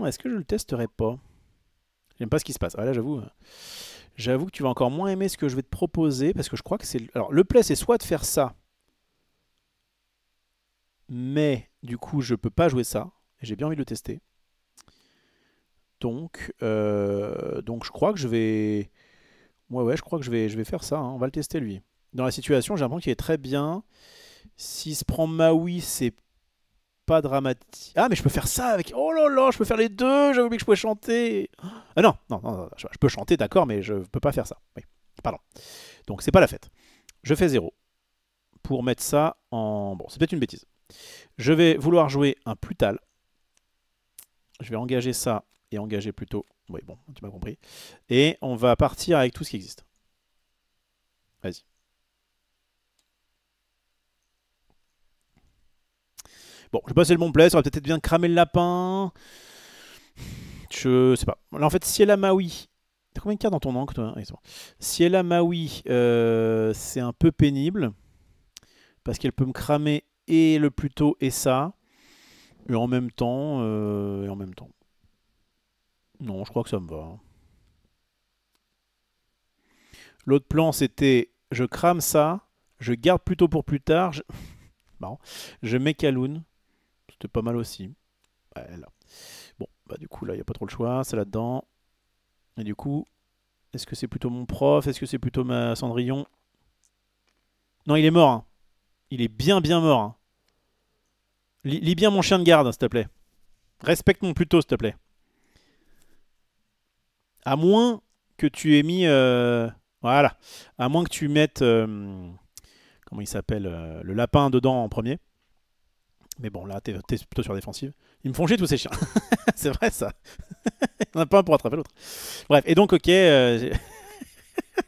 Est-ce que je le testerai pas? J'aime pas ce qui se passe. Ah, là, j'avoue. J'avoue que tu vas encore moins aimer ce que je vais te proposer. Parce que je crois que c'est... Alors, le play, c'est soit de faire ça. Mais, du coup, je peux pas jouer ça. Et j'ai bien envie de le tester. Donc je crois que je vais... Ouais, je crois que je vais faire ça, hein. On va le tester, lui. Dans la situation, j'ai l'impression qu'il est très bien. S'il se prend Maui, c'est pas dramatique. Ah, mais je peux faire ça avec... Oh là là, je peux faire les deux. J'avais oublié que je pouvais chanter. Ah non, non, non, non, je peux chanter, d'accord, mais je peux pas faire ça. Oui, pardon. Donc c'est pas la fête. Je fais 0 pour mettre ça en... Bon, c'est peut-être une bêtise. Je vais vouloir jouer un Plutal. Je vais engager ça et engager plutôt... Oui, bon, tu m'as compris. Et on va partir avec tout ce qui existe. Vas-y. Bon, je vais passer le bon play, ça aurait peut-être bien de cramer le lapin. Je sais pas. Là, en fait, si elle a Maui... T'as combien de cartes dans ton encre, toi? Bon. Si elle a Maui, c'est un peu pénible. Parce qu'elle peut me cramer et le Pluto et ça. Et en même temps... Non, je crois que ça me va. L'autre plan, c'était... Je crame ça. Je garde plutôt pour plus tard. Marrant. Je mets Kaloun. C'était pas mal aussi. Ouais, là. Bon, bah du coup, là, il n'y a pas trop le choix. C'est là-dedans. Et du coup, est-ce que c'est plutôt mon prof? Est-ce que c'est plutôt ma Cendrillon? Non, il est mort, hein. Il est bien, bien mort, hein. Lis bien mon chien de garde, s'il te plaît. Respecte mon Pluto, s'il te plaît. À moins que tu aies mis... Voilà. À moins que tu mettes... comment il s'appelle le lapin dedans en premier. Mais bon, là, t'es plutôt sur défensive. Ils me font chier tous ces chiens. C'est vrai, ça. Il n'y en a pas un pour attraper l'autre. Bref, et donc, ok... le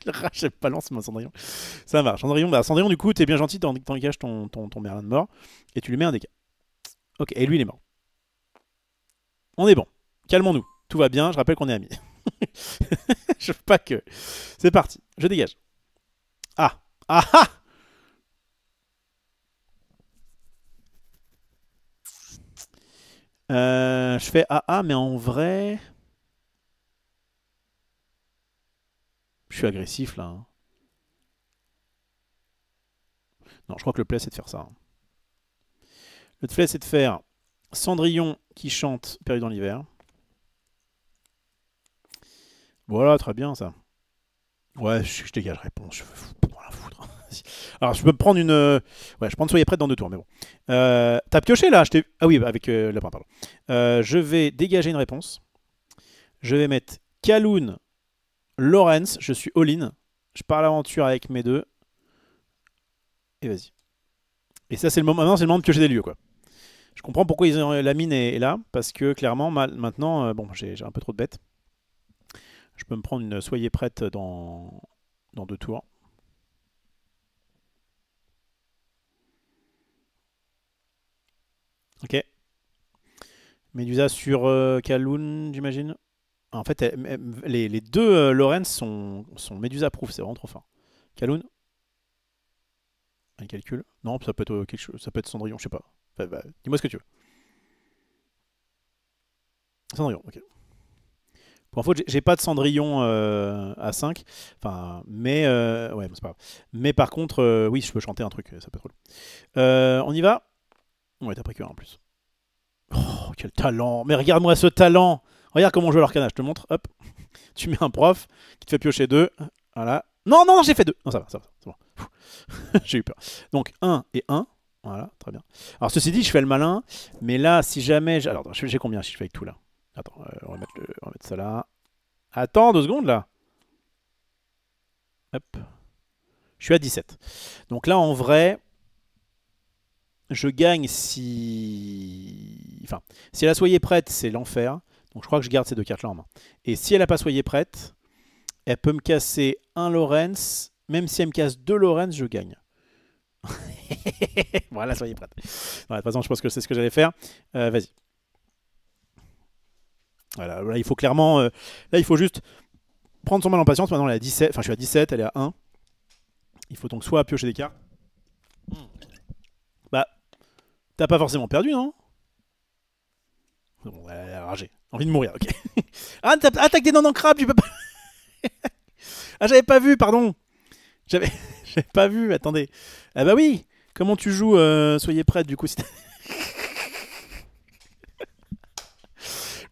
rat, je balance moi, Cendrillon. Ça marche. Cendrillon, du coup, t'es bien gentil, t'engages ton Merlin de mort. Et tu lui mets un dégât. Ok, et lui, il est mort. On est bon. Calmons-nous. Tout va bien, je rappelle qu'on est amis. Je veux pas que... C'est parti, je dégage. Ah. Ah ah. Je fais AA, mais en vrai... Je suis agressif, là, hein. Non, je crois que le play, c'est de faire ça, hein. Le flé, c'est de faire Cendrillon qui chante Perdu dans l'hiver. Voilà, très bien ça. Ouais, je dégage réponse. Je veux rien foutre. Alors, je peux me prendre une. Ouais, je prends Soyez prête dans 2 tours, mais bon. T'as pioché là Ah oui, avec lapin, pardon. Je vais dégager une réponse. Je vais mettre Kaloun, Lawrence. Je suis all-in. Je pars à l'aventure avec mes deux. Et vas-y. Et ça, c'est le moment. Maintenant, c'est le moment de piocher des lieux, quoi. Je comprends pourquoi la mine est là. Parce que clairement, maintenant, bon, j'ai un peu trop de bêtes. Je peux me prendre une Soyez prête dans 2 tours. Ok. Médusa sur Kaloun, j'imagine. En fait, les deux Lawrence sont Médusa-proof, c'est vraiment trop fort. Kaloun, un calcul. Non, ça peut être quelque chose, ça peut être Cendrillon, je sais pas. Enfin, bah, dis-moi ce que tu veux. Cendrillon, ok. Pour info, j'ai pas de Cendrillon à 5. Enfin, mais ouais, c'est pas grave. Mais par contre, oui, je peux chanter un truc, ça peut être cool. On y va. Ouais, t'as pris que un en plus. Oh, quel talent! Mais regarde-moi ce talent! Regarde comment on joue à l'arcana, je te montre. Hop, tu mets un prof qui te fait piocher 2. Voilà. Non, non, non, j'ai fait 2. Non, ça va, c'est bon. J'ai eu peur. Donc 1 et 1. Voilà, très bien. Alors ceci dit, je fais le malin. Mais là, si jamais... Alors, j'ai combien si je fais avec tout là? Attends, on va mettre ça là. Attends, 2 secondes là. Hop. Je suis à 17. Donc là, en vrai... Je gagne si... Enfin, si elle a Soyez prête, c'est l'enfer. Donc je crois que je garde ces 2 cartes là en main. Et si elle n'a pas Soyez prête, elle peut me casser un Lawrence. Même si elle me casse 2 Lawrence, je gagne. Voilà, soyez prête. De toute façon, je pense que c'est ce que j'allais faire. Vas-y. Voilà, là, il faut clairement... là, il faut juste prendre son mal en patience. Maintenant, elle est à 17. Enfin, je suis à 17, elle est à 1. Il faut donc soit piocher des cartes. Bah, t'as pas forcément perdu, non? Bon, elle a ragé. Envie de mourir, ok. Ah, attaque des dents en crabe, tu peux pas... Ah, j'avais pas vu, pardon. J'avais pas vu, attendez. Ah bah oui. Comment tu joues Soyez prête, du coup.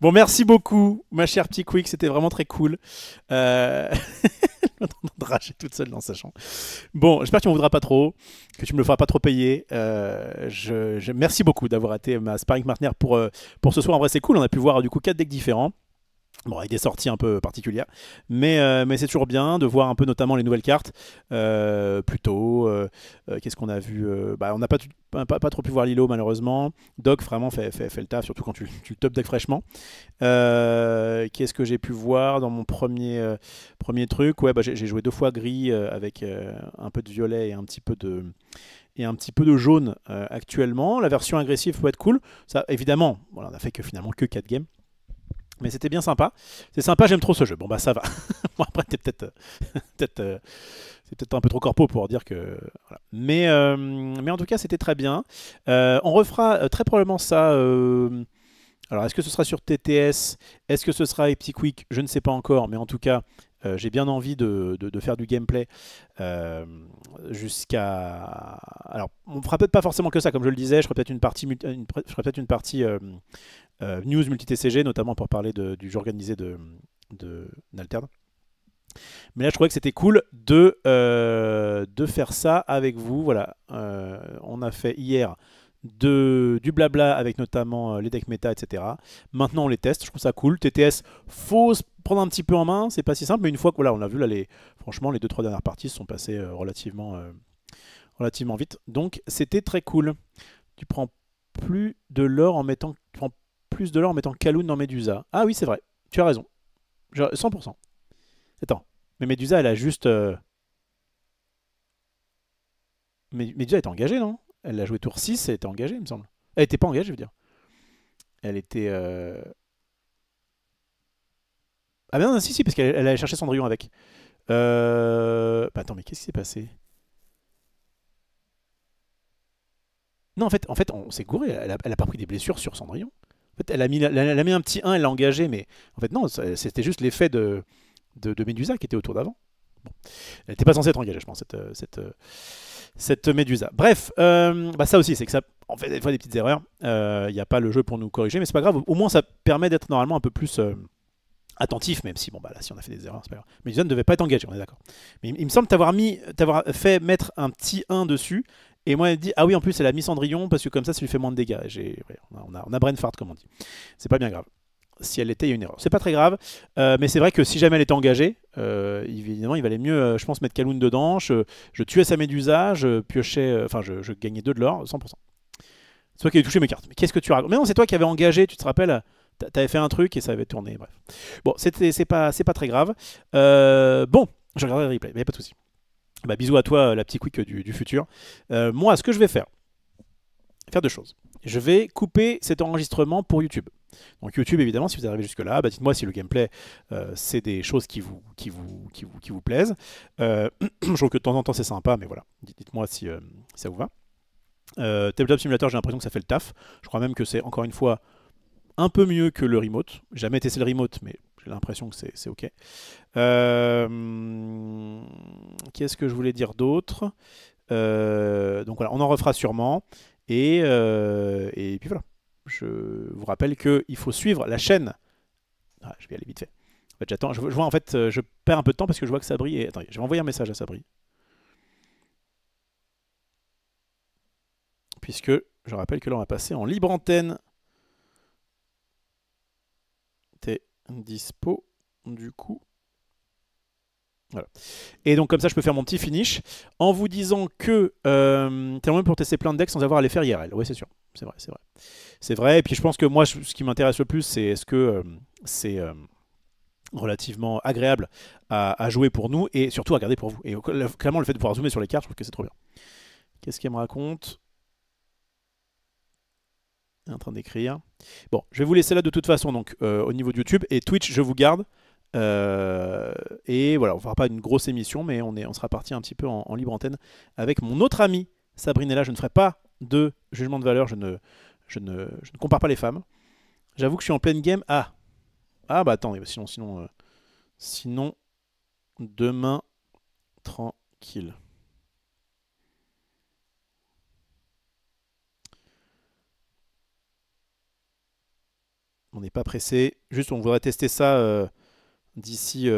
Bon, merci beaucoup, ma chère Petit Quick, c'était vraiment très cool. De rager toute seule dans sa chambre. Bon, j'espère que tu m'en voudras pas trop, que tu me le feras pas trop payer. Merci beaucoup d'avoir été ma sparring partner pour ce soir. En vrai, c'est cool, on a pu voir du coup 4 decks différents. Bon, avec des sorties un peu particulières, mais c'est toujours bien de voir un peu notamment les nouvelles cartes. Plutôt, qu'est-ce qu'on a vu? Bah, on n'a pas trop pu voir Lilo malheureusement. Doc vraiment fait le taf, surtout quand tu top deck fraîchement. Qu'est-ce que j'ai pu voir dans mon premier truc? Ouais, bah, j'ai joué 2 fois gris avec un peu de violet et un petit peu de jaune actuellement. La version agressive peut être cool. Ça, évidemment, voilà, on a fait finalement que 4 games. Mais c'était bien sympa. C'est sympa, j'aime trop ce jeu. Bon bah ça va. Bon après t'es peut-être c'est peut-être un peu trop corpo pour dire que... Voilà. Mais en tout cas c'était très bien. On refera très probablement ça... Alors est-ce que ce sera sur TTS? Est-ce que ce sera avec Petit Quick? Je ne sais pas encore. Mais en tout cas, j'ai bien envie de faire du gameplay jusqu'à... Alors on fera peut-être pas forcément que ça, comme je le disais. Je ferai peut-être une partie... news multi-TCG, notamment pour parler du jeu organisé de Nalterd. Mais là, je trouvais que c'était cool de faire ça avec vous. Voilà, on a fait hier du blabla avec notamment les decks méta, etc. Maintenant, on les teste. Je trouve ça cool. TTS, faut se prendre un petit peu en main. C'est pas si simple, mais une fois que voilà, on l'a vu, là, franchement, les 2-3 dernières parties se sont passées relativement vite. Donc, c'était très cool. Tu prends plus de l'or en mettant... plus de l'or en mettant Kaloun dans Médusa. Ah oui, c'est vrai. Tu as raison. 100%. Attends. Mais Médusa, elle a juste... Médusa était engagée, non? Elle a joué tour 6, elle était engagée, il me semble. Elle était pas engagée, je veux dire. Elle était... Ah ben non, si, parce qu'elle allait chercher Cendrillon avec. Bah, attends, mais qu'est-ce qui s'est passé? Non, en fait on s'est gouré. Elle a pas pris des blessures sur Cendrillon. En fait, elle a mis un petit 1, elle l'a engagé, mais en fait, non, c'était juste l'effet de Médusa qui était autour d'avant. Bon. Elle n'était pas censée être engagée, je pense, cette Médusa. Bref, bah ça aussi, c'est que ça, on fait des fois des petites erreurs. Il n'y a pas le jeu pour nous corriger, mais c'est pas grave. Au moins, ça permet d'être normalement un peu plus attentif, même si, bon, bah là, si on a fait des erreurs, c'est pas grave. Mais Jason ne devait pas être engagé, on est d'accord. Mais il me semble t'avoir fait mettre un petit 1 dessus. Et moi, elle dit, ah oui, en plus, elle a mis Cendrillon parce que comme ça lui fait moins de dégâts. Ouais, on a brain fart, comme on dit. C'est pas bien grave. Si elle était, il y a une erreur. C'est pas très grave, mais c'est vrai que si jamais elle était engagée, évidemment, il valait mieux, je pense, mettre Kaloun dedans. Je tuais sa Médusa, je piochais, enfin, je gagnais 2 de l'or, 100%. C'est toi qui avais touché mes cartes. Mais qu'est-ce que tu racontes? Mais non, c'est toi qui avais engagé, tu te rappelles? T'avais fait un truc et ça avait tourné, bref. Bon, c'est pas très grave. Bon, je regarderai le replay, mais pas de soucis. Bah, bisous à toi, la petite quick du futur. Moi, ce que je vais faire 2 choses. Je vais couper cet enregistrement pour YouTube. Donc YouTube, évidemment, si vous arrivez jusque-là, bah dites-moi si le gameplay, c'est des choses qui vous plaisent. Je trouve que de temps en temps, c'est sympa, mais voilà. Dites-moi si ça vous va. Tabletop Simulator, j'ai l'impression que ça fait le taf. Je crois même que c'est, encore une fois, un peu mieux que le remote. J'ai jamais testé le remote, mais j'ai l'impression que c'est OK. Qu'est-ce que je voulais dire d'autre? Donc voilà, on en refera sûrement. Et puis voilà. Je vous rappelle qu'il faut suivre la chaîne. Ah, je vais aller vite fait. En fait, j'attends. Je vois en fait, je perds un peu de temps parce que je vois que Sabri est. Attendez, je vais envoyer un message à Sabri. Puisque je rappelle que là, on va passer en libre antenne. T'es dispo, du coup. Voilà. Et donc comme ça je peux faire mon petit finish en vous disant que t'es même pour tester plein de decks sans avoir à les faire IRL. Oui, c'est sûr, c'est vrai, c'est vrai. C'est vrai, et puis je pense que moi ce qui m'intéresse le plus c'est est-ce que c'est relativement agréable à jouer pour nous et surtout à garder pour vous. Et clairement le fait de pouvoir zoomer sur les cartes, je trouve que c'est trop bien. Qu'est-ce qu'elle me raconte? Elle est en train d'écrire. Bon, je vais vous laisser là de toute façon donc au niveau de YouTube et Twitch je vous garde. Et voilà, on ne fera pas une grosse émission, mais on sera parti un petit peu en libre antenne avec mon autre amie Sabrinella. Je ne ferai pas de jugement de valeur, je ne compare pas les femmes. J'avoue que je suis en pleine game. Ah bah attendez, sinon demain tranquille. On n'est pas pressé, juste on voudrait tester ça d'ici.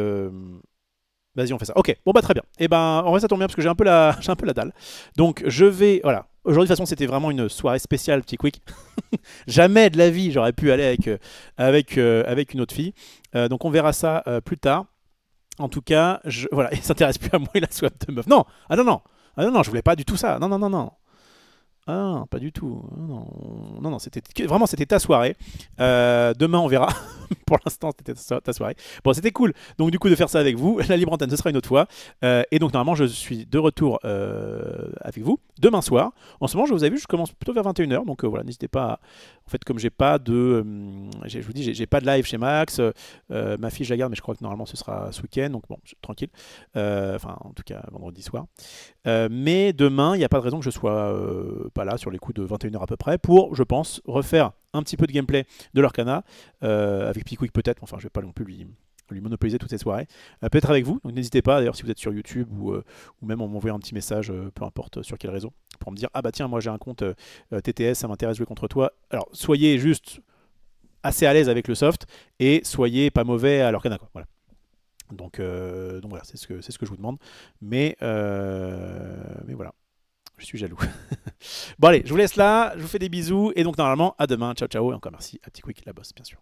Vas-y, on fait ça. Ok, bon bah très bien. Et ben, en vrai, ça tombe bien parce que j'ai un peu la dalle. Donc je vais, voilà. Aujourd'hui, de toute façon, c'était vraiment une soirée spéciale, petit quick. Jamais de la vie, j'aurais pu aller avec une autre fille. Donc on verra ça plus tard. En tout cas, voilà, il s'intéresse plus à moi, il a soif de meuf. Non, ah non, je voulais pas du tout ça. Non, non, non, non. Ah non, pas du tout. Non, non, c'était ta soirée. Demain, on verra. Pour l'instant, c'était ta soirée. Bon, c'était cool. Donc, du coup, de faire ça avec vous. La libre antenne, ce sera une autre fois. Et donc, normalement, je suis de retour avec vous demain soir. En ce moment, je vous avais vu, je commence plutôt vers 21h. Donc, voilà, n'hésitez pas. En fait, comme j'ai pas de. Je vous dis, j'ai pas de live chez Max. Ma fille, je la garde, mais je crois que normalement, ce sera ce week-end. Donc, bon, tranquille. Enfin, en tout cas, vendredi soir. Mais demain, il n'y a pas de raison que je sois pas là sur les coups de 21h à peu près pour, je pense, refaire un petit peu de gameplay de l'Arcana avec Pickwick peut-être, enfin je vais pas non plus lui monopoliser toutes ces soirées, peut-être avec vous, donc n'hésitez pas d'ailleurs si vous êtes sur YouTube ou même en m'envoyant un petit message, peu importe sur quel réseau, pour me dire ah bah tiens moi j'ai un compte TTS, ça m'intéresse de jouer contre toi. Alors soyez juste assez à l'aise avec le soft et soyez pas mauvais à l'Arcana quoi. Voilà. Donc voilà, c'est ce que je vous demande. Mais voilà, je suis jaloux. Bon allez, je vous laisse là, je vous fais des bisous et donc normalement à demain. Ciao ciao et encore merci à Petit Quick la boss bien sûr.